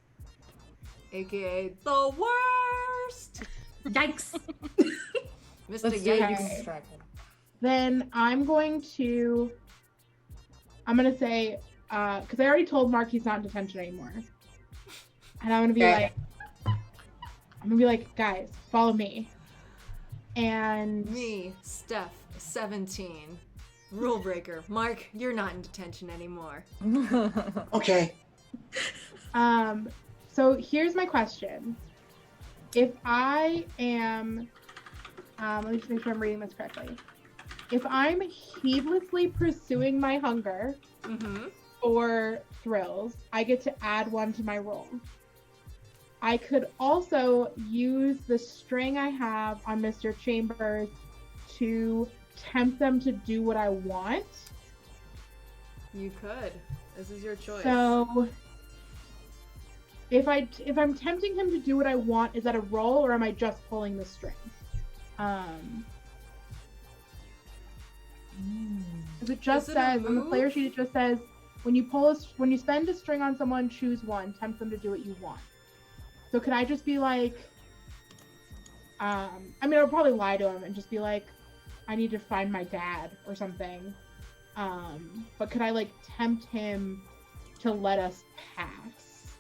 aka the worst. Yikes. Mr. Let's do it. You Yikes. can distract him. Then I'm gonna say, because I already told Mark he's not in detention anymore. And I'm gonna be like, guys, follow me. And Me, Steph, 17, rule breaker. Mark, you're not in detention anymore. Okay. So here's my question. If I am, let me just make sure I'm reading this correctly. If I'm heedlessly pursuing my hunger Mm-hmm. for thrills, I get to add one to my roll. I could also use the string I have on Mr. Chambers to tempt them to do what I want. You could. This is your choice. So if I'm tempting him to do what I want, is that a roll or am I just pulling the string? Because it just Is it a says on the player move? sheet, it just says when you spend a string on someone, choose one, tempt them to do what you want. So could I just be like, I mean, I'll probably lie to him and just be like, I need to find my dad or something. But could I like tempt him to let us pass?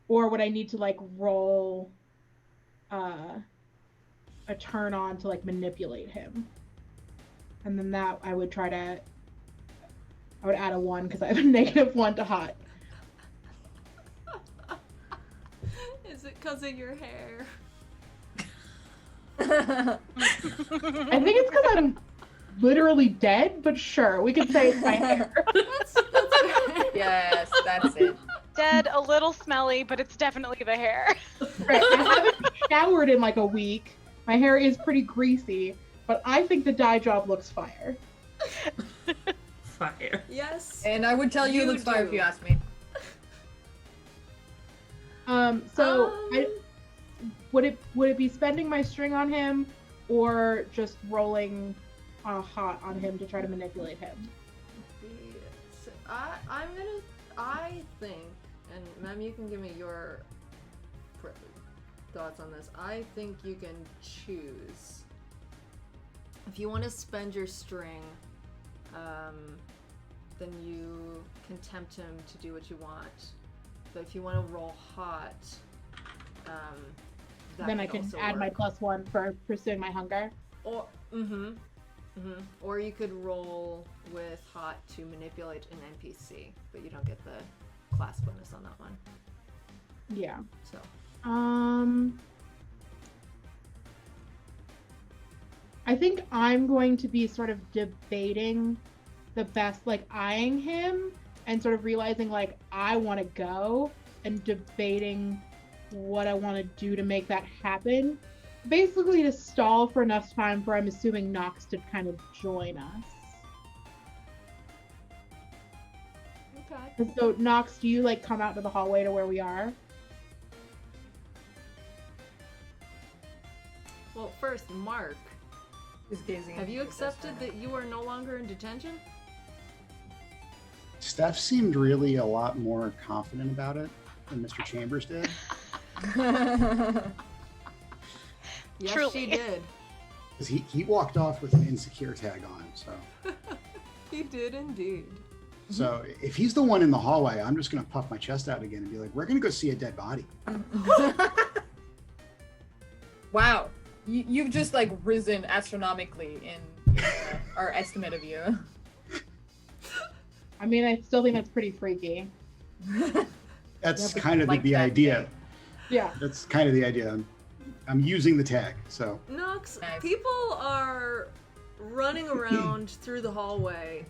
Or would I need to like roll a turn on to like manipulate him? And then that I would add a 1 because I have a -1 to hot. Is it because of your hair? I think it's because I'm literally dead, but sure, we could say it's my hair. That's Yes, that's it. Dead, a little smelly, but it's definitely the hair. Right, I haven't showered in like a week. My hair is pretty greasy, but I think the dye job looks fire. Fire. Yes. And I would tell you, it You looks fire if do. you asked me. Would it be spending my string on him, or just rolling hot on him to try to manipulate him? I think, and Mem, you can give me your thoughts on this. I think you can choose. If you want to spend your string, then you can tempt him to do what you want. But if you want to roll hot, Then I can also add my work. +1 for pursuing my hunger. Or or you could roll with hot to manipulate an NPC, but you don't get the class bonus on that one. Yeah. So I think I'm going to be sort of debating the best, like eyeing him and sort of realizing like I want to go and debating what I want to do to make that happen. Basically to stall for enough time for, I'm assuming, Nox to kind of join us. okay. And so Nox, do you like come out to the hallway to where we are? Well, first, Mark, Just gazing. have at you the accepted restaurant. that you are no longer in detention? Steph seemed really a lot more confident about it than Mr. Chambers did. Yes, Truly. she did. Because he walked off with an insecure tag on him. He did indeed. So if he's the one in the hallway, I'm just going to puff my chest out again and be like, we're going to go see a dead body. Wow. You've just like risen astronomically in our estimate of you. I mean, I still think that's pretty freaky. That's Yeah, but kind of like the that idea. thing. Yeah. That's kind of the idea. I'm using the tag, so Nox, Nice. people are running around through the hallway,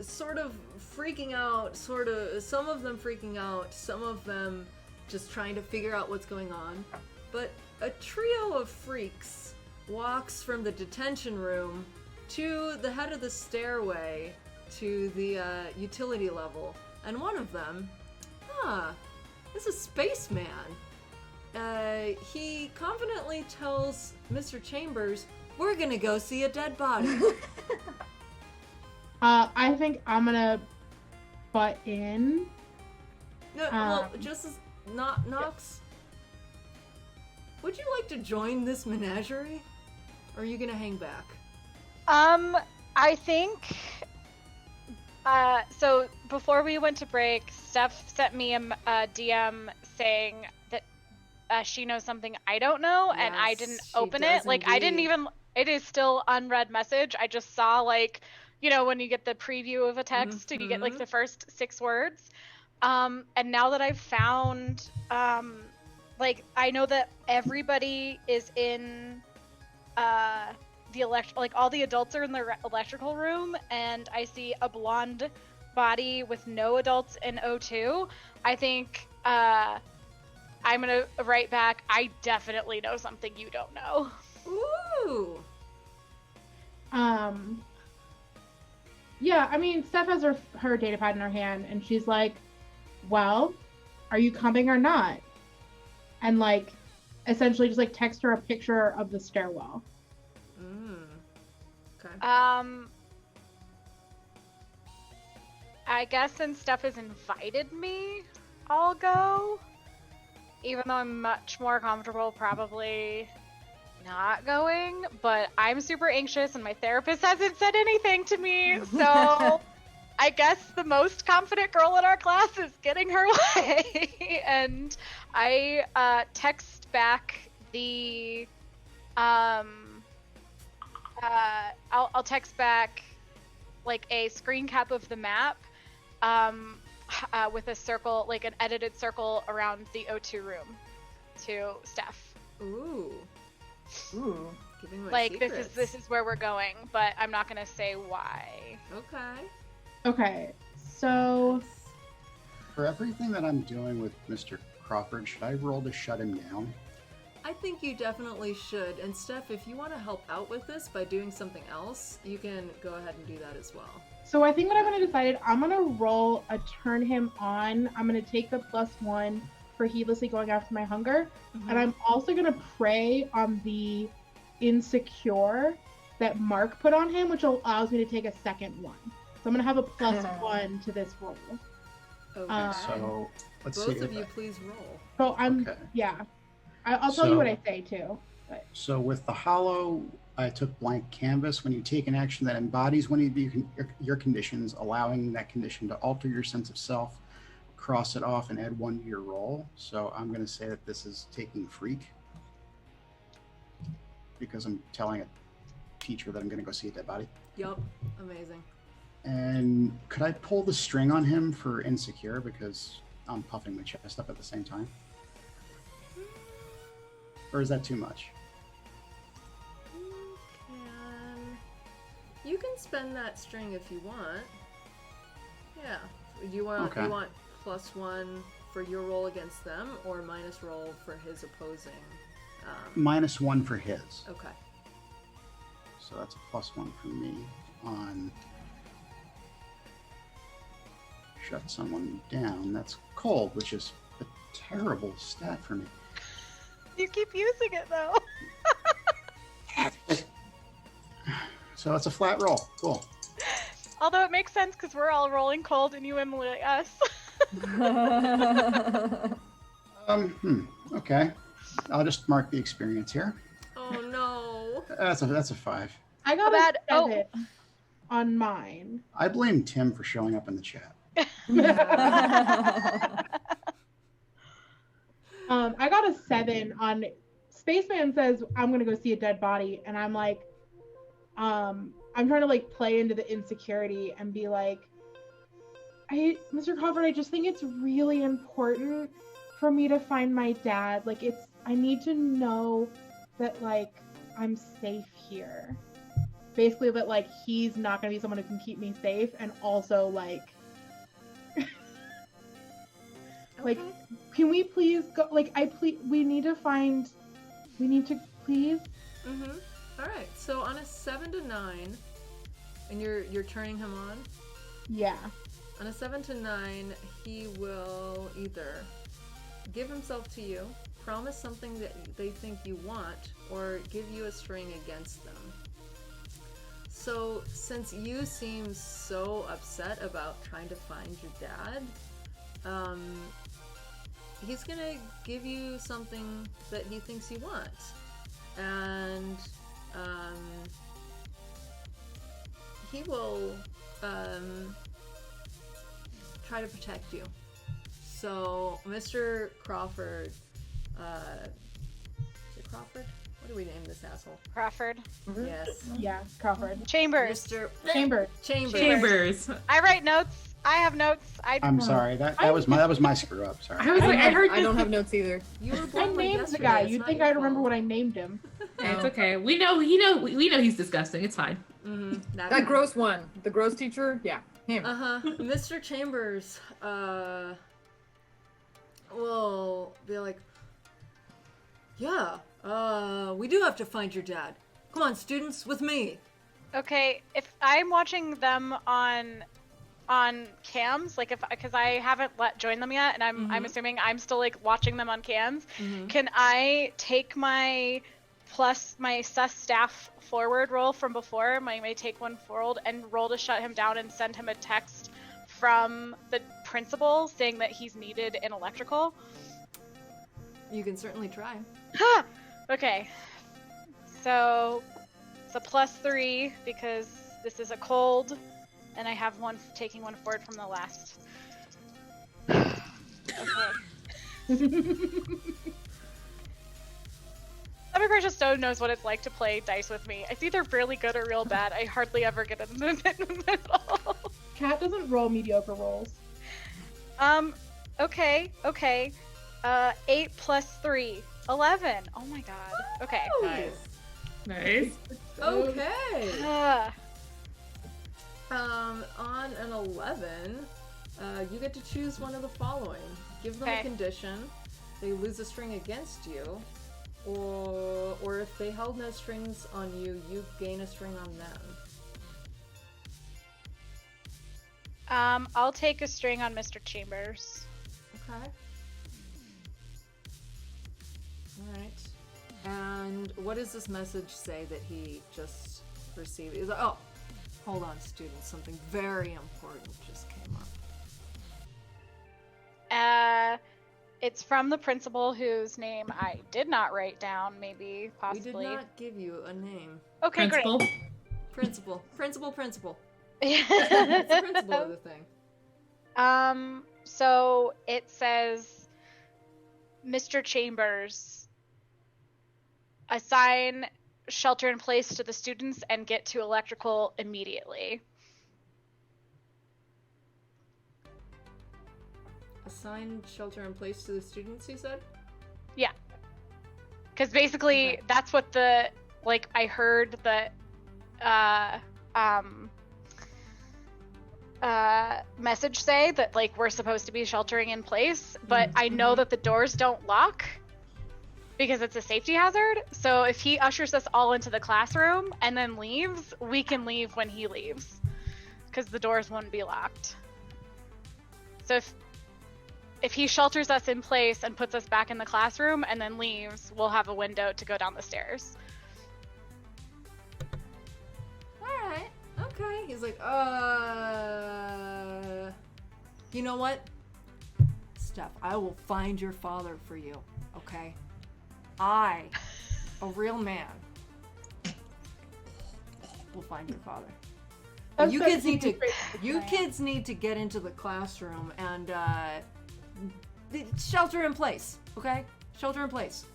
sort of freaking out, some of them freaking out, some of them just trying to figure out what's going on. But a trio of freaks walks from the detention room to the head of the stairway to the utility level, and one of them, is a spaceman. He confidently tells Mr. Chambers, "We're gonna go see a dead body." I think I'm gonna butt in. No, well, just as Nox, would you like to join this menagerie? Or are you gonna hang back? I think. So before we went to break, Steph sent me a DM saying that she knows something I don't know, and I Yes, didn't she open does it. Like, I didn't indeed. even. It is still unread message. I just saw, like, you know, when you get the preview of a text and you get like the first 6 words. And now that I've found, like, I know that everybody is in the like all the adults are in the electrical room, and I see a blonde body with no adults in O2. I think I'm gonna write back, I definitely know something you don't know. Ooh! Yeah, I mean, Steph has her data pad in her hand, and she's like, well, are you coming or not? And, like, essentially just, like, text her a picture of the stairwell. Okay. I guess since Steph has invited me, I'll go. Even though I'm much more comfortable probably not going, but I'm super anxious and my therapist hasn't said anything to me, so I guess the most confident girl in our class is getting her way. And I text back the I'll text back like a screen cap of the map with a circle, like an edited circle around the O2 room to Steph. Ooh. Ooh. Giving away Like, secrets. this is where we're going, but I'm not gonna say why. Okay. Okay, so For everything that I'm doing with Mr. Crawford, should I roll to shut him down? I think you definitely should. And Steph, if you want to help out with this by doing something else, you can go ahead and do that as well. I think what I'm going to decide, I'm going to roll a turn him on. I'm going to take the +1 for heedlessly going after my hunger. And I'm also going to prey on the insecure that Mark put on him, which allows me to take a second one. So I'm going to have a +1 to this roll. Okay. So let's see. Both of you, please roll. So I'm, Okay. yeah. I'll tell you what I say too. But So with the hollow, I took blank canvas. When you take an action that embodies one of your conditions, allowing that condition to alter your sense of self, cross it off and add 1 to your roll. So I'm going to say that this is taking freak because I'm telling a teacher that I'm going to go see a dead body. Yup. Amazing. And could I pull the string on him for insecure because I'm puffing my chest up at the same time? Or is that too much? You can spend that string if you want. Yeah. You want Okay. you want +1 for your roll against them, or minus roll for his opposing. -1 for his. Okay. So that's a +1 for me on shut someone down. That's cold, which is a terrible stat for me. You keep using it though. So it's a flat roll. Cool. Although it makes sense because we're all rolling cold and you emulate us. Okay. I'll just mark the experience here. Oh no. That's a 5. I got Bad- a 7 on mine. I blame Tim for showing up in the chat. I got a 7 on Spaceman says I'm gonna go see a dead body, and I'm like, I'm trying to like play into the insecurity and be like, Mr. Crawford, I just think it's really important for me to find my dad. Like, I need to know that like I'm safe here. Basically, that like he's not gonna be someone who can keep me safe, and also like. Like, can we please go? Like, we need to please. All right. So on a 7 to 9, And you're turning him on? Yeah. On a 7 to 9, he will either give himself to you, promise something that they think you want, or give you a string against them. So, since you seem so upset about trying to find your dad, he's gonna give you something that he thinks you want. And, he will, try to protect you. So, Mr. Crawford, is it Crawford? What do we name this asshole? Crawford. Yes. Yeah, Crawford. Chambers. Mr. Chambers. Chambers. I write notes. I have notes. I'm sorry. That was my screw up. Sorry. I was like, I heard I don't have notes either. You were I born like named the yesterday. guy. It's You'd not think your I'd remember fault. what I named him. It's okay. We know he's disgusting. It's fine. That gross one. The gross teacher? Yeah. Him. Mr. Chambers, will be like, yeah, we do have to find your dad. Come on, students, with me. Okay, if I'm watching them on cams, like because I haven't joined them yet, and I'm assuming I'm still like watching them on cams. Can I take my sus staff forward roll from before? I may take one forward and roll to shut him down and send him a text from the principal saying that he's needed in electrical. You can certainly try. Okay, so it's a +3 because this is a cold, and I have taking one forward from the last. Okay. Semi-Precious Stone knows what it's like to play dice with me. It's either really good or real bad. I hardly ever get in the middle. Cat doesn't roll mediocre rolls. Okay. 8 + 3. 11. Oh my god. Okay. Nice. Okay. On an 11, you get to choose one of the following. Give them a condition. They lose a string against you. Or if they held no strings on you, you gain a string on them. I'll take a string on Mr. Chambers. Okay. Alright. And what does this message say that he just received? He's like, oh, hold on, students. Something very important just came up. It's from the principal whose name I did not write down, maybe, possibly. We did not give you a name. Okay, Principal. great. Principal. It's the principal of the thing. So it says, Mr. Chambers, assign shelter in place to the students and get to electrical immediately. Assign shelter in place to the students, he said? Yeah. Because basically, that's what I heard the, message say that, like, we're supposed to be sheltering in place, but I know that the doors don't lock because it's a safety hazard. So if he ushers us all into the classroom and then leaves, we can leave when he leaves because the doors wouldn't be locked. So if he shelters us in place and puts us back in the classroom and then leaves, we'll have a window to go down the stairs. Alright, okay. He's like, you know what? Steph, I will find your father for you, okay? I, a real man, will find your father. And you kids need to get into the classroom and, shelter in place, okay? Shelter in place.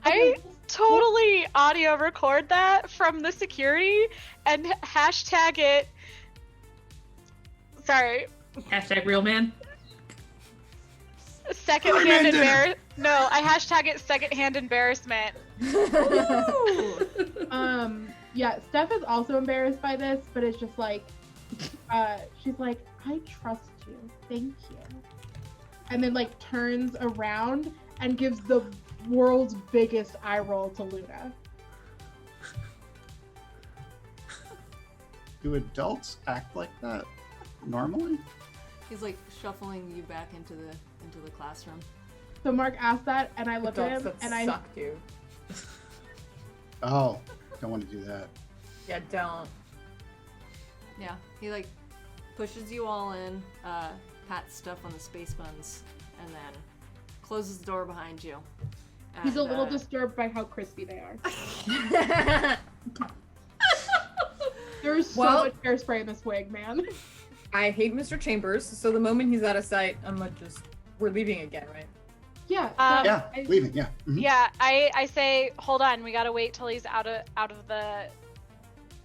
I totally audio record that from the security and hashtag it. Sorry. Hashtag real man. Secondhand embarrassment. No, I hashtag it secondhand embarrassment. Yeah, Steph is also embarrassed by this, but it's just like, she's like, I trust you, thank you. And then like turns around and gives the world's biggest eye roll to Luna. Do adults act like that normally? He's like shuffling you back into the classroom. So Mark asked that, and I look at Adults him, that and I suck, dude. Oh, don't want to do that. Yeah, don't. Yeah, he like pushes you all in, pats stuff on the space buns, and then closes the door behind you. he's a And, little disturbed by how crispy they are. There's so Well- much hairspray in this wig, man. I hate Mr. Chambers, so the moment he's out of sight, I'm like, we're leaving again, right? Yeah. Yeah, I- leaving. Yeah. Mhm. Yeah, I say, hold on, we gotta wait till he's out of the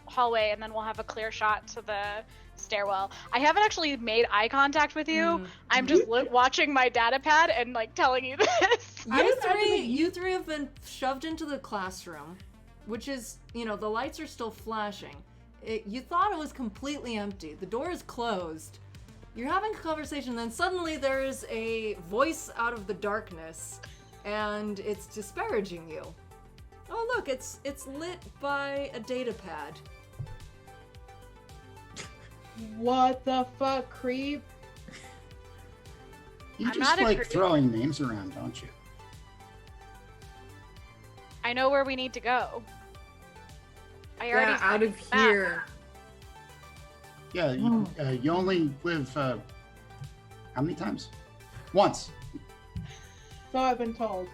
hallway, and then we'll have a clear shot to the stairwell. I haven't actually made eye contact with you. I'm just watching my data pad and like telling you this. You three have been shoved into the classroom, which is, the lights are still flashing. You thought it was completely empty. The door is closed. You're having a conversation, then suddenly there's a voice out of the darkness, and it's disparaging you. Oh look, it's lit by a data pad. What the fuck, creep? You I'm just not a like creep. throwing names around, don't you? I know where we need to go. I already Yeah, out of studied the map. here. Yeah, Oh. you only live, how many times? Once. So I've been told.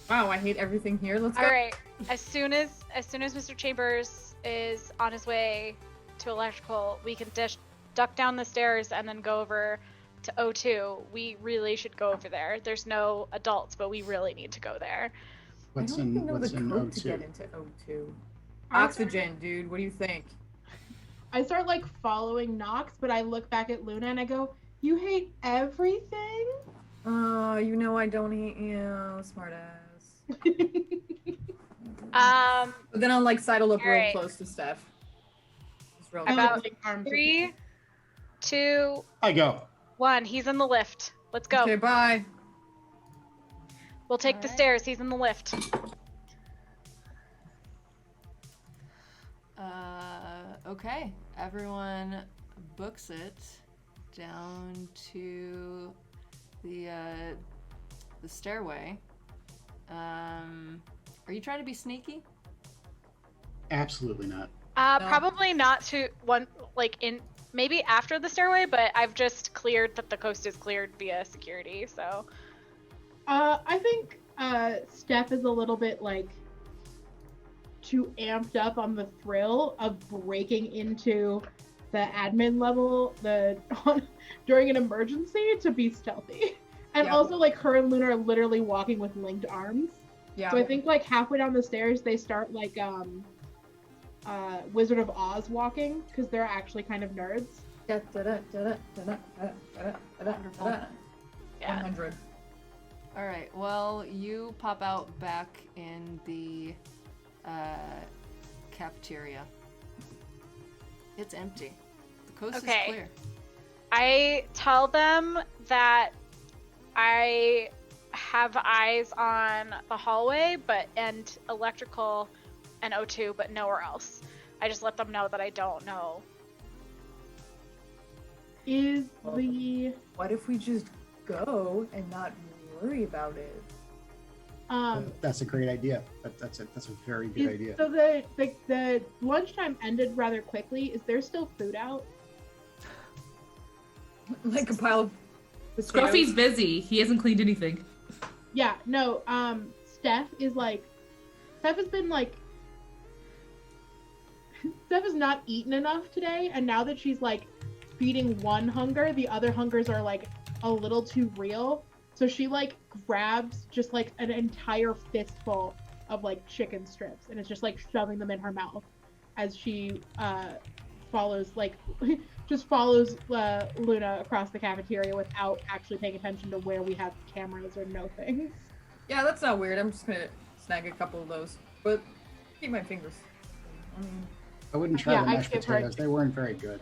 Wow, I hate everything here. Let's go. All right. As soon as Mr. Chambers is on his way to electrical, we can duck down the stairs and then go over to O2. We really should go over there. There's no adults, but we really need to go there. What's I don't in even know what's the in code to get O2? into O2. I Oxygen, dude. What do you think? I start like following Nox, but I look back at Luna and I go, "You hate everything." You know I don't hate you, smartass. But then I'll like sidle up real Alright. close to Steph. Just real I quick. About like arms. 3, 2, I go. 1. He's in the lift. Let's go. Okay, bye. We'll take the Alright. stairs. He's in the lift. Okay. Everyone books it down to the stairway. Are you trying to be sneaky? Absolutely not. No. Probably not to one like in maybe after the stairway, but I've just cleared that the coast is cleared via security. So I think Steph is a little bit like too amped up on the thrill of breaking into the admin level during an emergency to be stealthy. And Yeah. also like her and Luna are literally walking with linked arms. Yeah. So I think like halfway down the stairs they start like Wizard of Oz walking because they're actually kind of nerds. yeah. 100. All right. Well, you pop out back in the cafeteria. It's empty. The coast Okay. is clear. I tell them that I have eyes on the hallway, and electrical and O2, but nowhere else. I just let them know that I don't know. Is the What if we just go and not worry about it? That's a great idea. That's a very good idea. So the lunchtime ended rather quickly. Is there still food out? Like a pile of potatoes. Scruffy's busy. He hasn't cleaned anything. Yeah, no, Steph has not eaten enough today, and now that she's like feeding one hunger, the other hungers are like a little too real. So she like grabs just like an entire fistful of like chicken strips and is just like shoving them in her mouth as she follows Luna across the cafeteria without actually paying attention to where we have cameras or no things. Yeah, that's not weird. I'm just gonna snag a couple of those. But keep my fingers. I wouldn't try Yeah, the I mashed give her- potatoes. They weren't very good.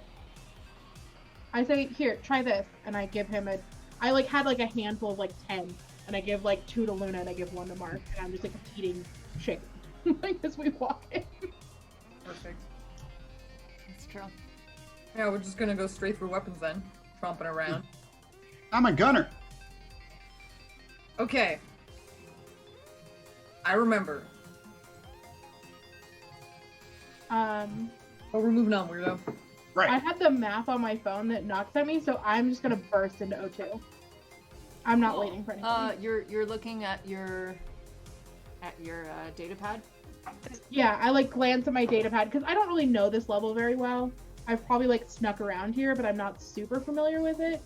I say, here, try this, and I give him I like had like a handful of like 10, and I give like 2 to Luna and I give 1 to Mark, and I'm just like eating chicken like as we walk in. Perfect. That's true. Yeah, we're just gonna go straight through weapons then. Tromping around. I'm a gunner. Okay. I remember. Oh, we're moving on, weirdo. Right. I had the map on my phone that Nox sent me, so I'm just gonna burst into O2. I'm not waiting for anything. You're looking at your data pad. Yeah, I like glance at my data pad because I don't really know this level very well. I've probably like snuck around here, but I'm not super familiar with it.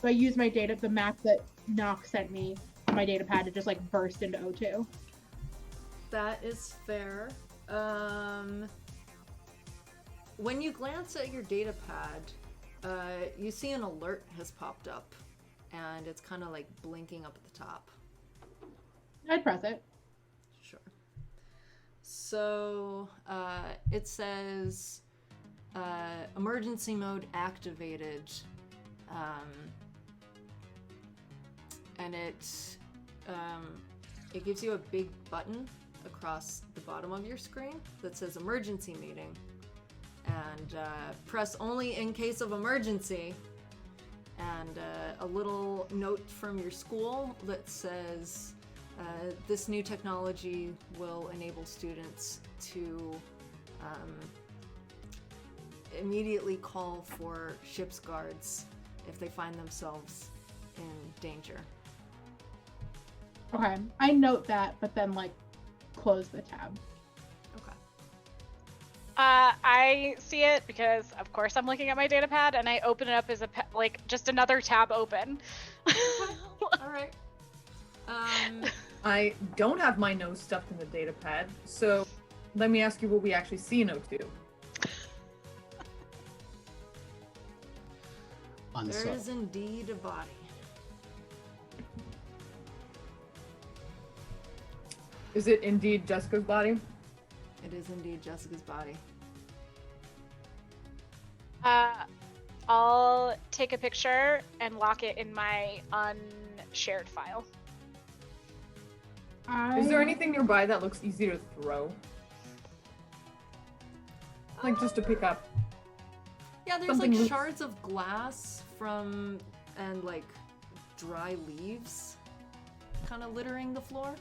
So I use my the map that Nox sent me on my data pad to just like burst into O2. That is fair. When you glance at your data pad, you see an alert has popped up, and it's kind of like blinking up at the top. I'd press it. Sure. So it says emergency mode activated, and it gives you a big button across the bottom of your screen that says emergency meeting, and press only in case of emergency, and a little note from your school that says this new technology will enable students to immediately call for ship's guards if they find themselves in danger. Okay, I note that, but then like close the tab. Okay. I see it because, of course, I'm looking at my data pad, and I open it up as like just another tab open. All right. I don't have my nose stuffed in the data pad, so let me ask you what we actually see in O2. There is indeed a body. Is it indeed Jessica's body? It is indeed Jessica's body. I'll take a picture and lock it in my unshared file. Is there anything nearby that looks easy to throw? Like just to pick up? Yeah, there's Something like loose. shards of glass and like dry leaves kind of littering the floor.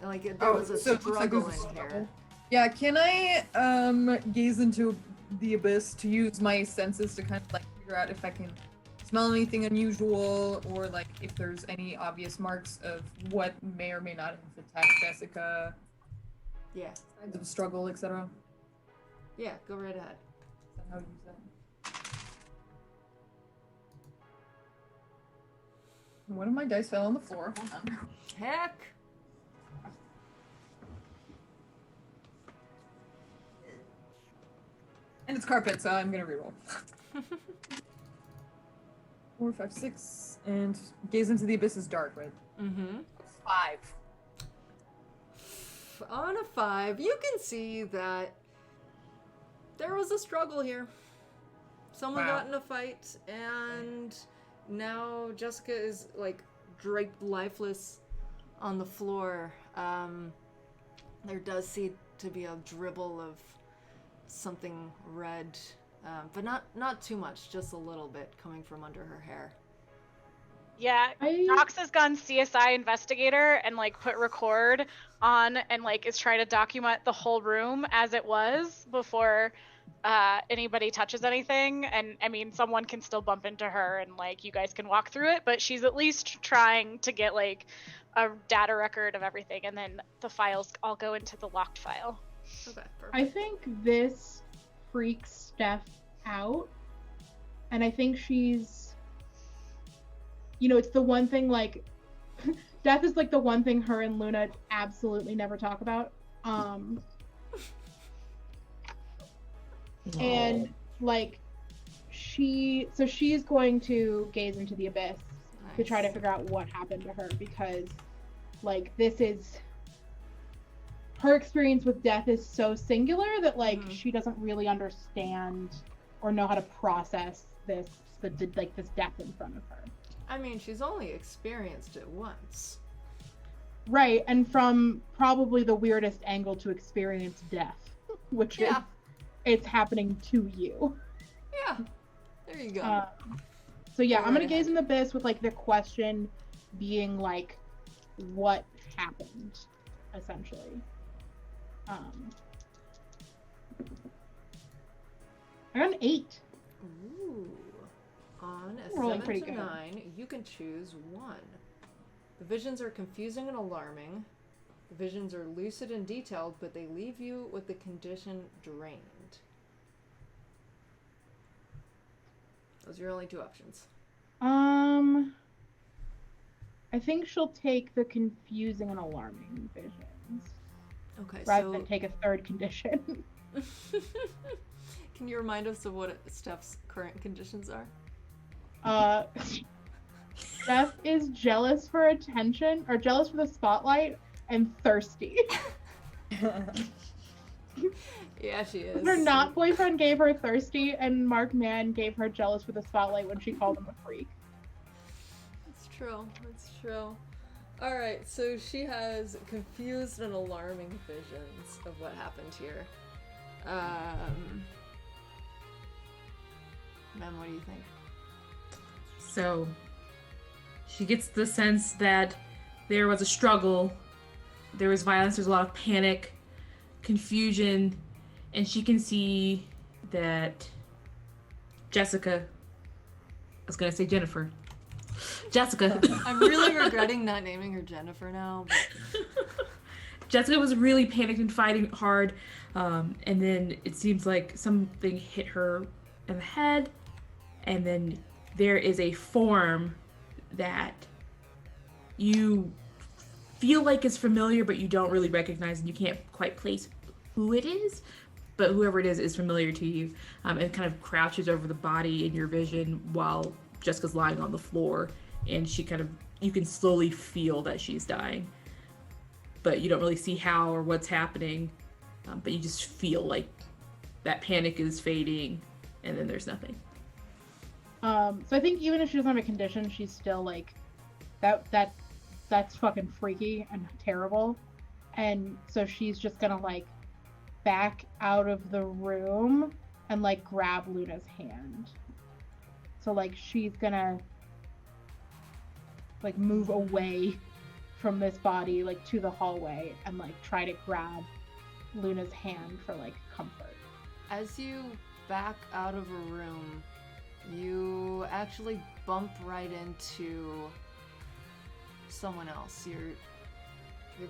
Like there was a so it looks like struggle there's a in here. struggle. Yeah, can I gaze into the abyss to use my senses to kind of like figure out if I can smell anything unusual, or like if there's any obvious marks of what may or may not have attacked Jessica, Yeah. signs of struggle, etc. Yeah, go right ahead. Is that how you use that? One of my dice fell on the floor. Hold on. Heck! And it's carpet, so I'm gonna reroll. 4, 5, 6, and gaze into the abyss is dark, right? Mm-hmm. 5. On a 5, you can see that there was a struggle here. Someone Wow. got in a fight, and now Jessica is like draped lifeless on the floor. There does seem to be a dribble of something red, but not too much, just a little bit coming from under her hair. Yeah, Nox has gone CSI investigator and like put record on and like is trying to document the whole room as it was before anybody touches anything. And I mean, someone can still bump into her and like you guys can walk through it, but she's at least trying to get like a data record of everything, and then the files all go into the locked file. Okay, perfect. I think this freaks Steph out, and I think she's, you know, it's the one thing, like, death is like the one thing her and Luna absolutely never talk about. And like she's going to gaze into the abyss to try to figure out what happened to her, because like this is her experience with death is so singular that like she doesn't really understand or know how to process this death in front of her. I mean, she's only experienced it once. Right, and from probably the weirdest angle to experience death, which is Yeah. it's happening to you. Yeah. There you go. So yeah, Go I'm right gonna gaze ahead. in the abyss with like the question being like, what happened, essentially. I got an 8. Ooh. On a Rolling 7 pretty to good. 9, you can choose one. The visions are confusing and alarming. The visions are lucid and detailed, but they leave you with the condition drained. Those are your only 2 options. I think she'll take the confusing and alarming visions Okay, rather than take a third condition. Can you remind us of what Steph's current conditions are? Steph is jealous for attention, or jealous for the spotlight, and thirsty. Yeah, she is. Her not boyfriend gave her thirsty, and Mark Mann gave her jealous for the spotlight when she called him a freak. It's true. It's true. Alright, so she has confused and alarming visions of what happened here. Mem, what do you think? So she gets the sense that there was a struggle, there was violence, there's a lot of panic, confusion, and she can see that Jessica, I was gonna say Jennifer. Jessica. I'm really regretting not naming her Jennifer now. But... Jessica was really panicked and fighting hard, and then it seems like something hit her in the head, and then there is a form that you feel like is familiar, but you don't really recognize, and you can't quite place who it is, but whoever it is familiar to you. It kind of crouches over the body in your vision while Jessica's lying on the floor, and you can slowly feel that she's dying, but you don't really see how or what's happening, but you just feel like that panic is fading, and then there's nothing. So I think even if she doesn't have a condition, she's still like, that's fucking freaky and terrible. And so she's just gonna like back out of the room and like grab Luna's hand. So like she's gonna like move away from this body like to the hallway and like try to grab Luna's hand for like comfort. As you back out of a room, you actually bump right into someone else. Your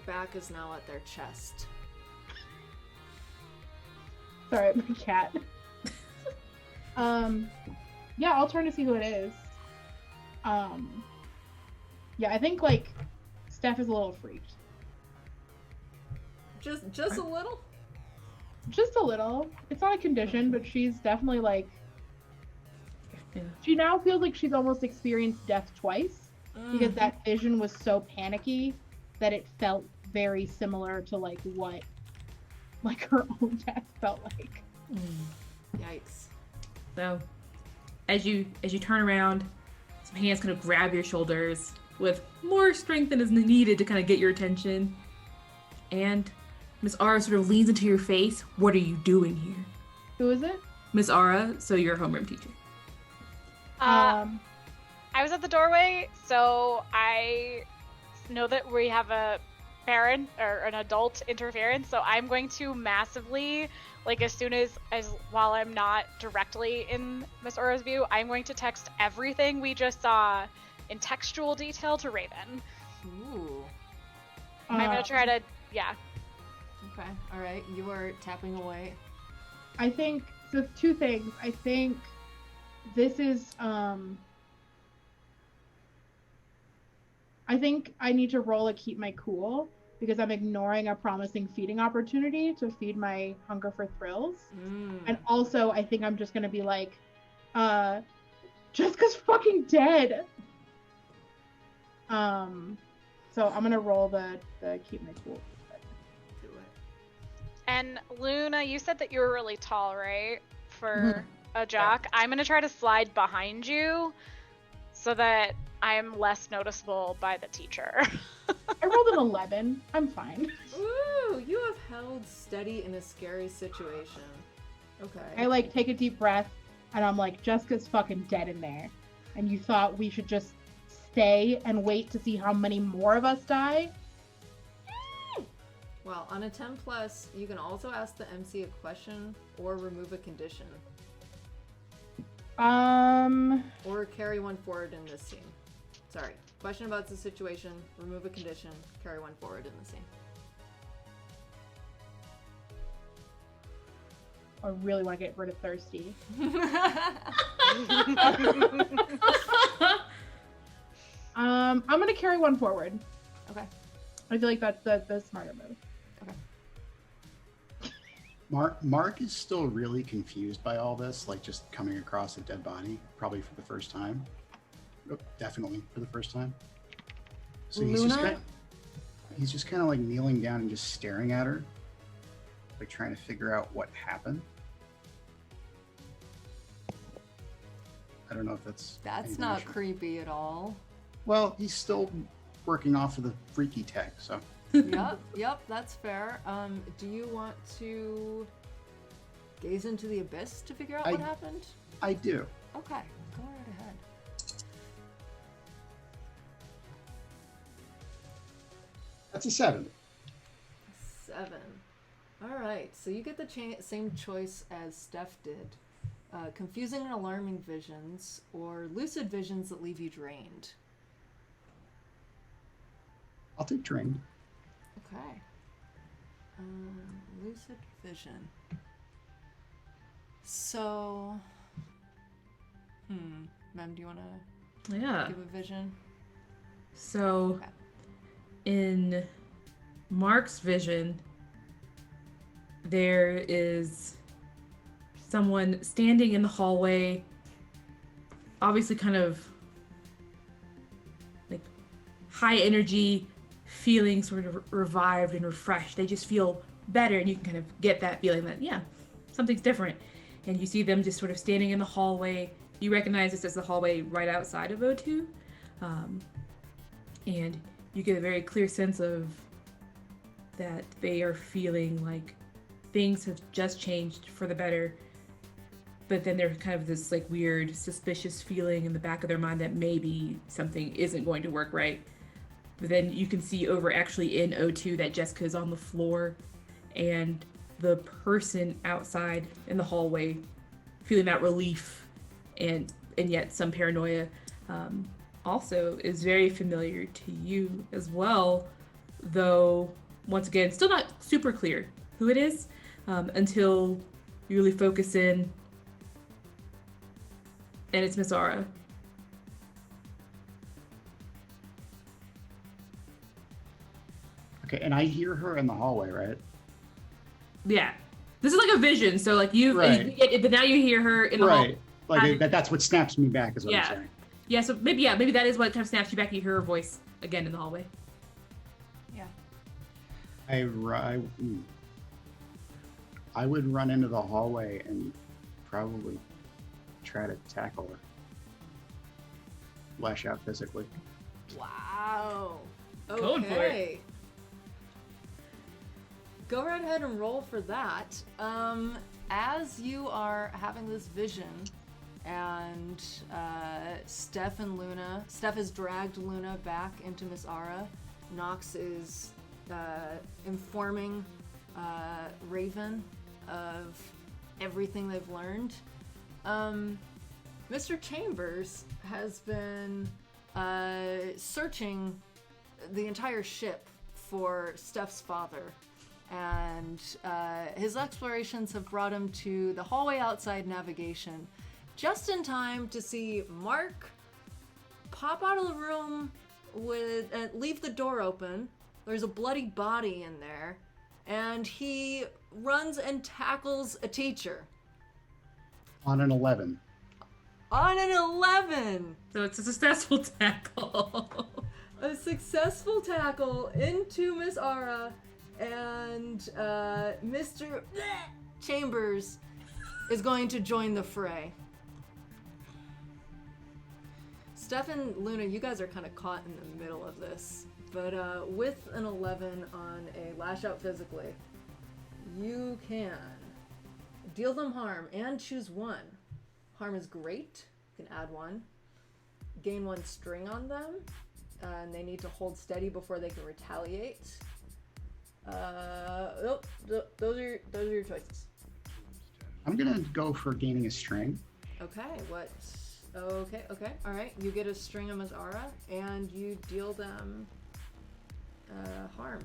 back is now at their chest. Sorry, my cat. Yeah, I'll turn to see who it is. Yeah, I think like Steph is a little freaked. Just a little? Just a little. It's not a condition, but she's definitely like, Yeah. she now feels like she's almost experienced death twice because that vision was so panicky that it felt very similar to like what like her own death felt like. Yikes. So as you turn around, some hands kind of grab your shoulders with more strength than is needed to kind of get your attention, and Miss Ara sort of leans into your face. What are you doing here? Who is it? Miss Ara, so you're a homeroom teacher. I was at the doorway, so I know that we have a parent or an adult interference, so I'm going to massively, like as soon as while I'm not directly in Miss Aura's view, I'm going to text everything we just saw in textual detail to Raven. Ooh. I'm gonna try to, yeah. Okay. All right. You are tapping away. I think so. Two things. I think this is. I think I need to roll a keep my cool because I'm ignoring a promising feeding opportunity to feed my hunger for thrills. And also, I think I'm just gonna be like, Jessica's fucking dead. So I'm gonna roll the keep my cool. Do it. And Luna, you said that you were really tall, right? For a jock. I'm gonna try to slide behind you so that I'm less noticeable by the teacher. I rolled an 11. I'm fine. Ooh, you have held steady in a scary situation. Okay. I like take a deep breath and I'm like, Jessica's fucking dead in there. And you thought we should just stay and wait to see how many more of us die? Well, on a 10 plus, you can also ask the MC a question or remove a condition. Or carry one forward in this scene. Sorry. Question about the situation, remove a condition, carry one forward in the scene. I really want to get rid of thirsty. I'm gonna carry one forward. Okay. I feel like that's the smarter move. Mark is still really confused by all this, like just coming across a dead body, probably for the first time. Oh, definitely for the first time. So he's just kind of like kneeling down and just staring at her, like trying to figure out what happened. I don't know if that's not creepy at all. Well, he's still working off of the freaky tech, so. Yep, that's fair. Do you want to gaze into the abyss to figure out what happened? I do. Okay, go right ahead. That's a 7. 7. All right, so you get the same choice as Steph did. Confusing and alarming visions or lucid visions that leave you drained. I'll take drained. Okay. Lucid vision. So, Mem, do you want to give a vision? So, in Mark's vision, there is someone standing in the hallway, obviously kind of like high energy, feeling sort of revived and refreshed. They just feel better, and you can kind of get that feeling that, yeah, something's different. And you see them just sort of standing in the hallway. You recognize this as the hallway right outside of O2. And you get a very clear sense of that they are feeling like things have just changed for the better. But then there's kind of this like weird suspicious feeling in the back of their mind that maybe something isn't going to work right. But then you can see over actually in O2 that Jessica's on the floor, and the person outside in the hallway feeling that relief and yet some paranoia also is very familiar to you as well, though once again still not super clear who it is until you really focus in, and it's Miss Aura. Okay, and I hear her in the hallway, right? Yeah. This is like a vision, so like but now you hear her in the hallway. Right. Like that's what snaps me back is what I'm saying. Yeah, so maybe that is what kind of snaps you back and you hear her voice again in the hallway. Yeah. I would run into the hallway and probably try to tackle her. Lash out physically. Wow. Okay. Going for it. Go right ahead and roll for that. As you are having this vision, and Steph has dragged Luna back into Miss Aura. Nox is informing Raven of everything they've learned. Mr. Chambers has been searching the entire ship for Steph's father. And his explorations have brought him to the hallway outside navigation, just in time to see Mark pop out of the room leave the door open. There's a bloody body in there, and he runs and tackles a teacher. On an 11. On an 11! So it's a successful tackle. A successful tackle into Miss Aura. And Mr. Chambers is going to join the fray. Steph and Luna, you guys are kind of caught in the middle of this. But with an 11 on a lash out physically, you can deal them harm and choose one. Harm is great. You can add one. Gain 1 string on them. And they need to hold steady before they can retaliate. Those are your choices. I'm gonna go for gaining a string. Okay, what? Okay, all right. You get a string of Mazara, and you deal them harm.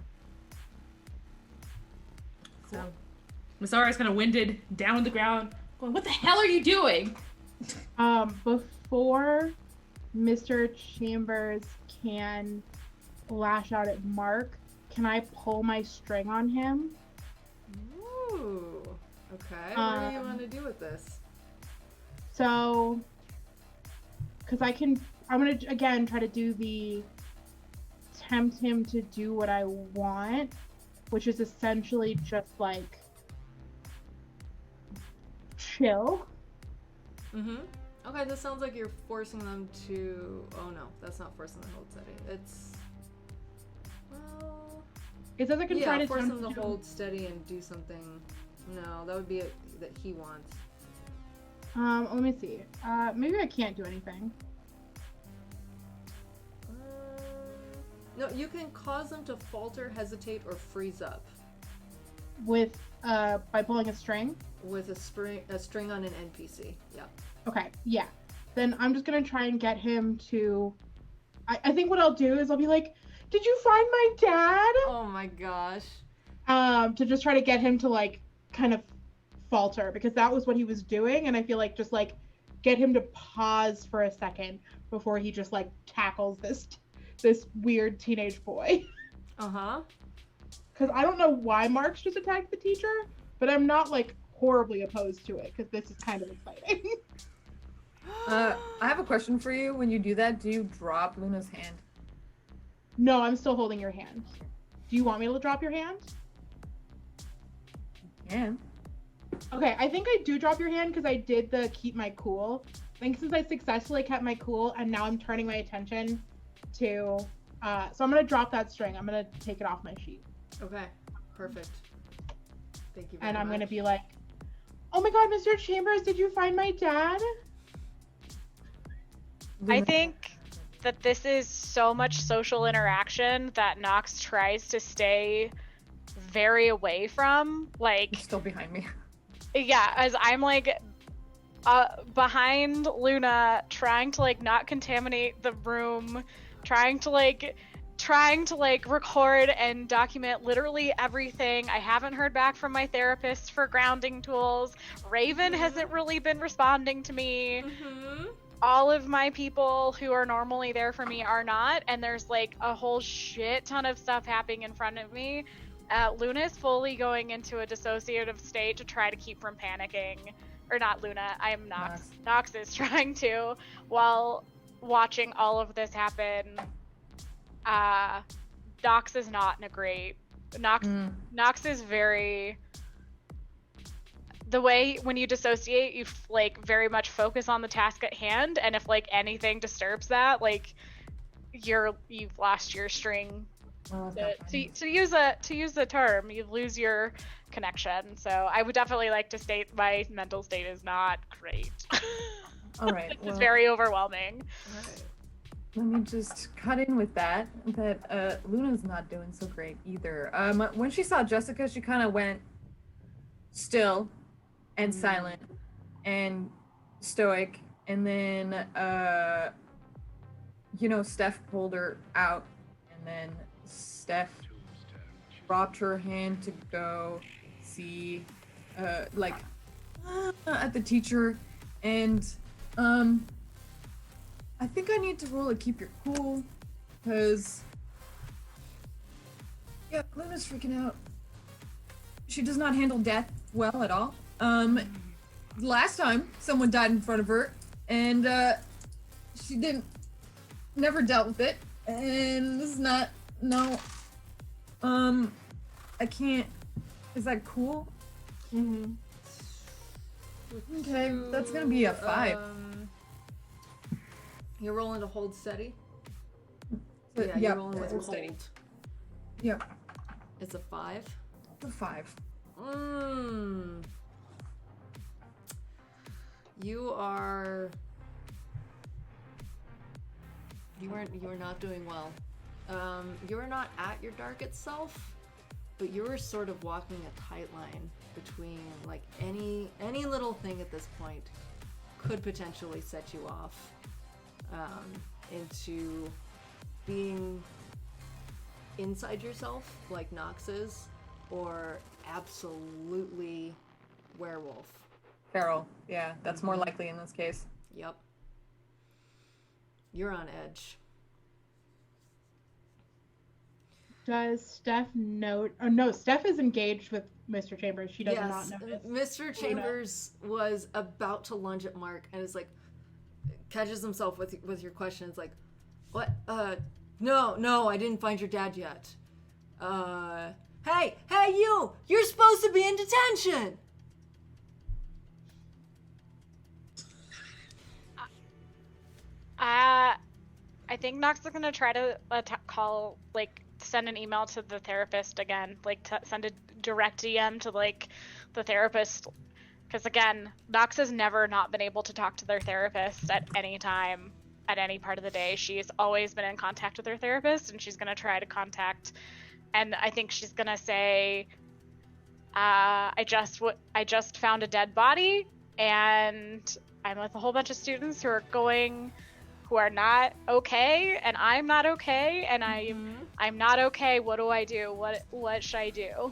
So, Masara's kind of winded, down on the ground, going, "What the hell are you doing?" Before Mr. Chambers can lash out at Mark, can I pull my string on him? Ooh. Okay. What do you want to do with this? So, because I'm gonna again try to do the tempt him to do what I want, which is essentially just like chill. Mm-hmm. Okay, this sounds like you're forcing them to... Oh no, that's not forcing them to hold steady. It's... Well... It says I can try to force tempt them to him. hold steady and do something... No, that would be it that he wants. Let me see. Maybe I can't do anything. No, you can cause them to falter, hesitate, or freeze up. With, by pulling a string? With a string on an NPC, yeah. Okay, yeah. Then I'm just gonna try and get him to... I think what I'll do is I'll be like, "Did you find my dad?" Oh my gosh. To just try to get him to, like, kind of falter, because that was what he was doing, and I feel like just, like, get him to pause for a second before he just, like, tackles this weird teenage boy. Uh-huh. Because I don't know why Mark's just attacked the teacher, but I'm not, like, horribly opposed to it, because this is kind of exciting. I have a question for you. When you do that, do you drop Luna's hand? No, I'm still holding your hand. Do you want me to drop your hand? Yeah. Okay, I think I do drop your hand because I did the keep my cool. I think since I successfully kept my cool and now I'm turning my attention to... so I'm going to drop that string. I'm going to take it off my sheet. Okay, perfect. Thank you very much. And I'm going to be like, "Oh my god, Mr. Chambers, did you find my dad?" I think that this is so much social interaction that Nox tries to stay very away from. Like, He's still behind me. yeah, as I'm like behind Luna, trying to like not contaminate the room, trying to record and document literally everything. I haven't heard back from my therapist for grounding tools. Raven hasn't really been responding to me. Mm-hmm. All of my people who are normally there for me are not, and there's like a whole shit ton of stuff happening in front of me. Luna is fully going into a dissociative state to try to keep from panicking. Or not Luna, I am Nox. Nox is trying to, while watching all of this happen. Nox is not in a great... Nox is very... The way when you dissociate, you like very much focus on the task at hand, and if like anything disturbs that, like you've lost your string. To use the term, you lose your connection. So I would definitely like to state my mental state is not great. All right. It's very overwhelming. Right. Let me just cut in with that Luna's not doing so great either. When she saw Jessica, she kind of went still and silent and stoic, and then Steph pulled her out, and then Steph dropped her hand to go see at the teacher, and I think I need to roll a keep your cool, because Luna's freaking out. She does not handle death well at all. Last time someone died in front of her, and she never dealt with it, and this is not, no, I can't, is that cool? Mm-hmm. Okay, that's gonna be a 5. You're rolling to hold steady? But, Yeah, yeah, you're rolling with hold cold. steady. Yep. It's a 5. A 5. You are not doing well. You're not at your darkest self, but you're sort of walking a tight line between like any little thing at this point could potentially set you off into being inside yourself like Nox is, or absolutely werewolf. Feral. Yeah, that's more likely in this case. Yep. You're on edge. Does Steph note? Oh no, Steph is engaged with Mr. Chambers. She does not notice. Mr. Chambers was about to lunge at Mark and is like, catches himself with your question. It's like, what? No, I didn't find your dad yet. Hey, you're supposed to be in detention. I think Nox is gonna try to call, like, send an email to the therapist again, like send a direct DM to like the therapist, because again, Nox has never not been able to talk to their therapist at any time, at any part of the day. She's always been in contact with her therapist, and she's gonna try to contact, and I think she's gonna say, I just found a dead body, and I'm with a whole bunch of students who are not okay, and I'm not okay, and I'm not okay. What do I do? What should I do?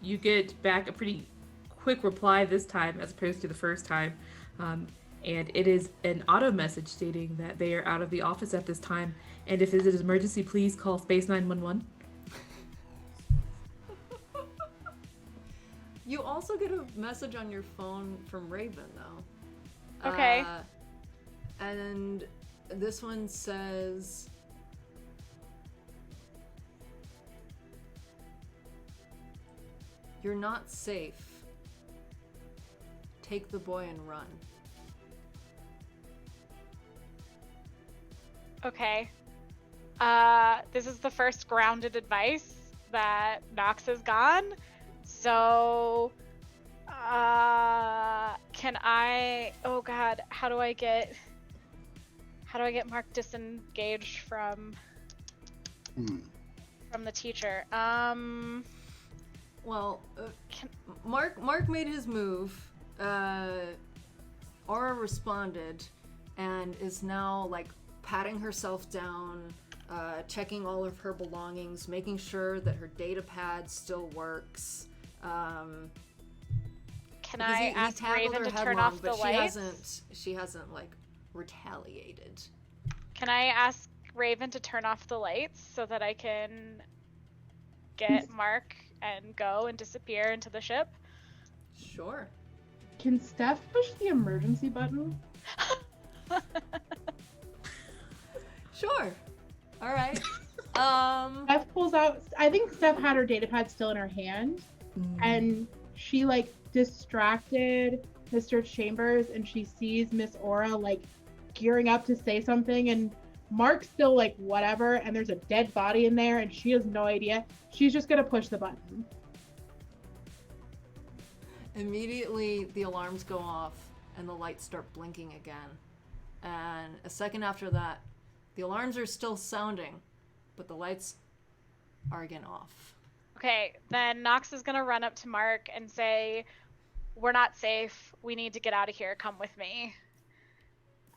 You get back a pretty quick reply this time as opposed to the first time, and it is an auto message stating that they are out of the office at this time, and if it is an emergency, please call Space 911. You also get a message on your phone from Raven, though. Okay. And this one says, "You're not safe. Take the boy and run." Okay. This is the first grounded advice that Nox has gone. So, can I? Oh God, how do I get Mark disengaged from the teacher? Well, Mark made his move. Aura responded, and is now like patting herself down, checking all of her belongings, making sure that her data pad still works. Can I ask Raven to turn off the lights? She hasn't like retaliated. Can I ask Raven to turn off the lights so that I can get Mark and go and disappear into the ship? Sure. Can Steph push the emergency button? Sure. All right. Steph pulls out. I think Steph had her data pad still in her hand, and she like distracted Mr. Chambers, and she sees Miss Aura like gearing up to say something, and Mark's still like whatever, and there's a dead body in there, and she has no idea. She's just gonna push the button. Immediately, the alarms go off, and the lights start blinking again. And a second after that, the alarms are still sounding, but the lights are again off. Okay, then Nox is gonna run up to Mark and say, "We're not safe. We need to get out of here. Come with me."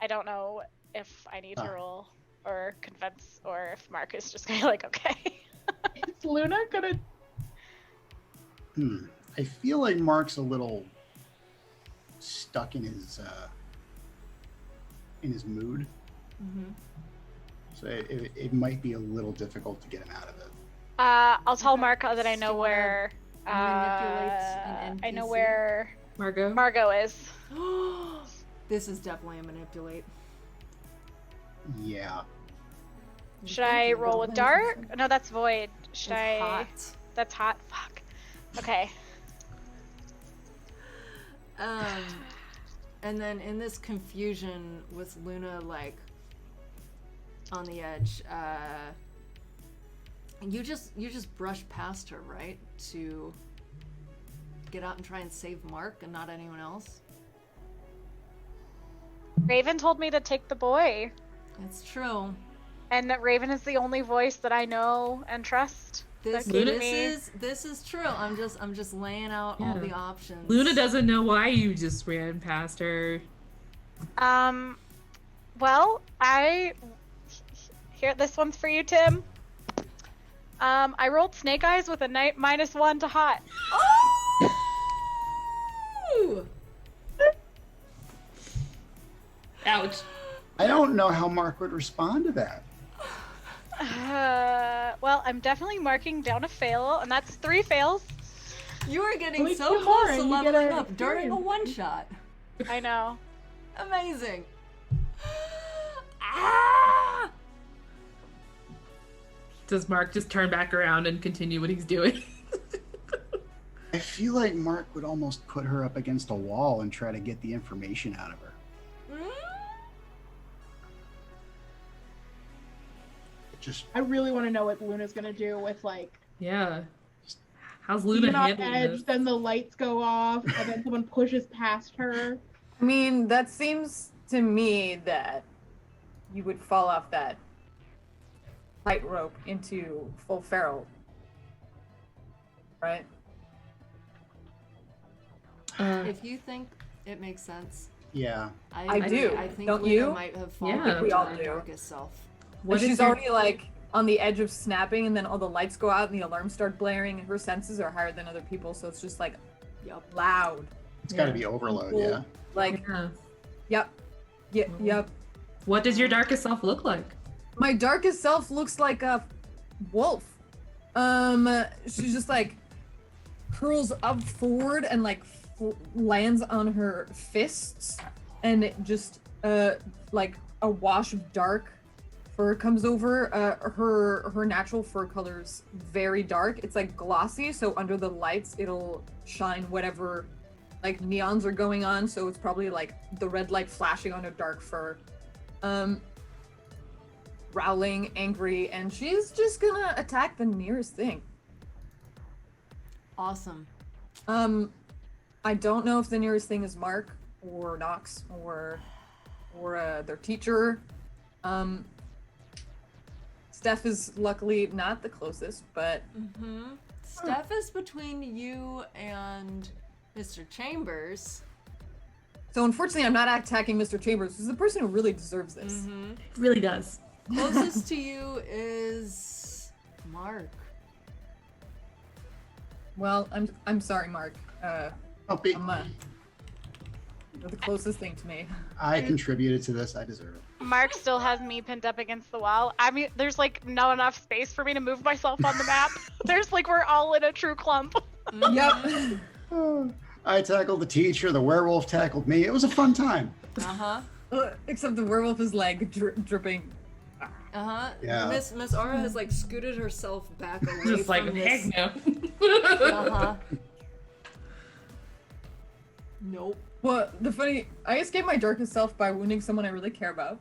I don't know if I need to roll or convince, or if Mark is just gonna be like, okay. Is Luna gonna? I feel like Mark's a little stuck in his mood. Mm-hmm. So it might be a little difficult to get him out of it. I'll tell Mark that I know where. Manipulate an NPC. I know where Margot is. This is definitely a manipulate. Yeah. Should I roll with dark? No, that's void. Should I? Hot. That's hot. Fuck. Okay. And then in this confusion with Luna, like, on the edge, you just brush past her, right? To get out and try and save Mark and not anyone else? Raven told me to take the boy. It's true. And that Raven is the only voice that I know and trust. This that gave me... this is true. I'm just laying out all the options. Luna doesn't know why you just ran past her. Well, here, this one's for you, Tim. I rolled Snake Eyes with a -1 to hot. Oh! Ouch. I don't know how Mark would respond to that. Well, I'm definitely marking down a fail, and that's 3 fails. You are getting Only so 2 more close to and you get leveling a up during a experience. one-shot. I know. Amazing. Ah! Does Mark just turn back around and continue what he's doing? I feel like Mark would almost put her up against a wall and try to get the information out of her. Just I really want to know what Luna's gonna do with like Yeah. How's being Luna on handling edge, this? then the lights go off, and then someone pushes past her. I mean, that seems to me that you would fall off that tightrope into full feral. Right? If you think it makes sense, yeah. I do. I think Don't Luna you? might have fallen Yeah. into We all her do. darkest self. What But is she's your- already like on the edge of snapping, and then all the lights go out and the alarms start blaring, and her senses are higher than other people, so it's just like Yup. loud. It's got to Yeah. be overload, Well, yeah. Like, Yeah. yep. What does your darkest self look like? My darkest self looks like a wolf. She's just like curls up forward and like lands on her fists, and it just like a wash of dark fur comes over. Her natural fur color's very dark. It's like glossy, so under the lights it'll shine whatever like neons are going on. So it's probably like the red light flashing on her dark fur. Growling, angry, and she's just gonna attack the nearest thing. Awesome. I don't know if the nearest thing is Mark or Nox or their teacher. Steph is luckily not the closest, but Steph is between you and Mr. Chambers. so unfortunately I'm not attacking Mr. Chambers, who's the person who really deserves this. It really does. Closest to you is Mark. Well, I'm sorry, Mark. Puppy. You're the closest thing to me. I contributed to this. I deserve it. Mark still has me pinned up against the wall. I mean, there's like not enough space for me to move myself on the map. There's like, we're all in a true clump. Yep. I tackled the teacher. The werewolf tackled me. It was a fun time. Uh-huh. Except the werewolf is like dripping. Uh-huh. Yeah. Miss Aura has like scooted herself back away Just like, from heck this. no. Uh-huh. Nope. Well, I escaped my darkest self by wounding someone I really care about.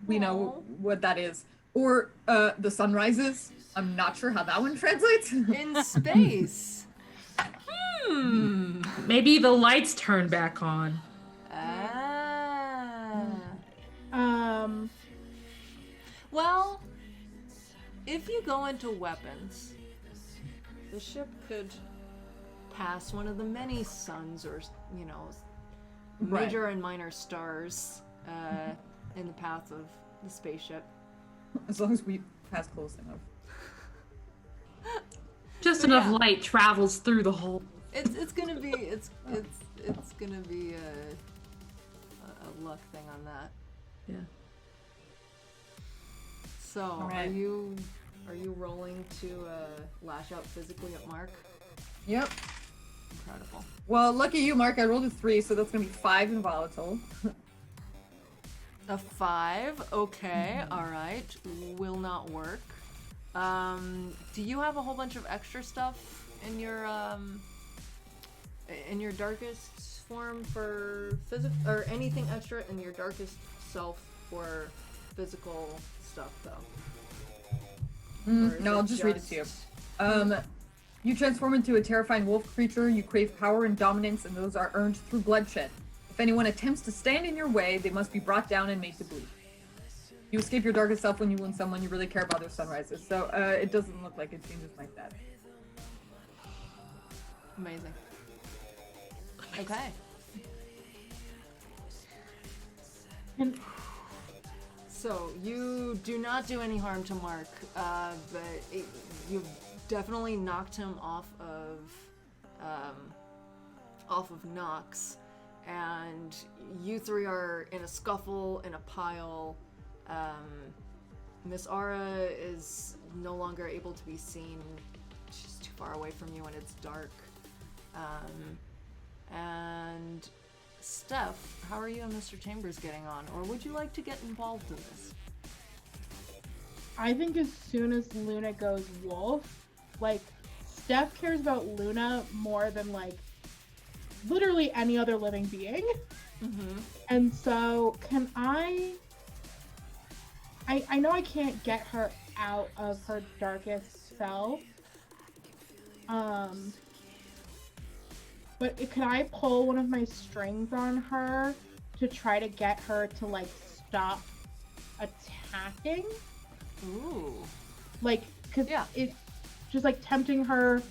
We know what that is. Or the sun rises. I'm not sure how that one translates. In space. Maybe the lights turn back on. Well, if you go into weapons, the ship could pass one of the many suns or, you know, major and minor stars in the path of the spaceship. As long as we pass close enough. Just But enough yeah. light travels through the hole. It's gonna be it's gonna be a luck thing on that. Yeah. So Alright. are you rolling to lash out physically at Mark? Yep. Incredible. Well, lucky you, Mark. I rolled a 3, so that's gonna be 5 in volatile. A 5, okay, alright. Will not work. Do you have a whole bunch of extra stuff in your darkest transform for physical or anything extra in your darkest self for physical stuff though? Or is No, I'll just read it to you. You transform into a terrifying wolf creature. You crave power and dominance, and those are earned through bloodshed. If anyone attempts to stand in your way, they must be brought down and made to bleed. You escape your darkest self when you wound someone you really care about their sunrises. So it doesn't look like it changes like that. Amazing. Okay. And So you do not do any harm to Mark, but you've definitely knocked him off of Nox, and you three are in a scuffle in a pile. Miss Ara is no longer able to be seen. She's too far away from you and it's dark. And Steph, how are you and Mr. Chambers getting on? Or would you like to get involved in this? I think as soon as Luna goes wolf, like, Steph cares about Luna more than, like, literally any other living being. Mm-hmm. And so, can I know I can't get her out of her darkest self. But can I pull one of my strings on her to try to get her to, like, stop attacking? Ooh. Like, cause Yeah. it's just, like, tempting her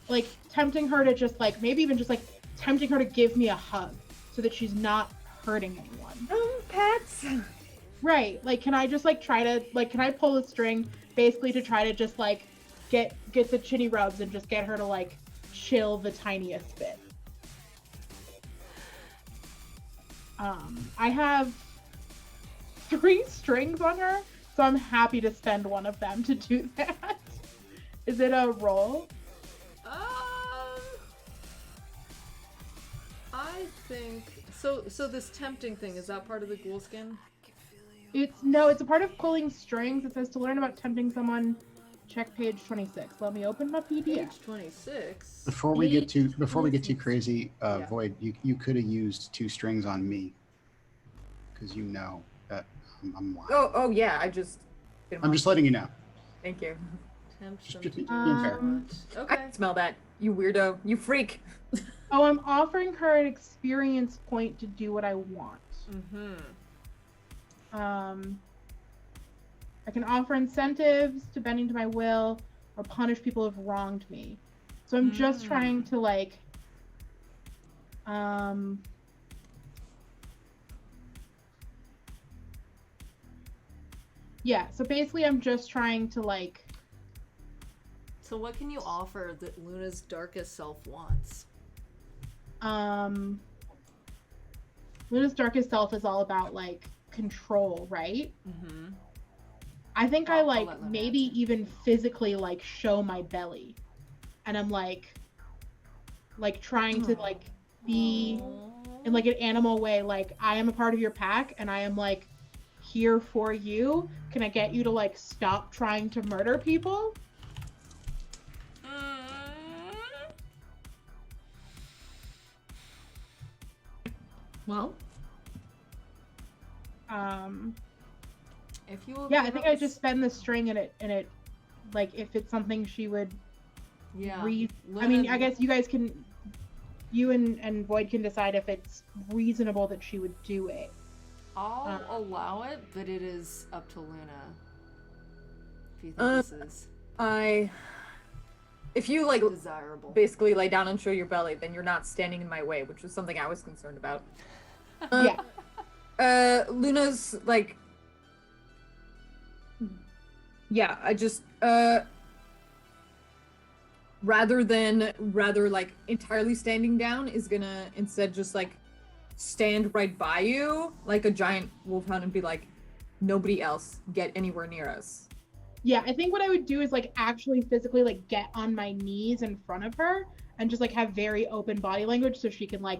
to just, like, maybe even just, like, tempting her to give me a hug so that she's not hurting anyone. Pets! Right. Like, can I just, like, try to, like, can I pull a string basically to try to just, like, get the chinny rubs and just get her to, like, chill the tiniest bit? I have 3 strings on her, so I'm happy to spend one of them to do that. Is it a roll? I think so. So this tempting thing, is that part of the ghoul skin? It's a part of pulling strings. It says to learn about tempting someone, check page 26. Let me open my PDF. Page 26. Before we get too crazy, Yeah. Void, you could have used 2 strings on me, because you know that I'm lying. Oh yeah, I'm just letting you know. Thank you. Tempt Just them to being do fair. what? Okay. I smell that. You weirdo. You freak. Oh, I'm offering her an experience point to do what I want. Mm-hmm. I can offer incentives to bending to my will or punish people who have wronged me. So I'm just trying to, like, yeah, so basically I'm just trying to, like, So what can you offer that Luna's darkest self wants? Luna's darkest self is all about, like, control, right? Mm-hmm. I think I'll I, let like, Luna maybe answer. even physically, like, show my belly. And I'm, like trying to, like, be in, like, an animal way, like, I am a part of your pack, and I am, like, here for you. Can I get you to, like, stop trying to murder people? Well, If you will yeah, I give think us- I just spend the string in it, like, if it's something she would yeah. read. I Luna- mean, I guess you guys can, you and Void can decide if it's reasonable that she would do it. I'll allow it, but it is up to Luna. If you think this is If you like desirable. basically lay down and show your belly, then you're not standing in my way, which was something I was concerned about. Yeah. Luna's like, yeah, I just rather like entirely standing down is gonna instead just like stand right by you like a giant wolfhound and be like, nobody else get anywhere near us. Yeah, I think what I would do is, like, actually physically, like, get on my knees in front of her and just, like, have very open body language so she can, like,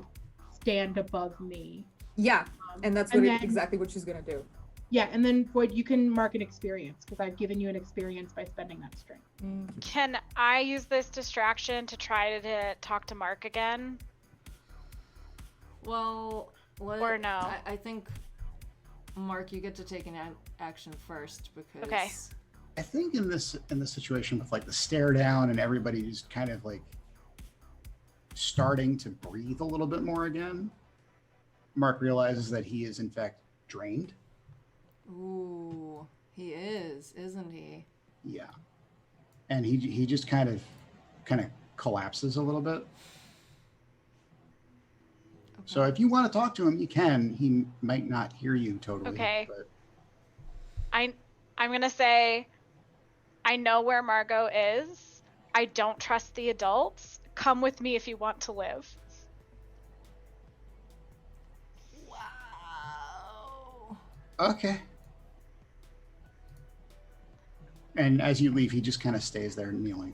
stand above me. Yeah, and that's And what then- exactly what she's gonna do. Yeah, and then, Void, you can mark an experience, because I've given you an experience by spending that string. Can I use this distraction to try to talk to Mark again? Well, Or no? I think, Mark, you get to take an action first because. Okay. I think in this situation with like the stare down and everybody just kind of like starting to breathe a little bit more again, Mark realizes that he is in fact drained. Ooh, he is, isn't he? Yeah, and he just kind of collapses a little bit. Okay. So if you want to talk to him, you can. He might not hear you totally. Okay. But I'm gonna say, I know where Margot is. I don't trust the adults. Come with me if you want to live. Wow. okay. And as you leave, he just kind of stays there kneeling.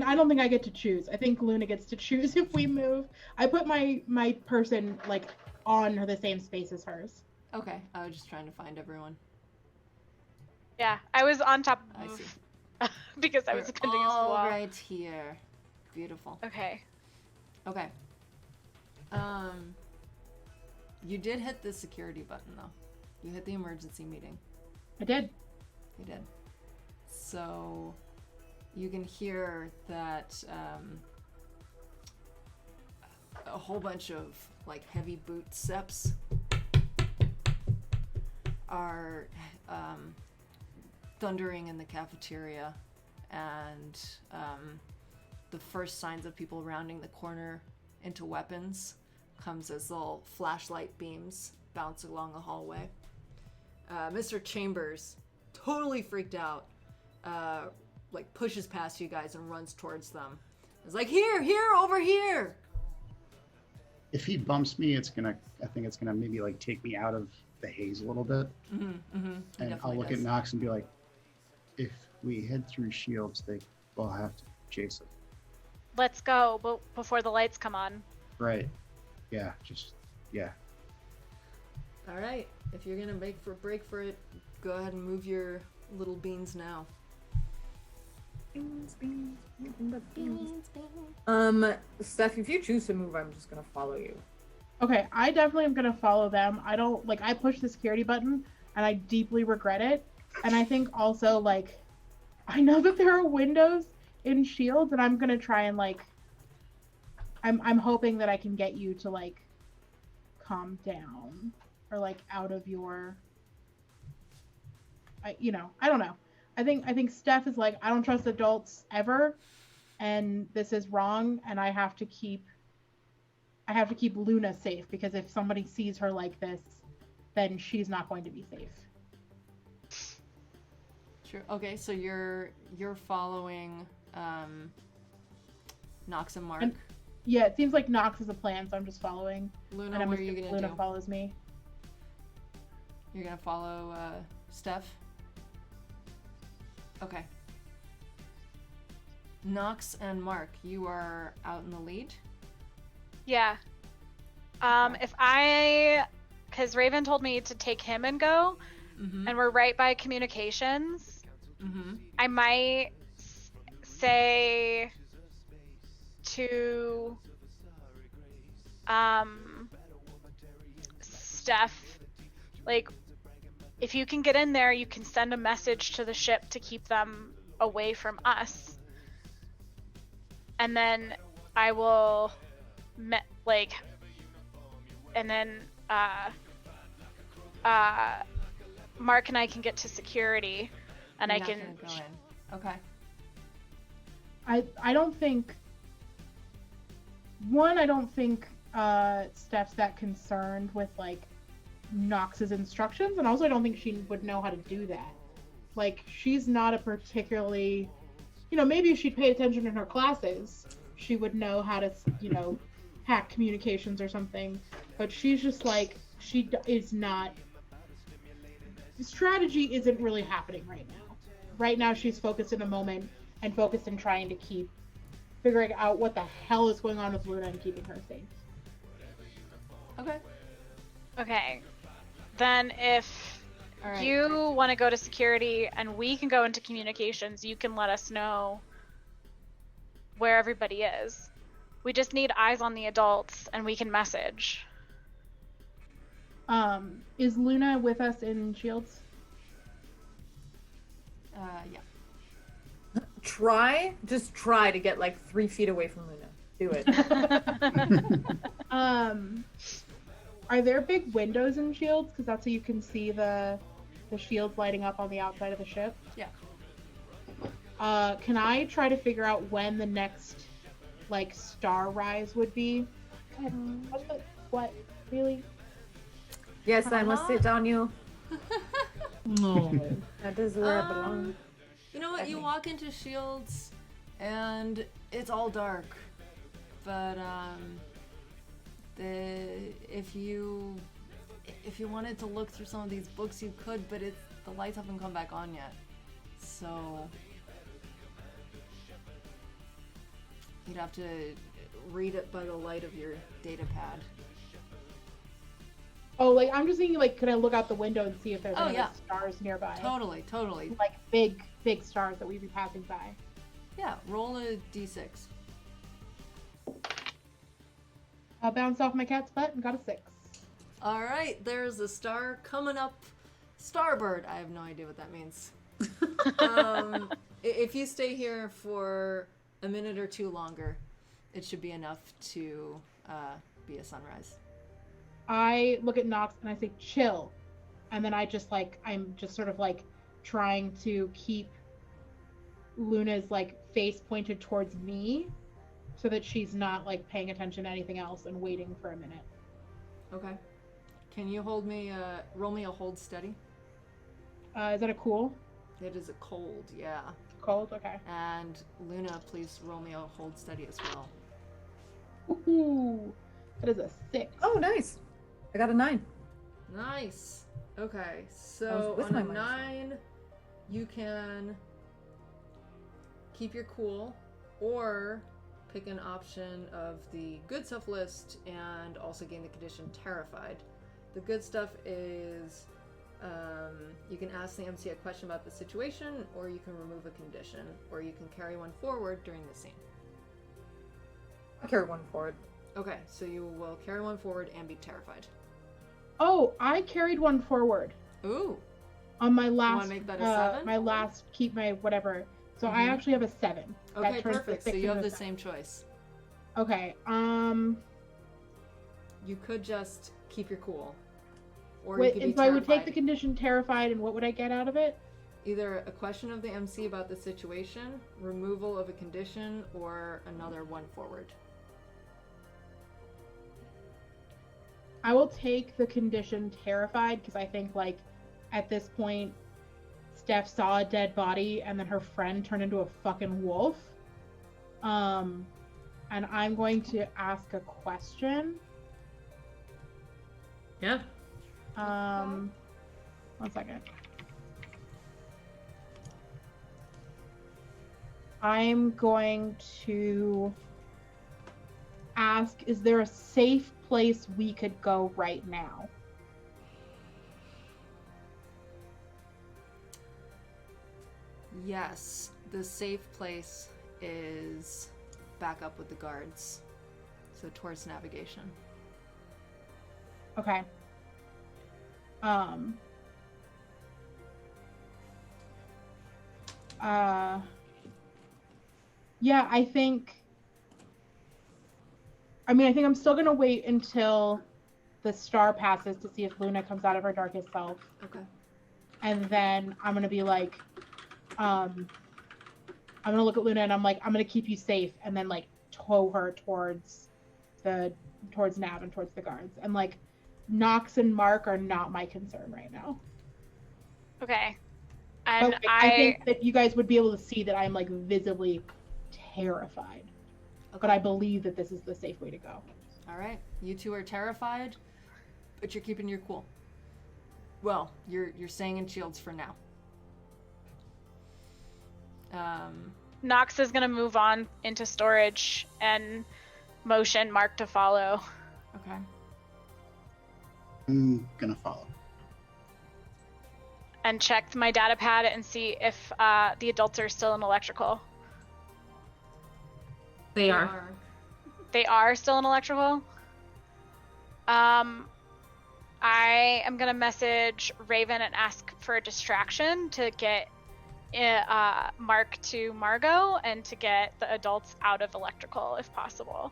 I don't think I get to choose. I think Luna gets to choose if we move. I put my person like on the same space as hers. Okay, I was just trying to find everyone. Yeah, I was on top I of see. because I was You're defending against the all wall. right here. Beautiful. Okay. Okay. You did hit the security button though. You hit the emergency meeting. I did. You did. So you can hear that a whole bunch of like heavy boot steps are thundering in the cafeteria, and the first signs of people rounding the corner into weapons comes as little flashlight beams bounce along the hallway. Mr. Chambers, totally freaked out, like pushes past you guys and runs towards them. It's like, here, over here. If he bumps me, I think it's gonna maybe like take me out of the haze a little bit. And I'll look at Knox and be like, if we head through shields, they will have to chase us. Let's go, but before the lights come on. Right. Yeah, yeah. All right, if you're gonna break for it, go ahead and move your little beans now. Beans. Steph, if you choose to move, I'm just gonna follow you. Okay, I definitely am gonna follow them. I don't like. I pushed the security button, and I deeply regret it. And I think also like, I know that there are windows in shields, and I'm gonna try and like. I'm hoping that I can get you to like, calm down, or like out of your. I don't know. I think Steph is like, I don't trust adults ever, and this is wrong, and I have to keep Luna safe, because if somebody sees her like this, then she's not going to be safe. Sure. Okay, so you're following Nox and Mark. Yeah, it seems like Nox is a plan, so I'm just following. Luna, and I'm what are you gonna Luna do? follows me. You're gonna follow Steph? Okay. Nox and Mark, you are out in the lead? Yeah. Because Raven told me to take him and go, and we're right by communications. I might say to Steph, like, if you can get in there, you can send a message to the ship to keep them away from us. And then I will, and then Mark and I can get to security, and You're I not can. gonna go in. Okay. I don't think. One, I don't think Steph's that concerned with like Nox's instructions, and also I don't think she would know how to do that. Like, she's not a particularly, maybe if she'd paid attention in her classes, she would know how to, hack communications or something. But she's just like, she is not. The strategy isn't really happening right now. Right now, she's focused in the moment and focused in trying to keep figuring out what the hell is going on with Luna and keeping her safe. Okay. Okay. Then if All right. You want to go to security, and we can go into communications. You can let us know where everybody is. We just need eyes on the adults, and we can message. Is Luna with us in Shields? Yeah. Just try to get like 3 feet away from Luna. Do it. Are there big windows in Shields? Because that's how you can see the shields lighting up on the outside of the ship. Yeah. Can I try to figure out when the next like star rise would be? God, what? Really? Yes, I must sit on you. No. That is where I belong. You know what? You walk into Shields, and it's all dark. But if you wanted to look through some of these books, you could. But the lights haven't come back on yet, so you'd have to read it by the light of your data pad. Oh, like I'm just thinking, like, could I look out the window and see if there's any yeah. stars nearby? Totally. Like big stars that we'd be passing by. Yeah, roll a d6. I bounced off my cat's butt and got a 6. All right, there's a star coming up. Starboard. I have no idea what that means. If you stay here for a minute or two longer, it should be enough to be a sunrise. I look at Nox and I say, chill. And then I'm just sort of like trying to keep Luna's like face pointed towards me so that she's not like paying attention to anything else and waiting for a minute. Okay. Can you roll me a hold steady? Is that a cool? It is a cold, yeah. Cold? Okay. And Luna, please roll me a hold steady as well. Ooh, that is a 6. Oh, nice. I got a 9. Nice. Okay, I so was with on a my 9, you can keep your cool, or pick an option of the good stuff list and also gain the condition terrified. The good stuff is you can ask the MC a question about the situation, or you can remove a condition, or you can carry one forward during the scene. I'll carry one forward. Okay, so you will carry one forward and be terrified. Oh, I carried one forward. Ooh. On my last, wanna make that a 7? my last, keep my whatever. So I actually have a 7. Okay, That turns the perfect. So 6 you have into the a same choice. 7. Okay, You could just keep your cool. Or wait, you could and be so I would take terrified. the condition terrified, and what would I get out of it? Either a question of the MC about the situation, removal of a condition, or another one forward. I will take the condition terrified, because I think, like, at this point, Steph saw a dead body, and then her friend turned into a fucking wolf. And I'm going to ask a question. Yeah. One second. I'm going to ask, is there a safe place we could go right now? Yes, the safe place is back up with the guards. So towards navigation. Okay. Yeah, I think I'm still gonna wait until the star passes to see if Luna comes out of her darkest self. Okay. And then I'm gonna be like, I'm gonna look at Luna and I'm like, I'm gonna keep you safe, and then like tow her towards Nav and towards the guards. And like Nox and Mark are not my concern right now. Okay. And But, like, I think that you guys would be able to see that I'm like visibly terrified. Okay. But I believe that this is the safe way to go. All right. You two are terrified, but you're keeping your cool. Well, you're staying in shields for now. Nox is gonna move on into storage and motion Mark to follow. Okay. I'm gonna follow. and check my data pad and see if the adults are still in electrical. They are. They are still in electrical? I am gonna message Raven and ask for a distraction to get Mark to Margot and to get the adults out of electrical if possible.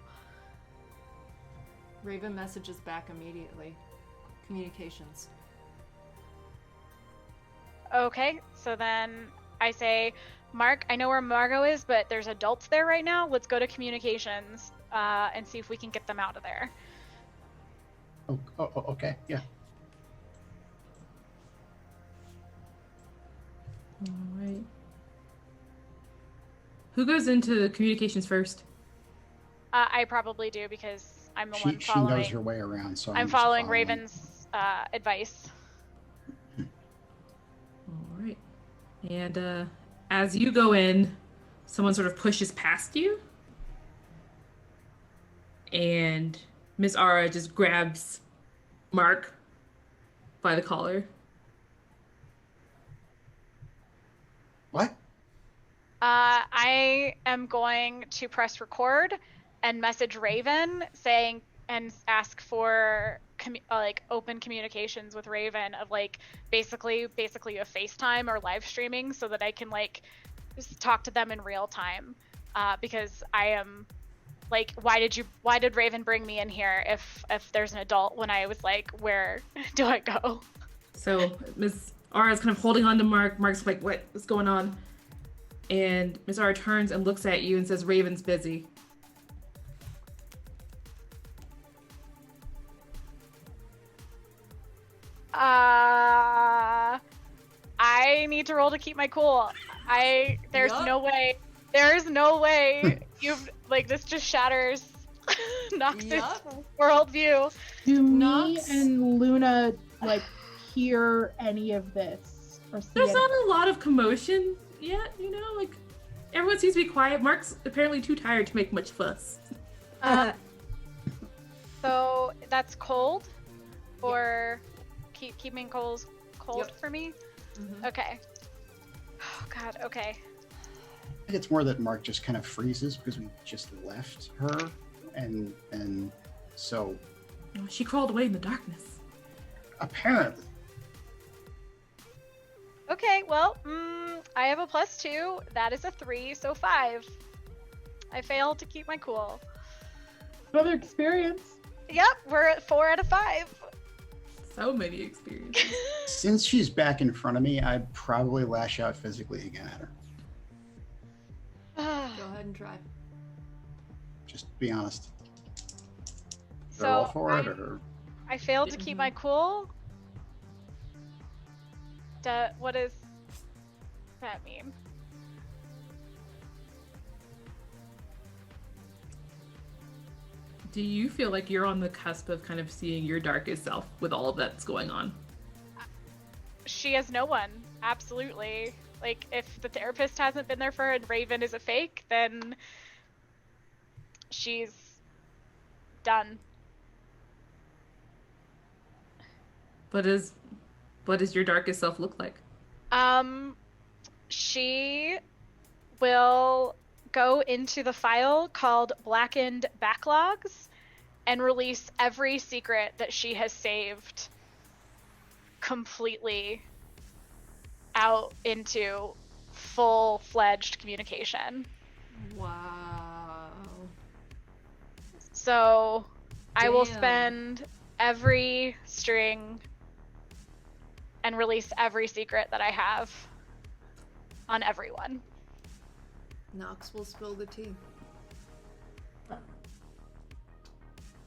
Raven messages back immediately. Communications. Okay, so then I say, Mark, I know where Margot is, but there's adults there right now. Let's go to communications and see if we can get them out of there. Okay, yeah. All right. Who goes into communications first? I probably do because I'm the one She following. knows her way around, so I'm just following Raven's advice. All right. And as you go in, someone sort of pushes past you. And Miss Ara just grabs Mark by the collar. What? I am going to press record and message Raven saying and ask for open communications with Raven of basically a FaceTime or live streaming so that I can just talk to them in real time because I am why did Raven bring me in here if there's an adult when I was where do I go? So Miss Ara's kind of holding on to Mark. Mark's like, what's going on? And Miss Ara turns and looks at you and says, Raven's busy. I need to roll to keep my cool. There's no way. There's no way this just shatters Nox's worldview. Do Nox? me and Luna hear any of this or see There's it? not a lot of commotion yet, everyone seems to be quiet. Mark's apparently too tired to make much fuss. So that's cold, or keeping cold for me. Mm-hmm. Okay. Oh God. Okay. I think it's more that Mark just kind of freezes because we just left her, and so Oh, she crawled away in the darkness. apparently. Okay. Well, I have a +2. That is a 3, so 5. I failed to keep my cool. Another experience. Yep, we're at 4 out of 5. So many experiences. Since she's back in front of me, I'd probably lash out physically again at her. Go ahead and try. Just be honest. So They're all for it, or I failed to keep my cool. What does that mean? Do you feel like you're on the cusp of kind of seeing your darkest self with all of that's going on? She has no one. Absolutely. If the therapist hasn't been there for her and Raven is a fake, then she's done. What does your darkest self look like? She will go into the file called Blackened Backlogs and release every secret that she has saved completely out into full-fledged communication. Wow. So I will Damn. spend every string and release every secret that I have on everyone. Nox will spill the tea.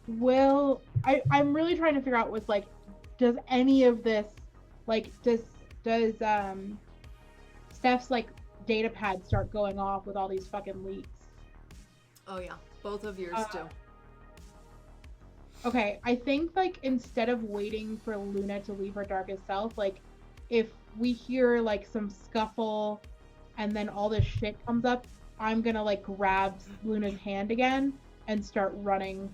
I'm really trying to figure out with does any of this does Steph's data pad start going off with all these fucking leaks? Oh yeah, both of yours do. Okay, I think instead of waiting for Luna to leave her darkest self, if we hear some scuffle and then all this shit comes up, I'm gonna grab Luna's hand again and start running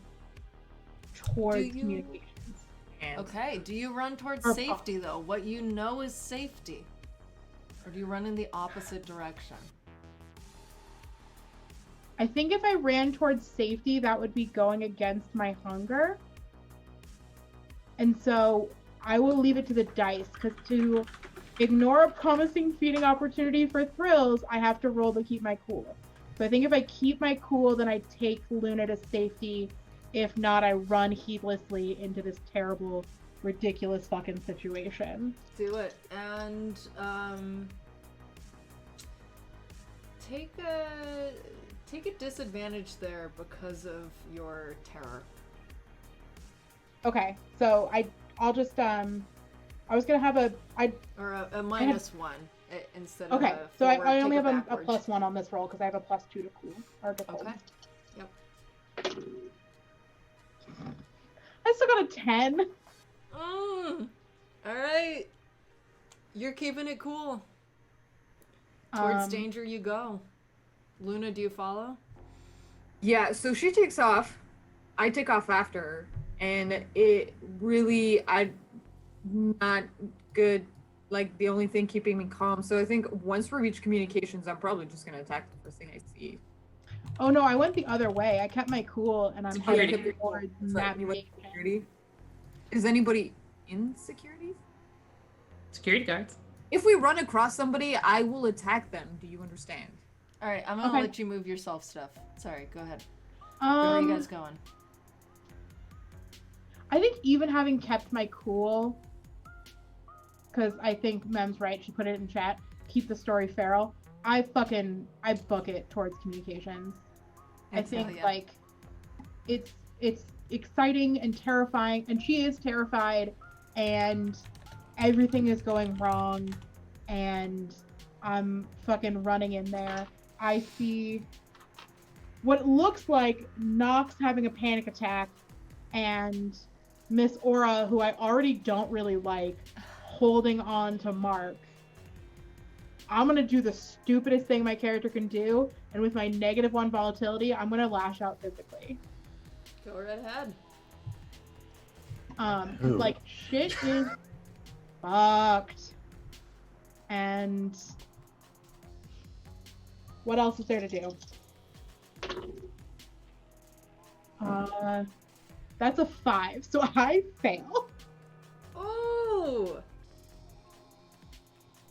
towards communications. And Okay, do you run towards Or- safety though? What you know is safety. Or do you run in the opposite direction? I think if I ran towards safety, that would be going against my hunger. And so I will leave it to the dice, because to ignore a promising feeding opportunity for thrills, I have to roll to keep my cool. So I think if I keep my cool, then I take Luna to safety. If not, I run heedlessly into this terrible, ridiculous fucking situation. Do it. And take a disadvantage there because of your terror. Okay, so I'll just I was gonna have Or a minus one instead okay, of a so forward, I only take have a backwards. +1 on this roll because I have a +2 to cool or to cold. Okay. Yep. I still got a 10. All right. You're keeping it cool. Towards danger you go. Luna, do you follow? yeah, so she takes off. I take off after her, and it really, not good. Like, the only thing keeping me calm. So I think once we reach communications, I'm probably just gonna attack the first thing I see. Oh no, I went the other way. I kept my cool and I'm Security. headed towards So you went navigation. security. Is anybody in security? Security guards. If we run across somebody, I will attack them. Do you understand? All right, I'm gonna Okay. let you move yourself stuff. Sorry, go ahead. Where are you guys going? I think even having kept my cool, because I think Mem's right, she put it in chat, keep the story feral. I book it towards communications. I think yeah. like it's exciting and terrifying, and she is terrified, and everything is going wrong, and I'm fucking running in there. I see what looks like Nox having a panic attack, and Miss Aura, who I already don't really like, holding on to Mark. I'm gonna do the stupidest thing my character can do, and with my -1 volatility, I'm gonna lash out physically. Go right ahead. 'Cause, Ooh. like, shit is fucked. And what else is there to do? That's a 5, so I fail. Oh!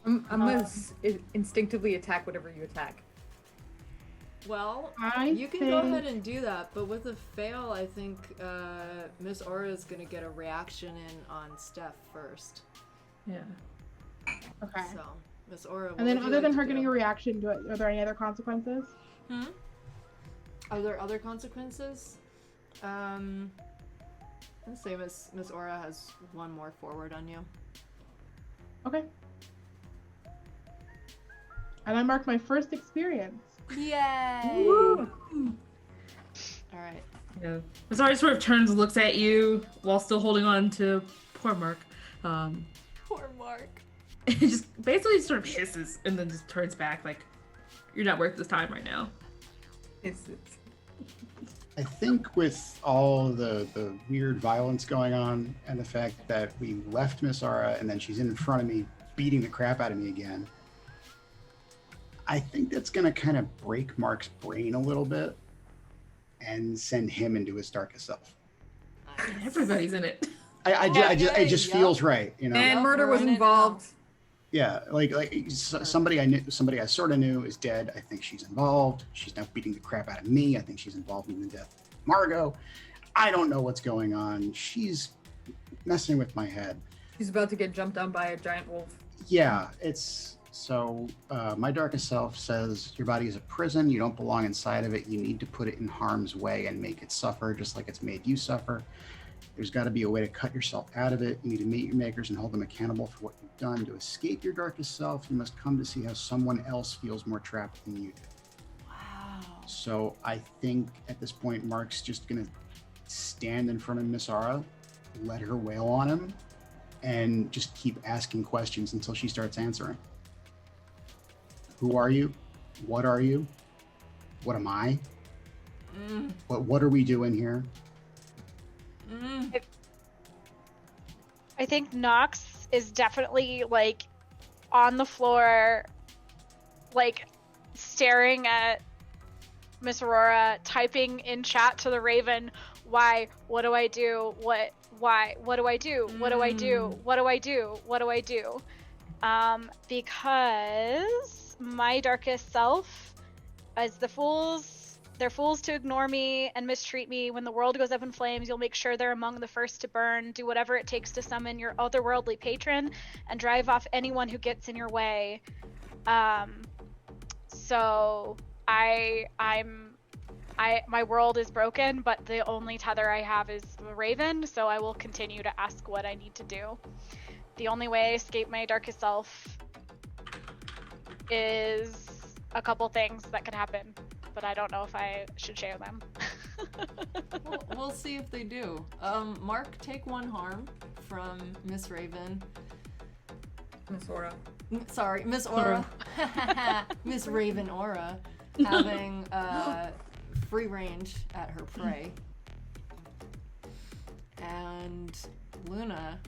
I'm gonna instinctively attack whatever you attack. Well, I you can go think- ahead and do that, but with a fail, I think Miss Aura is gonna get a reaction in on Steph first. Yeah. Okay. So, Miss Aura. And then, other than her getting a reaction, are there any other consequences? Are there other consequences? I'd say Miss Aura has one more forward on you. Okay. And I marked my first experience. Yay! Woo! All right. Yeah. Mazari sort of turns and looks at you while still holding on to poor Mark. Poor Mark. And just basically sort of hisses and then just turns back like, you're not worth this time right now. It's I think with all the weird violence going on and the fact that we left Miss Aura and then she's in front of me beating the crap out of me again, I think that's going to kind of break Mark's brain a little bit and send him into his darkest self. Everybody's in it. It just Yep. feels right, you know. and Yep, murder we're was in it involved. Yeah, like somebody I knew, somebody I sort of knew is dead. I think she's involved. She's now beating the crap out of me. I think she's involved in the death of Margot. I don't know what's going on. She's messing with my head. She's about to get jumped on by a giant wolf. Yeah, it's so. My darkest self says your body is a prison. You don't belong inside of it. You need to put it in harm's way and make it suffer, just like it's made you suffer. There's got to be a way to cut yourself out of it. You need to meet your makers and hold them accountable for what you've done. To escape your darkest self, you must come to see how someone else feels more trapped than you do. Wow. So I think at this point, Mark's just going to stand in front of Miss Aura, let her wail on him, and just keep asking questions until she starts answering. Who are you? What are you? What am I? What are we doing here? I think Nox is definitely like on the floor, like staring at Miss Aurora, typing in chat to the Raven, why, what do I do, why, what do I do, what do I do, what do I do, what do I do? Because my darkest self, as they're fools to ignore me and mistreat me. When the world goes up in flames, you'll make sure they're among the first to burn. Do whatever it takes to summon your otherworldly patron and drive off anyone who gets in your way. So my world is broken, but the only tether I have is the Raven, so I will continue to ask what I need to do. The only way I escape my darkest self is a couple things that could happen, but I don't know if I should share them. We'll see if they do. Mark, take 1 harm from Miss Raven. Miss Aura. Sorry, Miss Aura. Miss Raven Aura having free range at her prey. And Luna,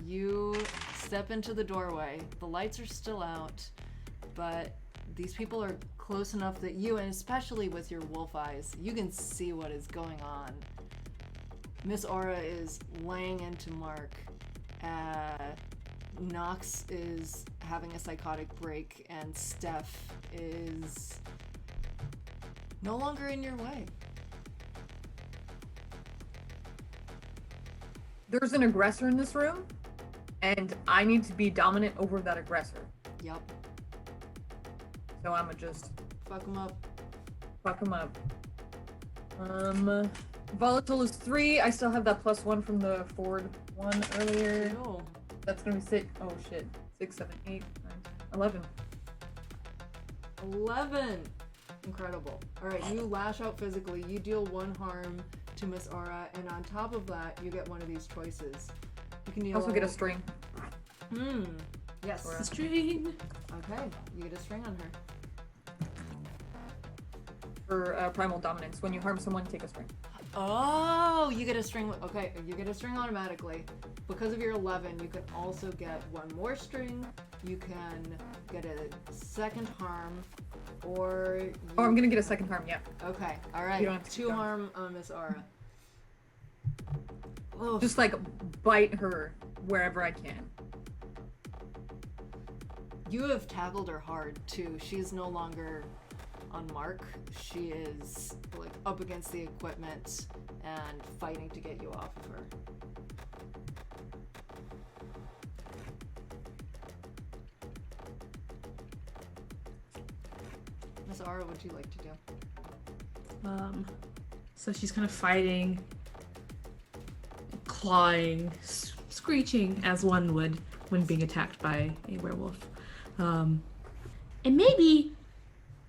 you step into the doorway. The lights are still out, but these people are close enough that you, and especially with your wolf eyes, you can see what is going on. Miss Aura is laying into Mark. Nox is having a psychotic break, and Steph is no longer in your way. There's an aggressor in this room, and I need to be dominant over that aggressor. Yep. So I'ma just Fuck him up. fuck him up. Volatile is 3. I still have that +1 from the forward one earlier. Cool. That's gonna be 6. Oh shit. 6, 7, 8, 9, 11. 11. Incredible. All right, you lash out physically. You deal 1 harm to Miss Aura, and on top of that, you get one of these choices. You can deal. Also get a string. Yes. The string. Okay, you get a string on her. For primal dominance. When you harm someone, take a string. Oh, you get a string. Okay, you get a string automatically. Because of your 11, you can also get 1 more string. You can get a second harm, or you... Oh, I'm gonna get a second harm, yeah. Okay, all You right. don't have to 2 keep going. harm on Miss Aura. Oh, Just like bite her wherever I can. you have tackled her hard too. She's no longer on Mark. She is like up against the equipment and fighting to get you off of her. Miss Aura, what'd you like to do? So she's kind of fighting, clawing, screeching as one would when being attacked by a werewolf. And maybe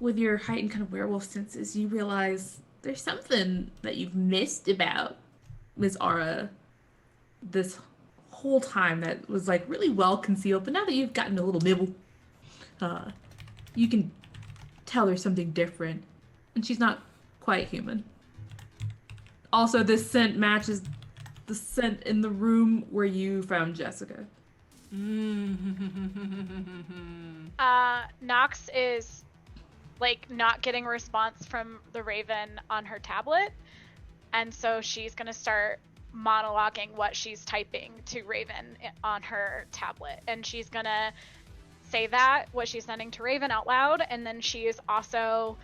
with your heightened kind of werewolf senses, you realize there's something that you've missed about Miss Aura this whole time that was like really well concealed. But now that you've gotten a little nibble, you can tell there's something different, and she's not quite human. Also, this scent matches the scent in the room where you found Jessica. Nox is like not getting a response from the Raven on her tablet, and so she's gonna start monologuing what she's typing to Raven on her tablet, and she's gonna say that what she's sending to Raven out loud, and then she is also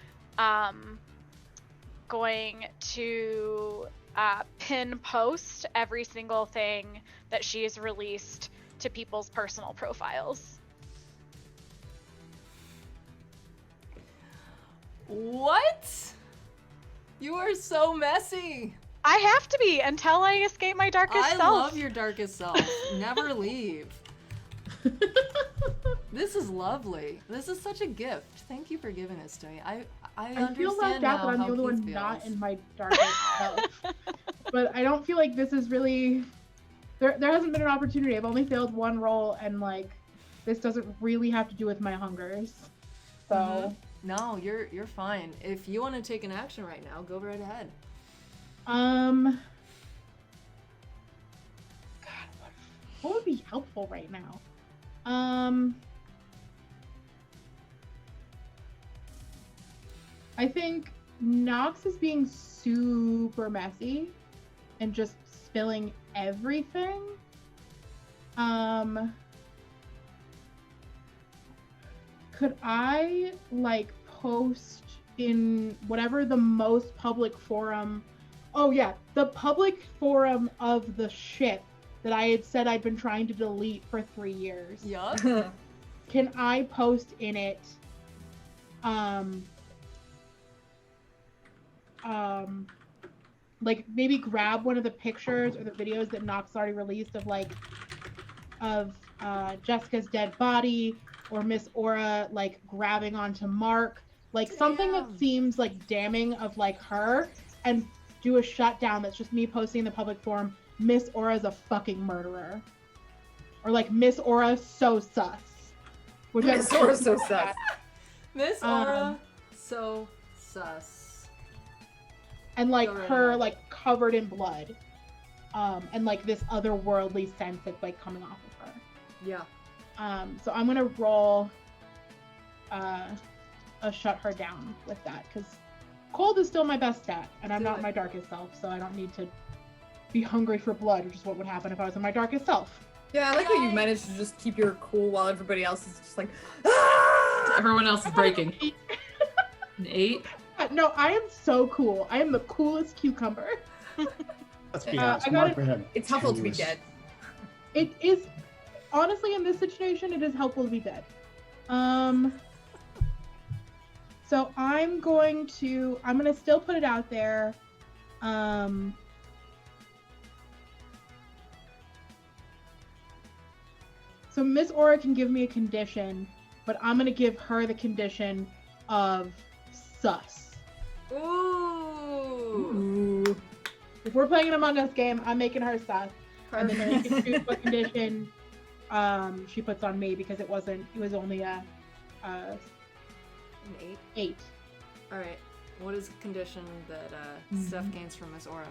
going to pin post every single thing that she has released to people's personal profiles. What? You are so messy. I have to be until I escape my darkest I self. love your darkest self. Never leave. This is lovely. This is such a gift. Thank you for giving this to me. I feel left understand out now that I'm how the only Keith one not feels. in my darkest self. But I don't feel like this is really. There hasn't been an opportunity. I've only failed 1 roll, and like, this doesn't really have to do with my hungers. So. No, you're fine. If you want to take an action right now, go right ahead. God, what be helpful right now? I think Nox is being super messy and just spilling everything. Could I like post in whatever the most public forum? Oh yeah, the public forum of the ship that I had said I'd been trying to delete for 3 years. Yup. Can I post in it like maybe grab one of the pictures or the videos that Nox already released of Jessica's dead body, or Miss Aura like grabbing onto Mark, like something that seems like damning of like her, and do a shutdown that's just me posting in the public forum, Miss Aura is a fucking murderer, or like Miss Aura so sus, which Miss Aura so sus. Miss Aura, so sus. And like Go right her ahead. like covered in blood, and like this otherworldly sense that's like coming off of her. Yeah. So I'm gonna roll a shut her down with that, because cold is still my best stat, and I'm Do not it. my darkest self, so I don't need to be hungry for blood, which is what would happen if I was in my darkest self. Yeah, I like how you Yay. managed to just keep your cool while everybody else is just like, ah! Everyone else is breaking. An 8. No, I am so cool. I am the coolest cucumber. Let's be I honest. got Mark it. would have It's helpful to be tenuous- dead. It is, honestly, in this situation, it is helpful to be dead. So I'm gonna still put it out there. So Miss Aura can give me a condition, but I'm gonna give her the condition of sus. Ooh. Ooh. If we're playing an Among Us game, I'm making her sus. And then we can choose what condition she puts on me, because it was only a An 8. 8. All right. What is the condition that Steph gains from Miss Aura?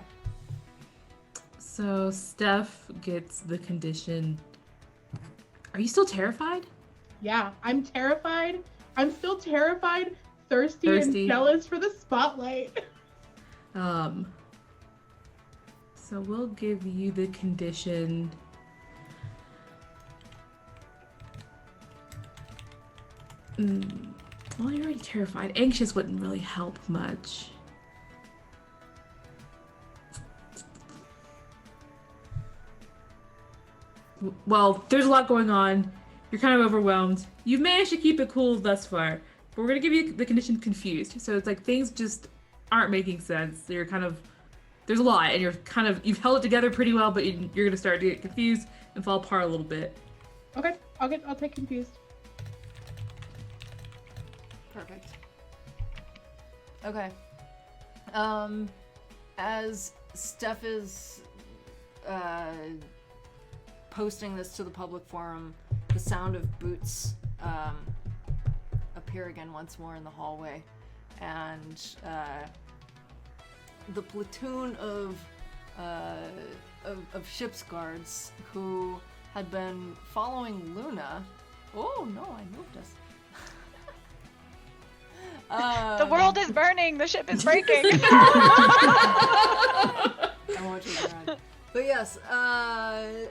So Steph gets the condition. Are you still terrified? Yeah, I'm terrified. I'm still terrified, thirsty, and Thirsty. jealous for the spotlight. So we'll give you the condition. Well, you're already terrified. Anxious wouldn't really help much. Well, there's a lot going on. You're kind of overwhelmed. You've managed to keep it cool thus far, but we're gonna give you the condition confused. So it's like things just aren't making sense. You're kind of, there's a lot, and you've held it together pretty well, but you're gonna start to get confused and fall apart a little bit. Okay, I'll take confused. Perfect. Okay. As Steph is posting this to the public forum, the sound of boots appear again once more in the hallway, and the platoon of ship's guards who had been following Luna. Oh no, I moved us. The world is burning. The ship is breaking. I want you to run. But yes,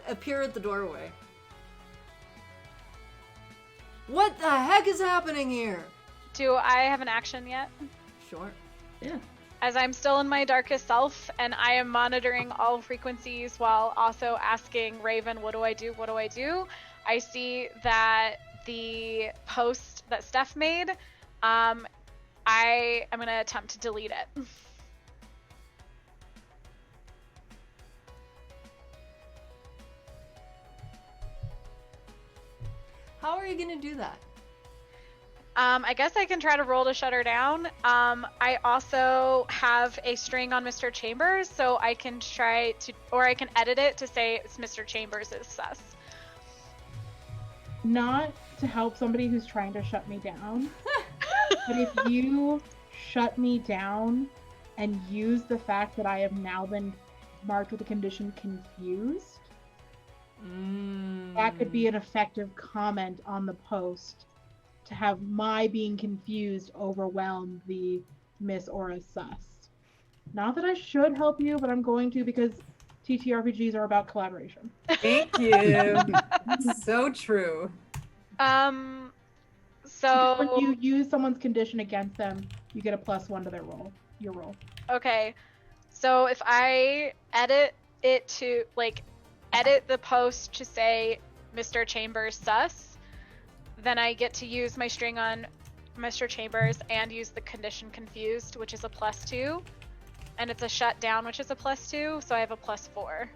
appear at the doorway. What the heck is happening here? Do I have an action yet? Sure. Yeah. As I'm still in my darkest self, and I am monitoring all frequencies while also asking Raven, what do I do? What do I do? I see that the post that Steph made, I am going to attempt to delete it. How are you gonna do that? I guess I can try to roll to shut her down. I also have a string on Mr. Chambers, so I can try to, or I can edit it to say it's Mr. Chambers is sus. Not to help somebody who's trying to shut me down, but if you shut me down and use the fact that I have now been marked with the condition confused, That could be an effective comment on the post to have my being confused overwhelm the Miss Aura sus. Not that I should help you, but I'm going to because TTRPGs are about collaboration. Thank you. So true. So When you use someone's condition against them, you get a +1 to their roll. Your roll. okay, so if I edit it to edit the post to say Mr. Chambers sus, then I get to use my string on Mr. Chambers and use the condition confused, which is a +2, and it's a shut down, which is a +2, so I have a +4.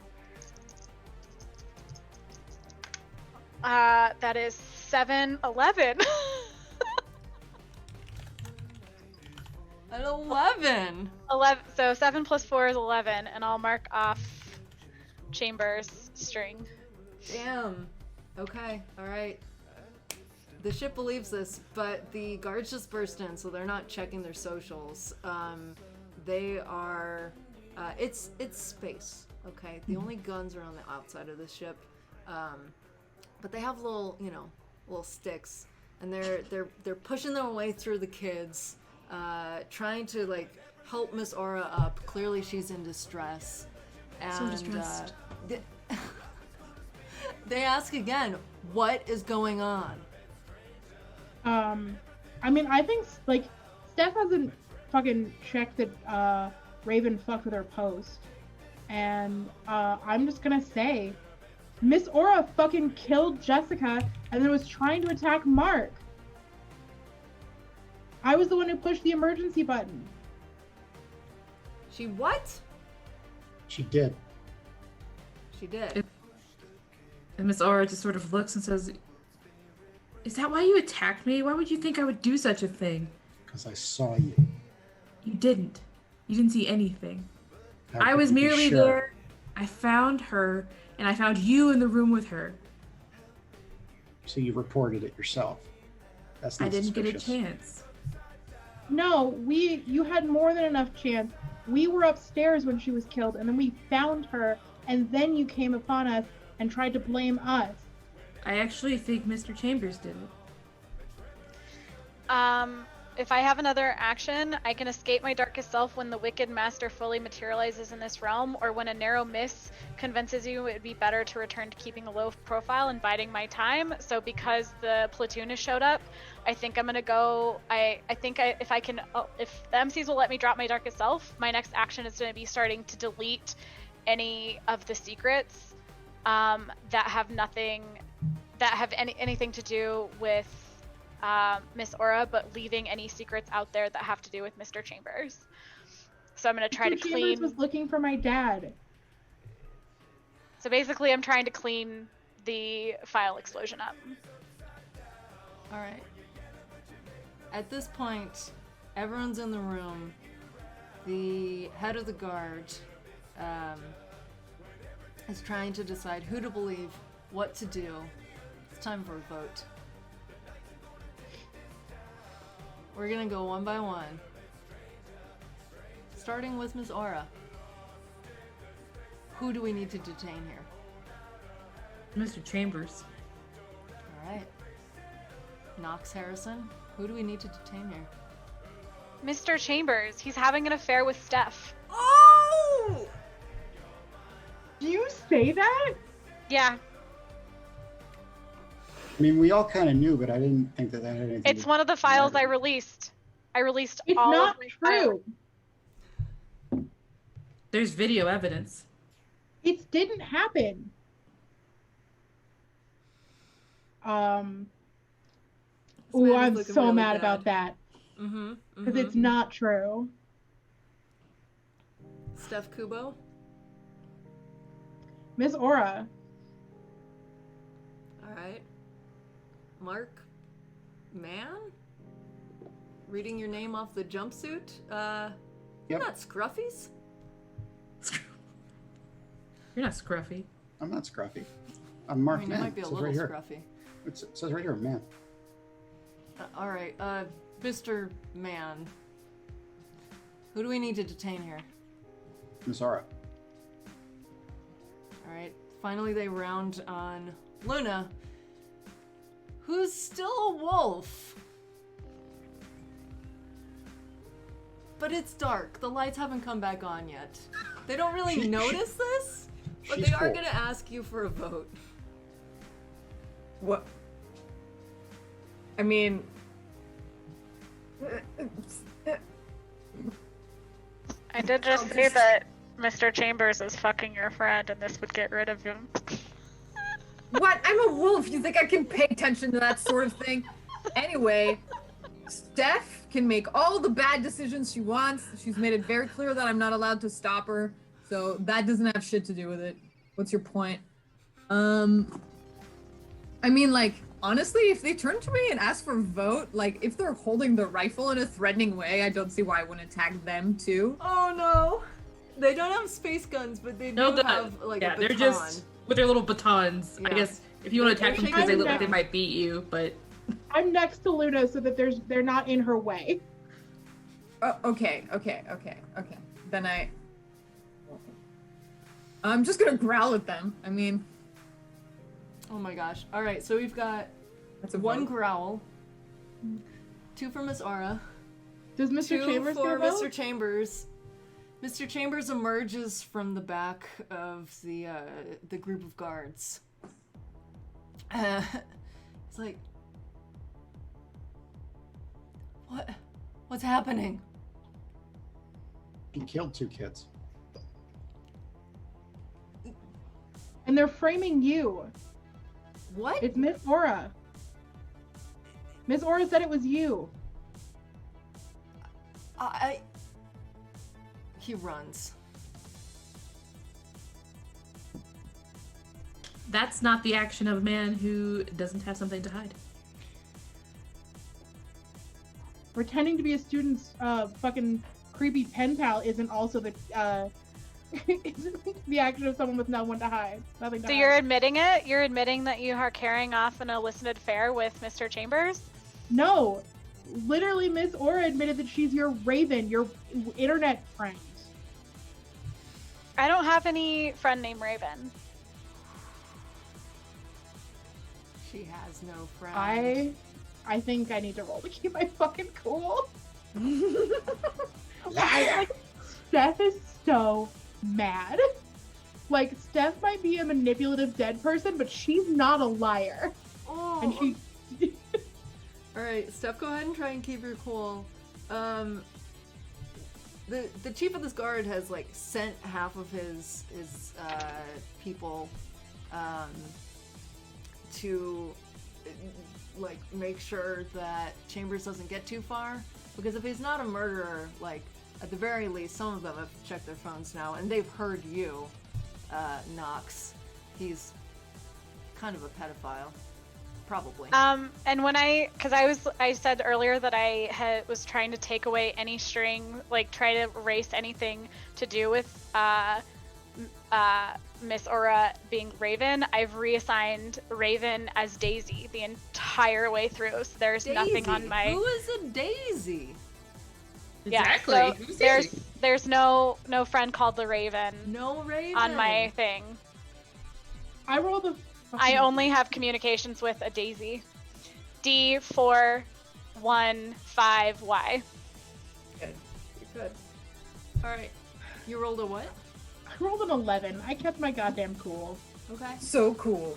That is 7, 11. An 11. 11. So 7 + 4 is 11, and I'll mark off Chambers string. Damn. Okay. All right. The ship believes this, but the guards just burst in, so they're not checking their socials. They are. It's space. Okay. The only guns are on the outside of the ship, but they have little sticks, and they're pushing their way through the kids, trying to help Miss Aura up. Clearly, she's in distress. And, So distressed. they ask again, what is going on? I mean, I think Steph hasn't fucking checked that Raven fucked with her post, and I'm just gonna say, Miss Aura fucking killed Jessica and then was trying to attack Mark. I was the one who pushed the emergency button. She what? She did. She did. And Miss Aura just sort of looks and says, "Is that why you attacked me? Why would you think I would do such a thing?" Because I saw you. You didn't. You didn't see anything. How I could was you be merely sure? there. I found her, and I found you in the room with her. So you reported it yourself. That's not I didn't suspicious. get a chance. No, you had more than enough chance. We were upstairs when she was killed, and then we found her, and then you came upon us and tried to blame us. I actually think Mr. Chambers did it. If I have another action, I can escape my darkest self when the Wicked Master fully materializes in this realm, or when a narrow miss convinces you it would be better to return to keeping a low profile and biding my time. So because the platoon has showed up, I think I'm gonna go. If the MCs will let me drop my darkest self, my next action is gonna be starting to delete any of the secrets that have anything to do with Miss Aura, but leaving any secrets out there that have to do with Mr. Chambers. So I'm gonna try to Mr. Chambers clean. was looking for my dad. So basically, I'm trying to clean the file explosion up. All right. At this point, everyone's in the room. The head of the guard is trying to decide who to believe, what to do. It's time for a vote. We're gonna go one by one. Starting with Miss Aura. Who do we need to detain here? Mr. Chambers. Alright. Knox Harrison. Who do we need to detain here? Mr. Chambers, he's having an affair with Steph. Oh! Do you say that? Yeah, I mean, we all kind of knew, but I didn't think that had anything. it's to one of the files I matter. released. I released It's all not of my files. true. There's video evidence. It didn't happen. This Oh, man is I'm looking so really mad bad. about that Mm-hmm. because it's not true. Steph Kubo. Miss Aura. Alright. Mark Man? Reading your name off the jumpsuit? You're Yep. not Scruffy's? You're not scruffy. I'm not scruffy. I'm Mark I mean, Man. you might be a It says little right here. scruffy. It says right here, man. Alright, Mr. Man. Who do we need to detain here? Miss Aura. Alright, finally they round on Luna, who's still a wolf. But it's dark. The lights haven't come back on yet. They don't really notice this, but she's they are cool. gonna ask you for a vote. What? I mean, I did just say that Mr. Chambers is fucking your friend, and this would get rid of him. what? I'm a wolf. You think I can pay attention to that sort of thing? Anyway, Steph can make all the bad decisions she wants. She's made it very clear that I'm not allowed to stop her, so that doesn't have shit to do with it. What's your point? I mean, like, honestly, if they turn to me and ask for a vote, like, if they're holding the rifle in a threatening way, I don't see why I wouldn't attack them, too. Oh no! They don't have space guns, but they do No, have like yeah, a they're baton. just with their little batons. Yeah. I guess if you want to attack them because they look like they I'm might beat you, but I'm next to Luna so that they're not in her way. Oh, okay. Then I'm just gonna growl at them. I mean, Oh my gosh! All right, so we've got that's a one vote. growl, 2 for Miss Aura, Does Mr. 2 Chambers for get a Mr. vote? Chambers. Mr. Chambers emerges from the back of the group of guards. It's like, what's happening? He killed 2 kids. And they're framing you. What? It's Miss Aura. Miss Aura said it was you. He runs. that's not the action of a man who doesn't have something to hide. Pretending to be a student's fucking creepy pen pal isn't also the isn't the action of someone with no one to hide. Nothing to So hide. you're admitting it? You're admitting that you are carrying off an illicit affair with Mr. Chambers? No. Literally, Miss Aura admitted that she's your Raven, your internet friend. I don't have any friend named Raven. She has no friend. I think I need to roll to keep my fucking cool. Liar! Steph is so mad. Like, Steph might be a manipulative dead person, but she's not a liar. Oh. And she... All right, Steph, go ahead and try and keep your cool. The chief of this guard has like sent half of his people to like make sure that Chambers doesn't get too far, because if he's not a murderer, like at the very least some of them have checked their phones now and they've heard you, Nox. He's kind of a pedophile. Probably. And when I said earlier that I was trying to take away any string, like try to erase anything to do with Miss Aura being Raven, I've reassigned Raven as Daisy the entire way through. So there's nothing on my. Who is a Daisy? Exactly. Yeah, so Who's Daisy? there's no friend called the Raven No Raven. on my thing. I rolled a... I only have communications with a Daisy. D415Y. Good. You're good. All right. You rolled a what? I rolled an 11. I kept my goddamn cool. Okay. So cool.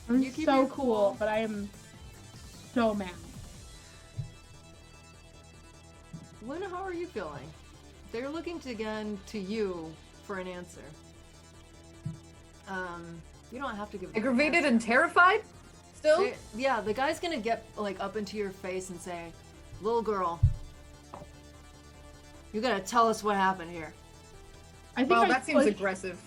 I'm You keep so your cool, cool. but I am so mad. Luna, how are you feeling? They're looking to you for an answer. You don't have to give them an Aggravated answer. and terrified? Still? Yeah, the guy's gonna get like up into your face and say, "Little girl, you gotta tell us what happened here." I think Well, I that seems pushed- aggressive.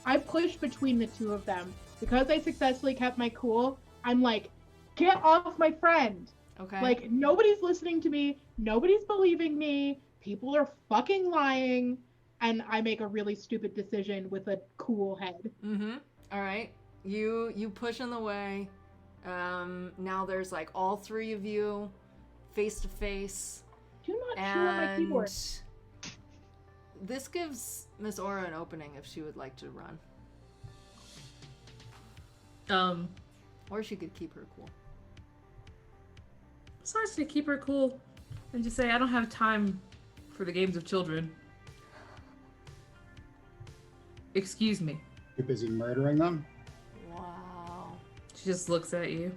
I pushed between the two of them. Because I successfully kept my cool, I'm like, get off my friend. Okay. Like, nobody's listening to me. Nobody's believing me. People are fucking lying. And I make a really stupid decision with a cool head. Mm-hmm. All right. You push in the way. Now there's like all three of you face to face. Do not chew on my keyboard. This gives Miss Aura an opening if she would like to run. Or she could keep her cool. It's nice to keep her cool and just say, I don't have time for the games of children. Excuse me. You're busy murdering them? Wow. She just looks at you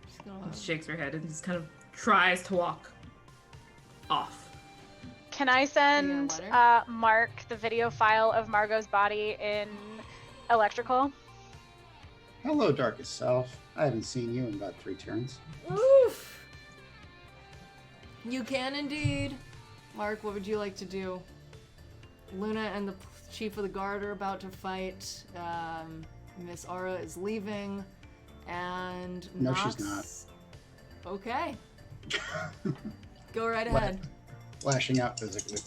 She's gonna... and shakes her head and just kind of tries to walk off. Can I send letter? Mark the video file of Margot's body in electrical? Hello, Darkest Self. I haven't seen you in about 3 turns. Oof. You can indeed. Mark, what would you like to do? Luna and the chief of the guard are about to fight. Miss Aura is leaving. And No, Nox... she's not. Okay. Go right ahead. Lashing out physically.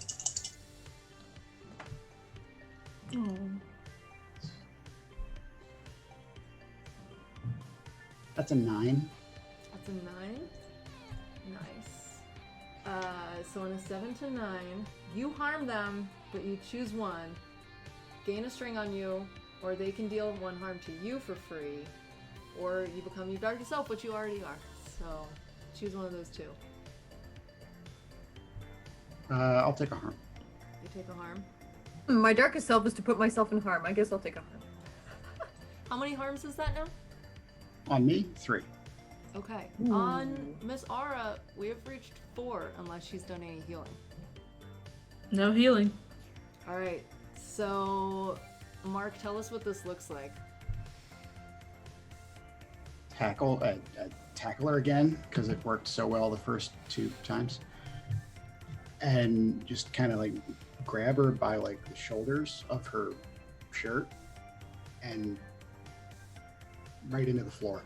Oh. That's a 9. That's a 9. Nice. So on a 7 to 9, you harm them, but you choose one. Gain a string on you, or they can deal 1 harm to you for free, or you become your darkest self, which you already are. So choose one of those 2. I'll take a harm. You take a harm. My darkest self is to put myself in harm. I guess I'll take a harm. How many harms is that now? On me, 3. Okay. Ooh. On Miss Aura, we have reached 4, unless she's done any healing. No healing. All right. So, Mark, tell us what this looks like. Tackle her again, because it worked so well the first 2 times. And just kind of like grab her by like the shoulders of her shirt and right into the floor,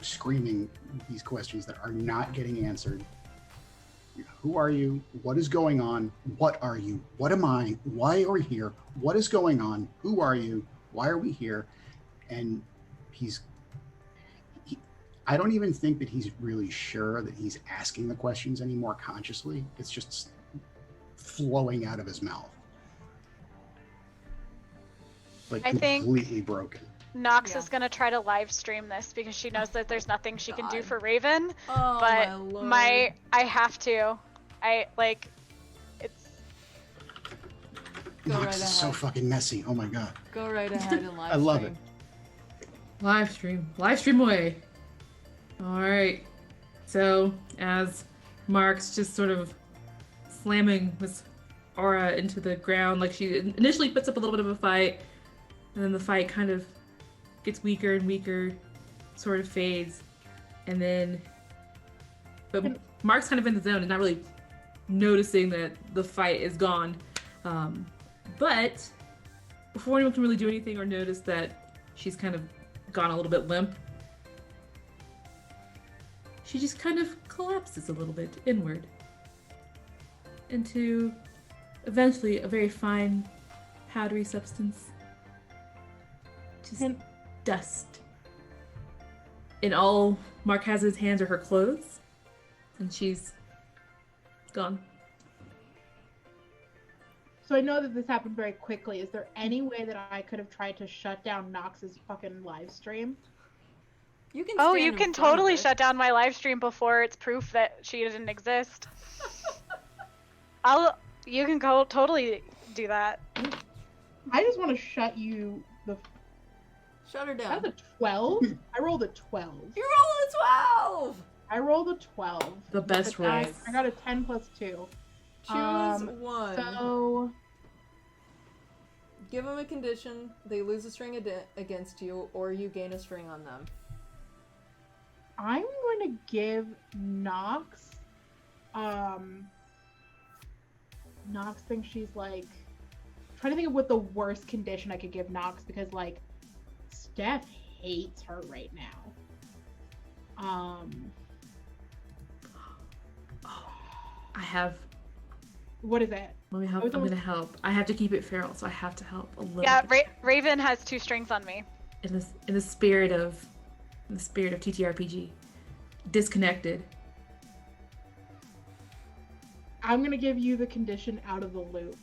screaming these questions that are not getting answered. Who are you? What is going on? What are you? What am I? Why are we here? What is going on? Who are you? Why are we here? And I don't even think that he's really sure that he's asking the questions anymore consciously. It's just flowing out of his mouth. Like I think- completely broken. Nox Yeah. is gonna try to live stream this because she knows that there's nothing she can do God. for Raven. Oh, But my lord. I have to. It's Go Nox right is so ahead. fucking messy. Oh my god. Go right ahead and live I love stream. Live stream. Live stream away. Alright. So, as Mark's just sort of slamming Miss Aura into the ground, like she initially puts up a little bit of a fight, and then the fight kind of gets weaker and weaker, sort of fades, and then... But Mark's kind of in the zone and not really noticing that the fight is gone. But before anyone can really do anything or notice that she's kind of gone a little bit limp, she just kind of collapses a little bit inward into eventually a very fine, powdery substance. Just And- dust. And all Mark has in his hands are her clothes, and she's gone. So I know that this happened very quickly. Is there any way that I could have tried to shut down Nox's fucking live stream? You can Oh, stand you in can front of totally it. shut down my live stream before it's proof that she didn't exist. You can go totally do that. I just want to shut you the. Shut her That's down. a 12. I rolled a 12. You rolled a 12! I rolled a 12. The best But I rolls. got a 10 plus 2. Choose one. So Give them a condition. They lose a string against you, or you gain a string on them. I'm going to give Nox. Nox thinks she's like. Trying to think of what the worst condition I could give Nox because like Steph hates her right now. I have. What is it? Let me help. I was I'm almost- gonna help. I have to keep it feral, so I have to help a little Yeah, bit. Raven has 2 strings on me. In the spirit of TTRPG, disconnected. I'm gonna give you the condition out of the loop.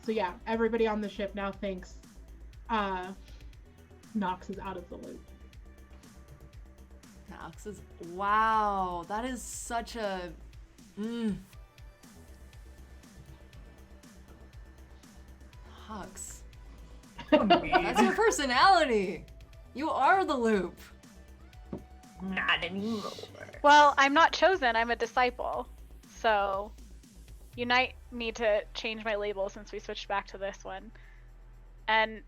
So yeah, everybody on the ship now thinks Nox is out of the loop. Nox is. Wow, that is such a. Hux. That's your personality. You are the loop. Not anymore. Well, I'm not chosen, I'm a disciple. So, you might need to change my label since we switched back to this one. And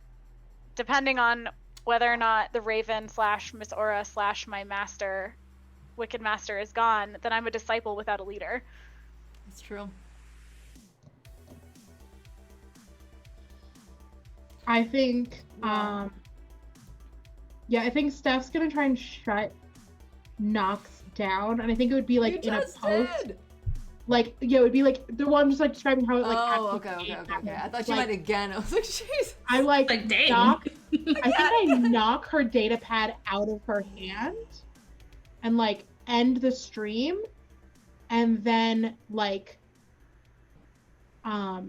depending on whether or not the Raven / Miss Aura / my master, Wicked Master, is gone, then I'm a disciple without a leader. That's true. I think, Wow. yeah, I think Steph's gonna try and shut Nox down, and I think it would be like You in a just post. did. Like, yeah, it would be like the one just like describing how it like. Oh, actually okay. I thought you like, meant again. I was like, jeez. I like dang. knock. I think I knock her data pad out of her hand, and like end the stream, and then like I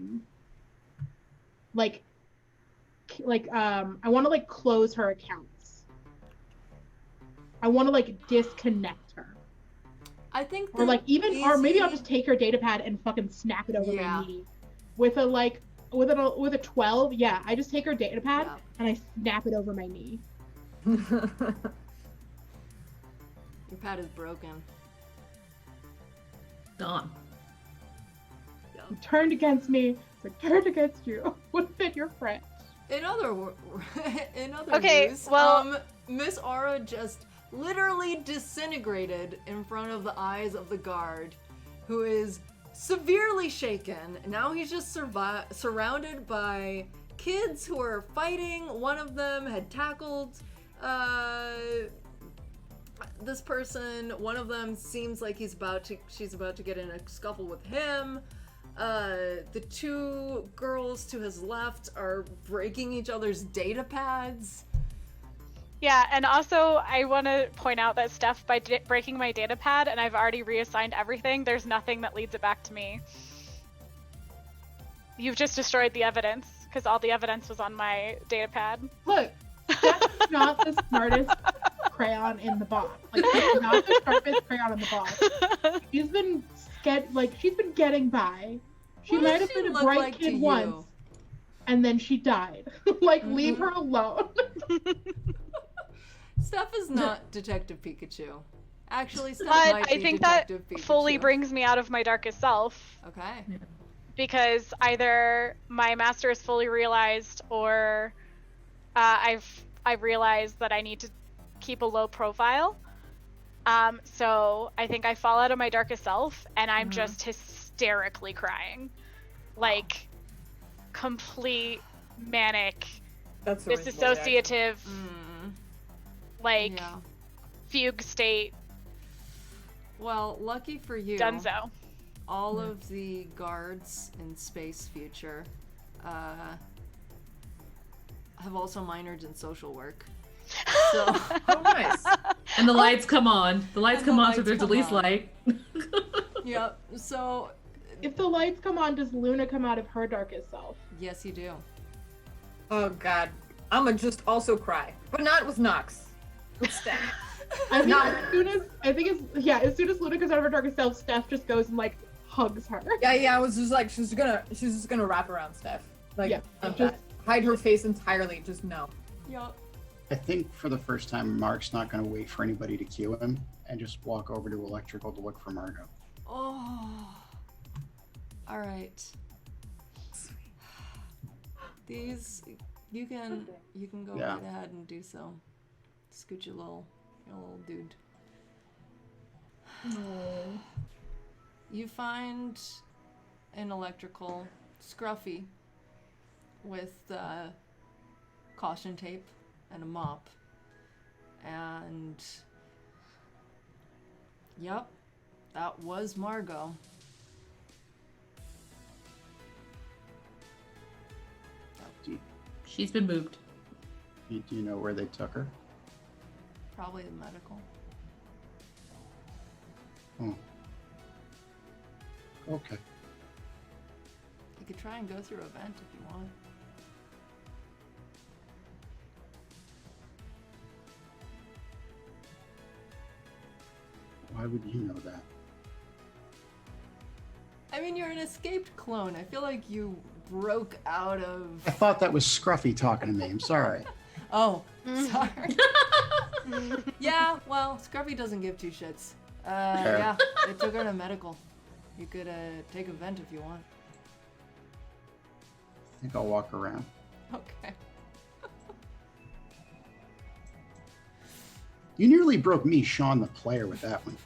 want to like close her accounts. I want to like disconnect her. I think. Or like even, or maybe I'll easy- just take her data pad and fucking snap it over Yeah. my knee, with a like, with a 12. Yeah, I just take her data pad Yeah. and I snap it over my knee. Your pad is broken. Gone. You turned against me, so I turned against you. Would have been your friend. In other Okay, news, well- Miss Aura just literally disintegrated in front of the eyes of the guard, who is severely shaken. Now he's just surrounded by kids who are fighting. One of them had tackled this person. One of them seems like she's about to get in a scuffle with him. The two girls to his left are breaking each other's data pads. Yeah, and also I want to point out that Steph, by breaking my data pad, and I've already reassigned everything, there's nothing that leads it back to me. You've just destroyed the evidence, because all the evidence was on my data pad. Look, that's not the smartest crayon in the box. Like, she's not the sharpest crayon in the box. She's been getting by. She What might does have she been a look bright like to kid you? once, and then she died. Like, leave her alone. Steph is not Detective Pikachu. Actually, Steph But might I be think that Detective Pikachu. fully brings me out of my darkest self. Okay. Because either my master is fully realized, or I've realized that I need to keep a low profile. So I think I fall out of my darkest self, and I'm just hysterically crying, like complete manic, That's a reasonable reaction. disassociative, like Yeah. fugue state, Well, lucky for you, dunzo. all of the guards in Space Future have also minored in social work. So, Oh, nice. And the lights come on. The lights And come the on, so lights there's at come least on. light. yep. So, If the lights come on, does Luna come out of her darkest self? yes, you do. Oh god. I'ma just also cry. But not with Nox. With Steph. I think Not- as soon as Luna comes out of her darkest self, Steph just goes and like hugs her. Yeah, I was just like, she's just gonna wrap around Steph. Like, Yeah, of just- that. Hide her face entirely, just no. Yep. I think for the first time, Mark's not going to wait for anybody to cue him and just walk over to Electrical to look for Margot. Oh. All right. These, you can go Yeah. right ahead and do so. Scoot your little dude. You find an Electrical scruffy with caution tape and a mop, and yep, that was Margot. Do She's been moved. you know where they took her? Probably the medical. Oh. Okay. You could try and go through a vent if you want. Why would you know that? I mean, you're an escaped clone. I feel like you broke out of... I thought that was Scruffy talking to me. I'm sorry. Oh, sorry. Yeah, well, Scruffy doesn't give two shits. Yeah, they took her to medical. You could take a vent if you want. I think I'll walk around. Okay. You nearly broke me, Sean the player, with that one.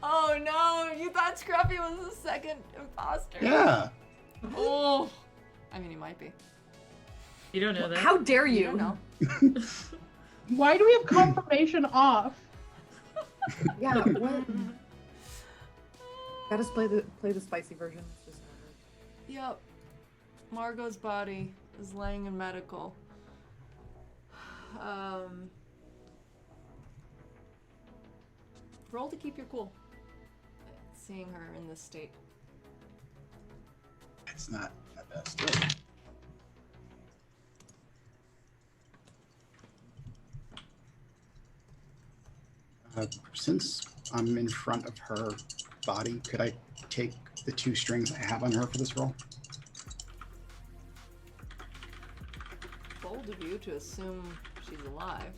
Oh no, you thought Scruffy was the second imposter. Yeah. Oh. I mean, he might be. You don't know that. How dare You you? don't know. Why do we have confirmation off? Yeah, what? Gotta play the spicy version. It's just Yep. Margot's body is laying in medical. Roll to keep your cool. Seeing her in this state. It's not the best. Since I'm in front of her body, could I take the 2 strings I have on her for this roll? Bold of you to assume she's alive.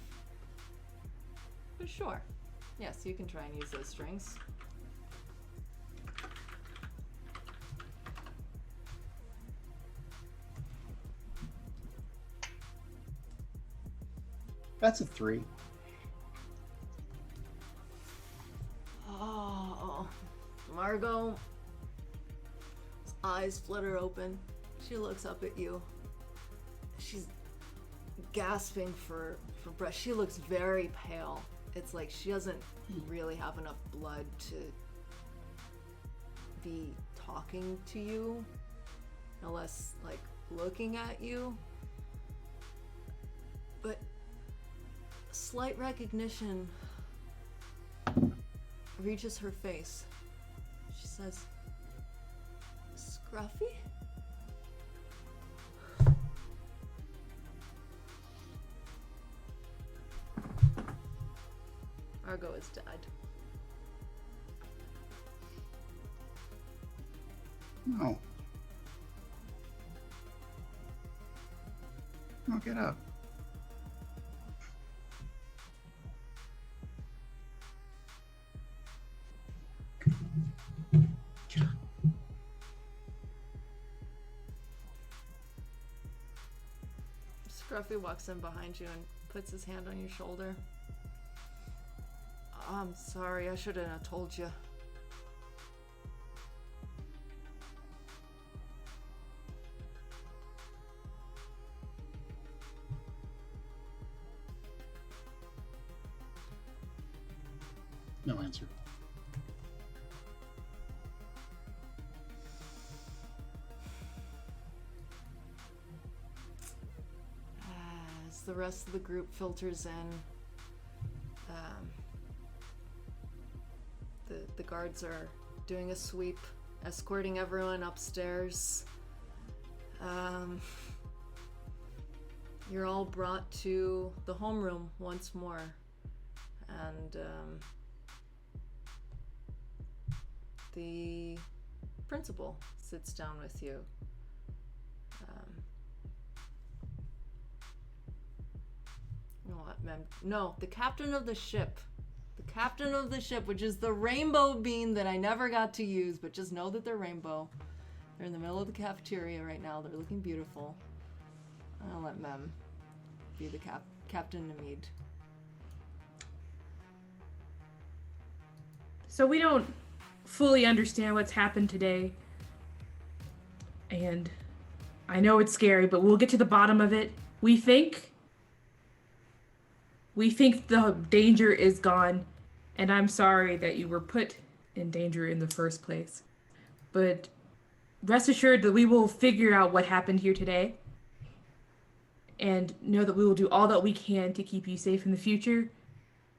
But sure. Yes, you can try and use those strings. That's a 3. Oh, Margot. His eyes flutter open. She looks up at you. She's gasping for breath. She looks very pale. It's like she doesn't really have enough blood to be talking to you, unless like looking at you. But slight recognition reaches her face. She says, Scruffy? Margot is dead. No. No, get up. Get up. Scruffy walks in behind you and puts his hand on your shoulder. I'm sorry, I shouldn't have told you. No answer. As the rest of the group filters in, the guards are doing a sweep, escorting everyone upstairs. You're all brought to the homeroom once more, and the principal sits down with you. You know what, ma'am? No, the captain of the ship. The captain of the ship, which is the rainbow bean that I never got to use, but just know that they're rainbow. They're in the middle of the cafeteria right now. They're looking beautiful. I'll let Mem be the Captain Namid. So we don't fully understand what's happened today. And I know it's scary, but we'll get to the bottom of it. We think the danger is gone, and I'm sorry that you were put in danger in the first place. But rest assured that we will figure out what happened here today, and know that we will do all that we can to keep you safe in the future.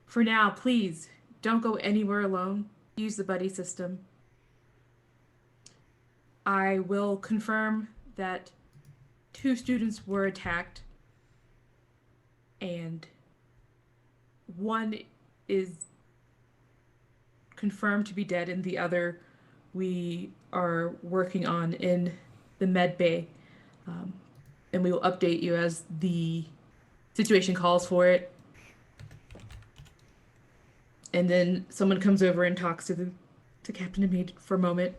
For now, please, don't go anywhere alone. Use the buddy system. I will confirm that 2 students were attacked, and 1 is confirmed to be dead, and the other we are working on in the med bay. And we will update you as the situation calls for it. And then someone comes over and talks to Captain and me for a moment.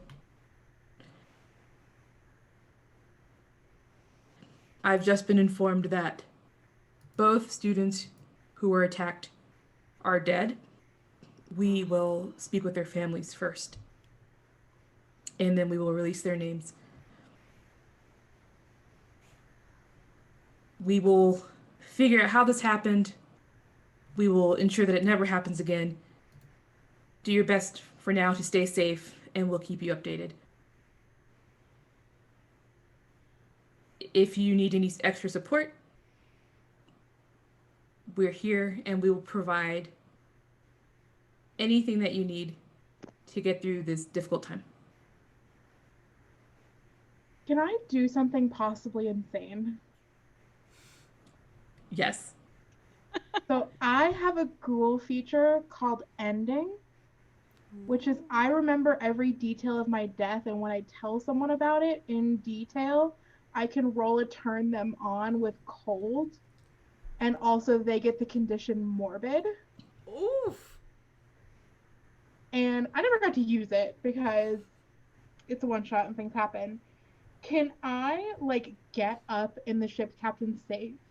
I've just been informed that both students who were attacked are dead. We will speak with their families first, and then we will release their names. We will figure out how this happened. We will ensure that it never happens again. Do your best for now to stay safe, and we'll keep you updated. If you need any extra support, we're here, and we will provide anything that you need to get through this difficult time. Can I do something possibly insane? Yes. So I have a Google feature called Ending, which is I remember every detail of my death, and when I tell someone about it in detail, I can roll a turn them on with cold, and also they get the condition morbid. Oof. And I never got to use it because it's a one shot and things happen. Can I like get up in the ship's captain's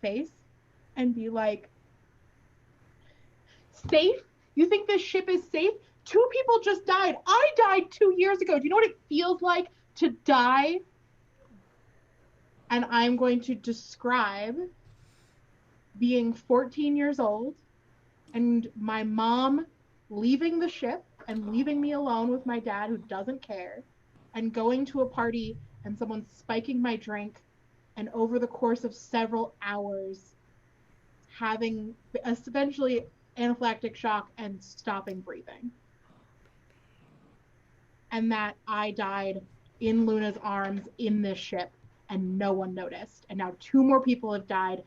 face and be like, safe? You think this ship is safe? 2 people just died. I died 2 years ago. Do you know what it feels like to die? And I'm going to describe being 14 years old and my mom leaving the ship and leaving me alone with my dad who doesn't care, and going to a party and someone spiking my drink, and over the course of several hours having eventually anaphylactic shock and stopping breathing. And that I died in Luna's arms in this ship and no one noticed. And now 2 more people have died.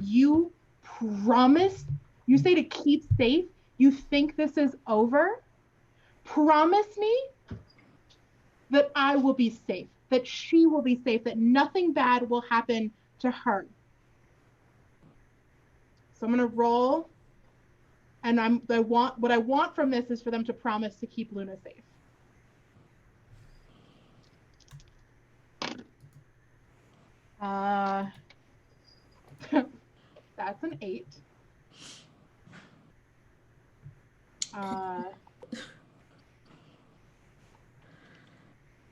You promised, you say to keep safe, you think this is over? Promise me that I will be safe, that she will be safe, that nothing bad will happen to her. So I'm gonna roll, and what I want from this is for them to promise to keep Luna safe. That's an 8. Oh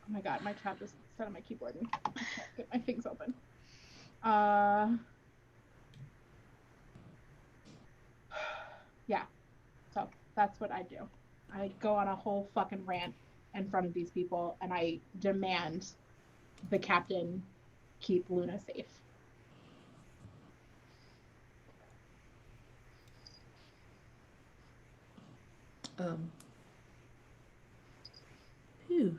my god, my tab just set on my keyboard and I can't get my things open. Yeah, so that's what I do. I go on a whole fucking rant in front of these people and I demand the captain keep Luna safe. Phew.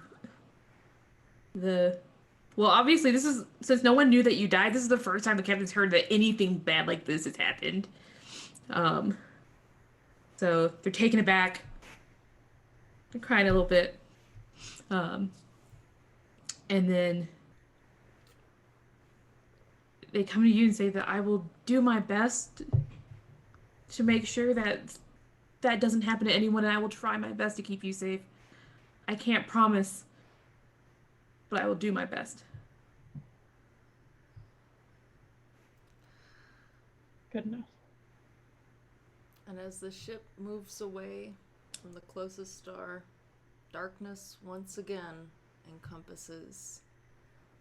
Well, obviously, this is, since no one knew that you died, this is the first time the captain's heard that anything bad like this has happened. So they're taken aback. They're crying a little bit. And then they come to you and say that I will do my best to make sure that that doesn't happen to anyone, and I will try my best to keep you safe. I can't promise, but I will do my best. Good enough. And as the ship moves away from the closest star, darkness once again encompasses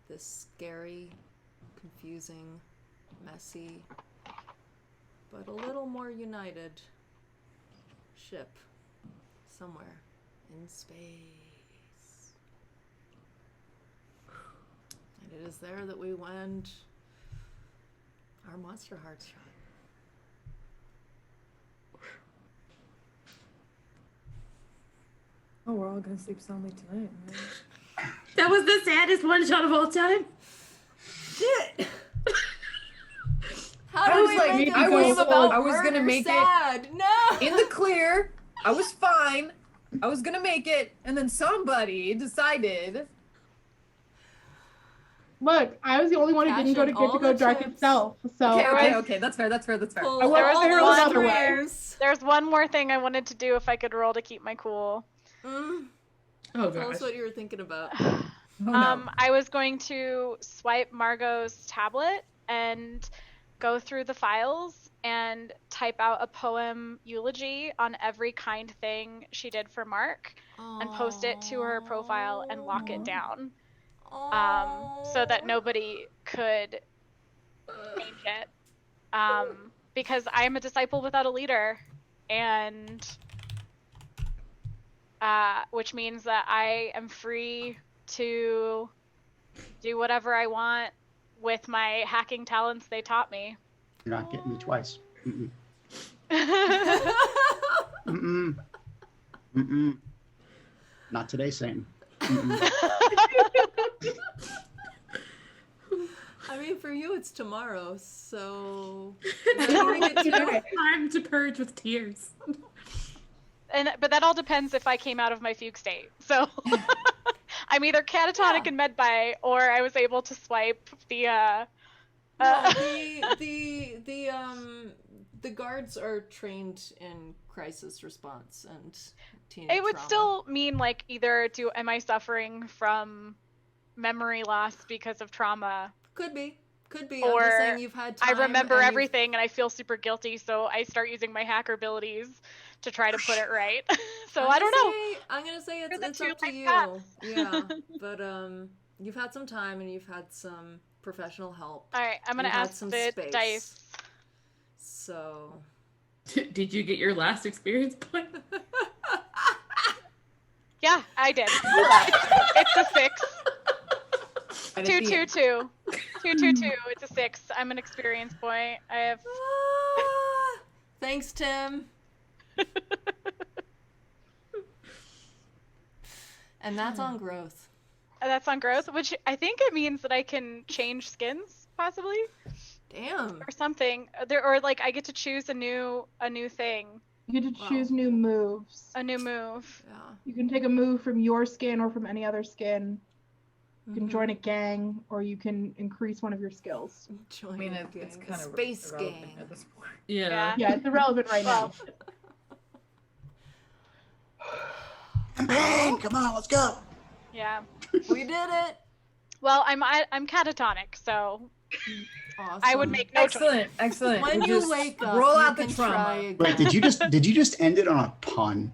this scary, confusing, messy, but a little more united ship somewhere in space. And it is there that we end our Monsterhearts shot. Oh, we're all gonna sleep soundly tonight, right? That was the saddest one shot of all time. Shit. How I do was we like, make a I game was- about I was gonna murder make it sad? No. in the clear. I was fine. I was gonna make it, and then somebody decided. Look, I was the only one who didn't Cashing get all to go the dark chips. itself. So Okay. That's fair. Pull I want all to hear the another way. triggers. There's one more thing I wanted to do if I could roll to keep my cool. Mm, Oh tell gosh. us what you were thinking about. Oh, no. I was going to swipe Margot's tablet and go through the files and type out a poem eulogy on every kind thing she did for Mark and post it to her profile and lock it down. So that nobody could change it. Because I am a disciple without a leader, and which means that I am free to do whatever I want with my hacking talents they taught me. You're not getting me twice. Not today, Satan. I mean, for you, it's tomorrow, so. Time to purge with tears. But that all depends if I came out of my fugue state. So I'm either catatonic and medbay, or I was able to swipe the. No, the guards are trained in crisis response and teen It would trauma. still mean like either am I suffering from memory loss because of trauma? Could be. I'm Or just saying you've had I time. remember and you've- everything and I feel super guilty, so I start using my hacker abilities to try to put it right. So I don't know. I'm gonna say They're the it's two up to life you. paths. Yeah, but you've had some time and you've had some professional help. All right, I'm gonna You had ask some the space. dice. So. Did you get your last experience point? Yeah, I did. It's a 6. Right at 2, the 2, end. 2. 2, 2, 2. It's a 6. I'm an experience point. I have. Thanks, Tim. And that's on growth. That's on growth, which I think it means that I can change skins, possibly, Damn. or something. Or like I get to choose a new thing, you get to Wow. choose new moves. a new move. Yeah. You can take a move from your skin or from any other skin. You can Mhm. join a gang, or you can increase one of your skills. Join I mean, a it's gang, kind a of space irrelevant gang. at this point. Yeah. Yeah, it's irrelevant right now. Campaign, come on, let's go. Yeah. We did it. Well, I'm catatonic, so Awesome. I would make no choice. Excellent. When We you just wake up, roll you out the can trauma. try again. Wait, did you just end it on a pun?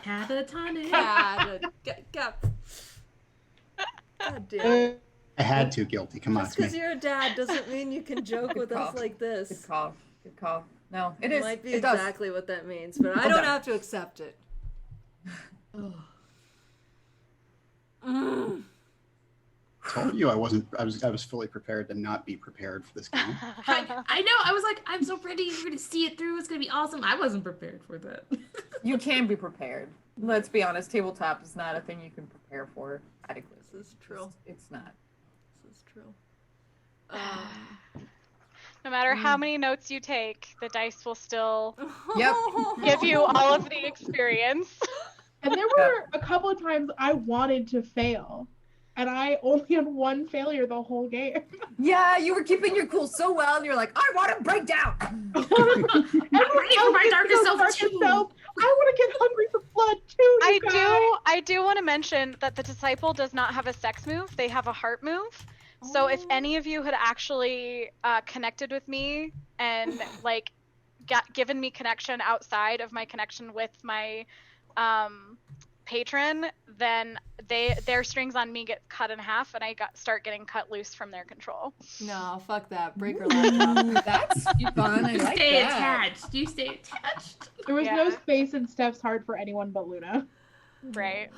Catatonic. God damn it. I had to, guilty. Come on, Just it's me. because you're a dad doesn't mean you can joke Good with us call. like Good this. call. Good call. No, it It is. might be it does. exactly what that means, but I Well don't done. have to accept it. Mm. Told you I was fully prepared to not be prepared for this game. I know. I was like, I'm so ready. You're gonna see it through. It's gonna be awesome. I wasn't prepared for that. You can be prepared. Let's be honest. Tabletop is not a thing you can prepare for adequately. This is true. It's not. This is true. No matter how many notes you take, the dice will still Yep. give you all of the experience. And there were a couple of times I wanted to fail, and I only had one failure the whole game. Yeah, you were keeping your cool so well, and you're like, I want to break down. Everyone ready for else my gets to darkest go self darkest too. self. I want to get hungry for blood too. you guys. I do want to mention that the disciple does not have a sex move. They have a heart move. So if any of you had actually connected with me and like given me connection outside of my connection with my patron, then their strings on me get cut in half, and I start getting cut loose from their control. No, fuck that. Break her laptop. That's fun. I You like stay that. attached. You stay attached. There was Yeah. no space in Steph's heart for anyone but Luna. Right.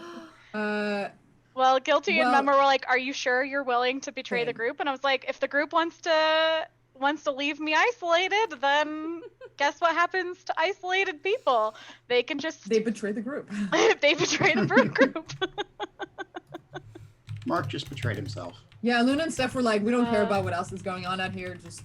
Well, Guilty and Well- Mummer were like, "Are you sure you're willing to betray the Same. group?" And I was like, "If the group wants to leave me isolated, then guess what happens to isolated people? They can just They betray the group. they betray the group." Mark just betrayed himself. Yeah, Luna and Steph were like, we don't care about what else is going on out here. It's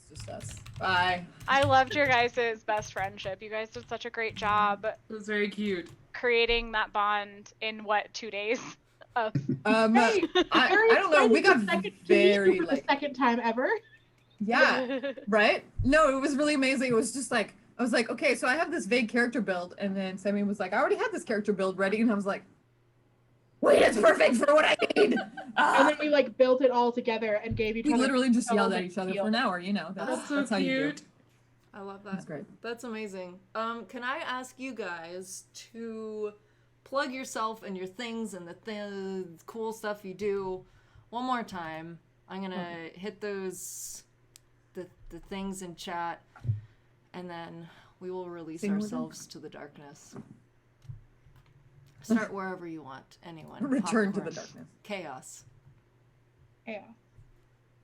just us. Bye. I loved your guys' best friendship. You guys did such a great job It was very cute. creating that bond in what, 2 days? Hey, I don't know. We got very for the like, second time ever. yeah, right? No, it was really amazing. It was just like, I was like, okay, so I have this vague character build, and then Sammy was like, I already had this character build ready, and I was like, wait, it's perfect for what I need. And then we like built it all together and gave each We other. literally just yelled at each each other for an hour, you know. That's so that's how you do. cute. I love that. That's great. That's amazing. Can I ask you guys to plug yourself and your things and the cool stuff you do one more time? I'm gonna hit those the things in chat, and then we will release ourselves to the darkness. Start wherever you want. Anyone. Return to the Popcorn. darkness. Chaos. Yeah.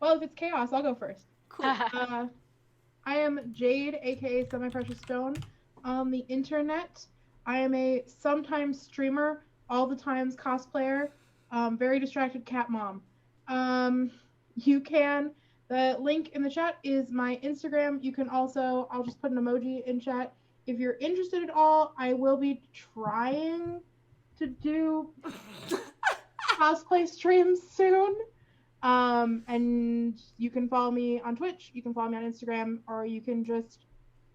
Well, if it's chaos, I'll go first. Cool. I am Jade, aka Semi Precious Stone, on the internet. I am a sometimes streamer, all the times cosplayer, very distracted cat mom. The link in the chat is my Instagram. You can also, I'll just put an emoji in chat. If you're interested at all, I will be trying to do cosplay streams soon. And you can follow me on Twitch, you can follow me on Instagram, or you can just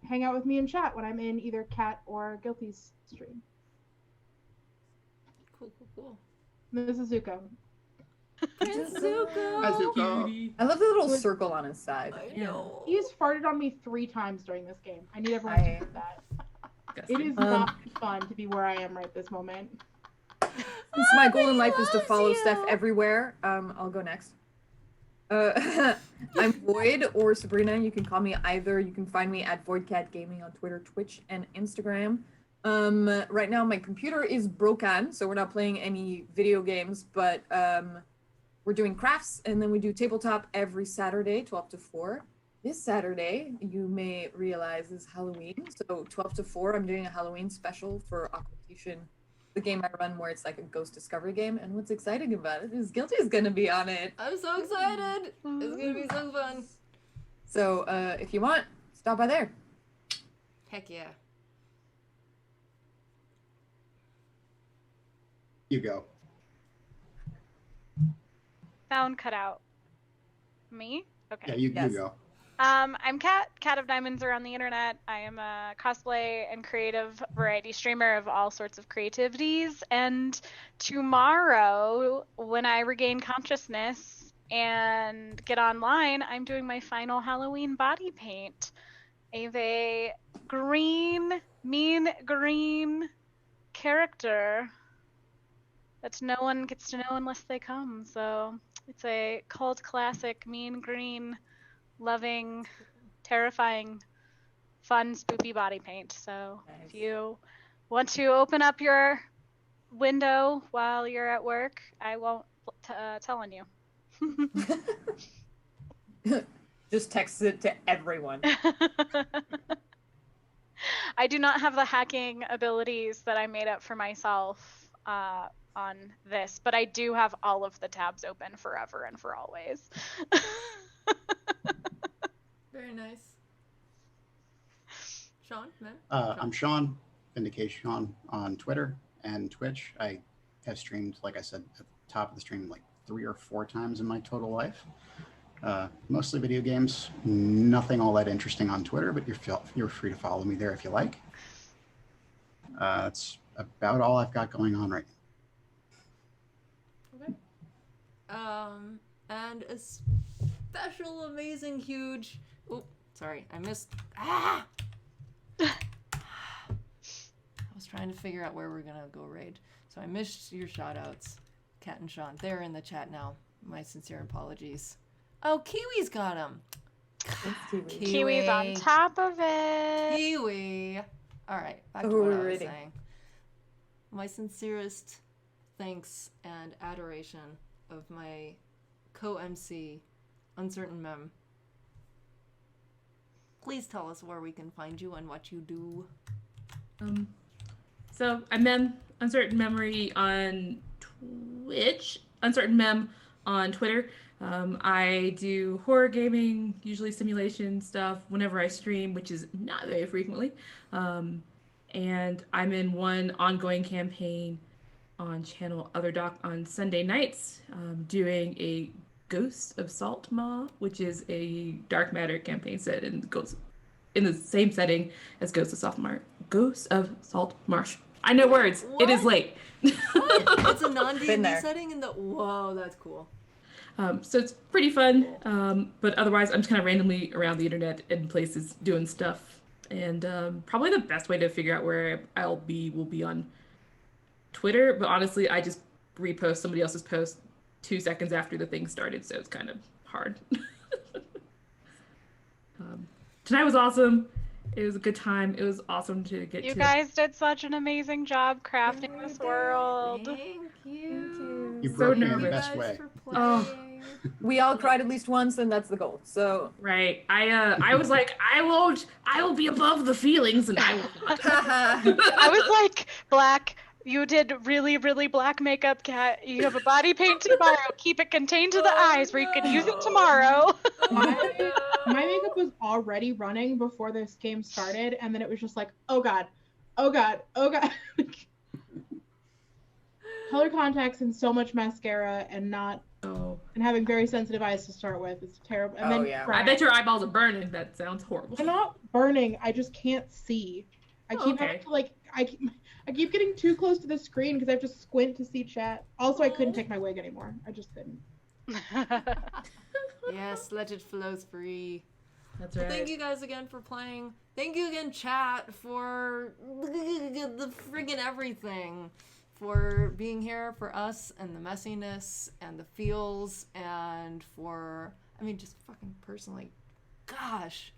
hang out with me in chat when I'm in either Cat or Guilty's stream. Cool. This is Zuko. Zuko. I love the little circle on his side. I know. He's farted on me 3 times during this game. I need everyone to know that. It is not fun to be where I am right this moment. Since my goal in life is to follow Steph everywhere, I'll go next. I'm Void or Sabrina. You can call me either. You can find me at VoidCat Gaming on Twitter, Twitch, and Instagram. Right now my computer is broken, so we're not playing any video games, but we're doing crafts, and then we do tabletop every Saturday, 12 to 4. This Saturday, you may realize, is Halloween, so 12 to 4, I'm doing a Halloween special for Occultation, the game I run where it's like a ghost discovery game, and what's exciting about it is Guilty is gonna be on it. I'm so excited. It's gonna be so fun. So if you want, stop by there. Heck yeah. You go. Sound cut out. Me? Okay. Yeah, you Yes. go. I'm Cat of Diamonds are on the internet. I am a cosplay and creative variety streamer of all sorts of creativities. And tomorrow, when I regain consciousness and get online, I'm doing my final Halloween body paint. I have a mean green character that no one gets to know unless they come. So it's a cult classic, mean green, loving, terrifying, fun, spoopy body paint. So if you want to open up your window while you're at work, I won't tell on you. Just text it to everyone. I do not have the hacking abilities that I made up for myself on this, but I do have all of the tabs open forever and for always. Very nice. Sean, man? I'm Sean, Vindication Sean on Twitter and Twitch. I have streamed, like I said, at the top of the stream, like 3 or 4 times in my total life. Mostly video games. Nothing all that interesting on Twitter, but you're free to follow me there if you like. That's about all I've got going on right now. Okay. And a special, amazing, huge. Oh, sorry, I missed. I was trying to figure out where we're gonna go raid, so I missed your shout outs, Kat and Sean. They're in the chat now. My sincere apologies. Oh, Kiwi's got him. Kiwi's on top of it. Kiwi. All right, back to Oh, what we're I was reading. saying. My sincerest thanks and adoration of my co-MC, Uncertain Mem. Please tell us where we can find you and what you do. So I'm Mem, Uncertain Memory on Twitch Uncertain Mem on Twitter. I do horror gaming, usually simulation stuff whenever I stream, which is not very frequently. And I'm in one ongoing campaign on channel Other Doc on Sunday nights, doing a Ghost of Saltma, which is a dark matter campaign set in the same setting as Ghost of Saltmarsh. Ghost of Saltmarsh. I know words. It is What? late. What? It's a non Been D&D there. setting in the. Whoa, that's cool. So it's pretty fun. But otherwise, I'm just kind of randomly around the internet in places doing stuff. And probably the best way to figure out where I'll be will be on Twitter. But honestly, I just repost somebody else's post 2 seconds after the thing started, so it's kind of hard. Tonight was awesome. It was a good time. It was awesome to get You to. guys did such an amazing job crafting Yeah, this we world. did. Thank you. You So broke me in the nervous. best Guys way. for Oh. playing. We all cried at least once, and that's the goal. So. Right. I was like, I will be above the feelings, and I will not. I was like, Black, you did really, really black makeup, Cat. You have a body paint tomorrow. Keep it contained to the eyes where you can use it tomorrow. My makeup was already running before this game started, and then it was just like, oh god, oh god, oh god. Color contacts and so much mascara and Oh. having very sensitive eyes to start with. It's terrible. And Oh, then yeah. I bet your eyeballs are burning. That sounds horrible. they're not burning. I just can't see. I Oh, keep okay. having to like I keep getting too close to the screen because I have to squint to see chat. Also, I couldn't take my wig anymore. I just couldn't. Yes, let it flows free. That's Well, right. thank you guys again for playing. Thank you again, chat, for the friggin' everything. For being here for us and the messiness and the feels and for, I mean, just fucking personally, gosh,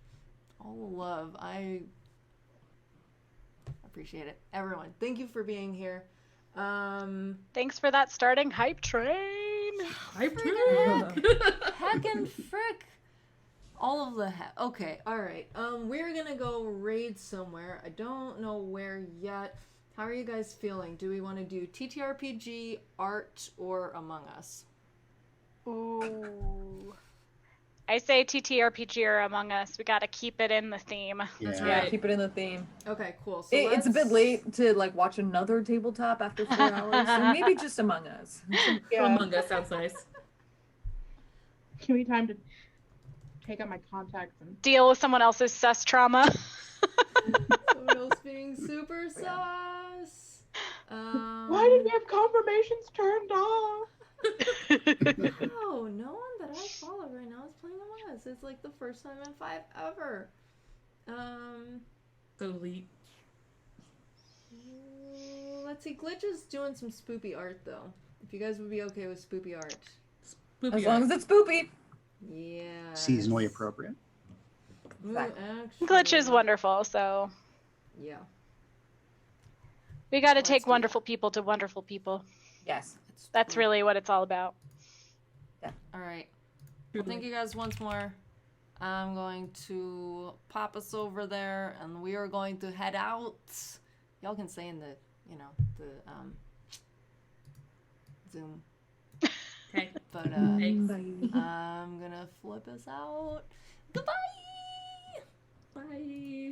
all the love. I appreciate it. Everyone, thank you for being here. Thanks for that starting hype train. Hype Heckin' frick. All of the okay, alright. We're gonna go raid somewhere. I don't know where yet. How are you guys feeling? Do we want to do TTRPG, art, or Among Us? Ooh. I say TTRPG or Among Us. We gotta keep it in the theme. Yeah. Yeah, right. keep it in the theme. Okay, cool. So It's a bit let's- late to like watch another tabletop after 4 hours, so maybe just Among Us. Among Us sounds nice. Give me time to take out my contacts and Deal with someone else's sus trauma. Someone else being super sus. why did we have confirmations turned off? No, no one that I follow right now is playing Among Us. It's like the first time in 5 ever. So elite. Let's see. Glitch is doing some spoopy art though. If you guys would be okay with spoopy art. As long as it's spoopy. Yeah. Seasonally appropriate. Glitch is wonderful, so Yeah. we gotta Let's take do wonderful people to wonderful people. Yes. That's really what it's all about. All right. Well, thank you guys once more. I'm going to pop us over there, and we are going to head out. Y'all can stay in the, the Zoom. Okay. But Thanks. I'm gonna flip us out. Goodbye. Bye.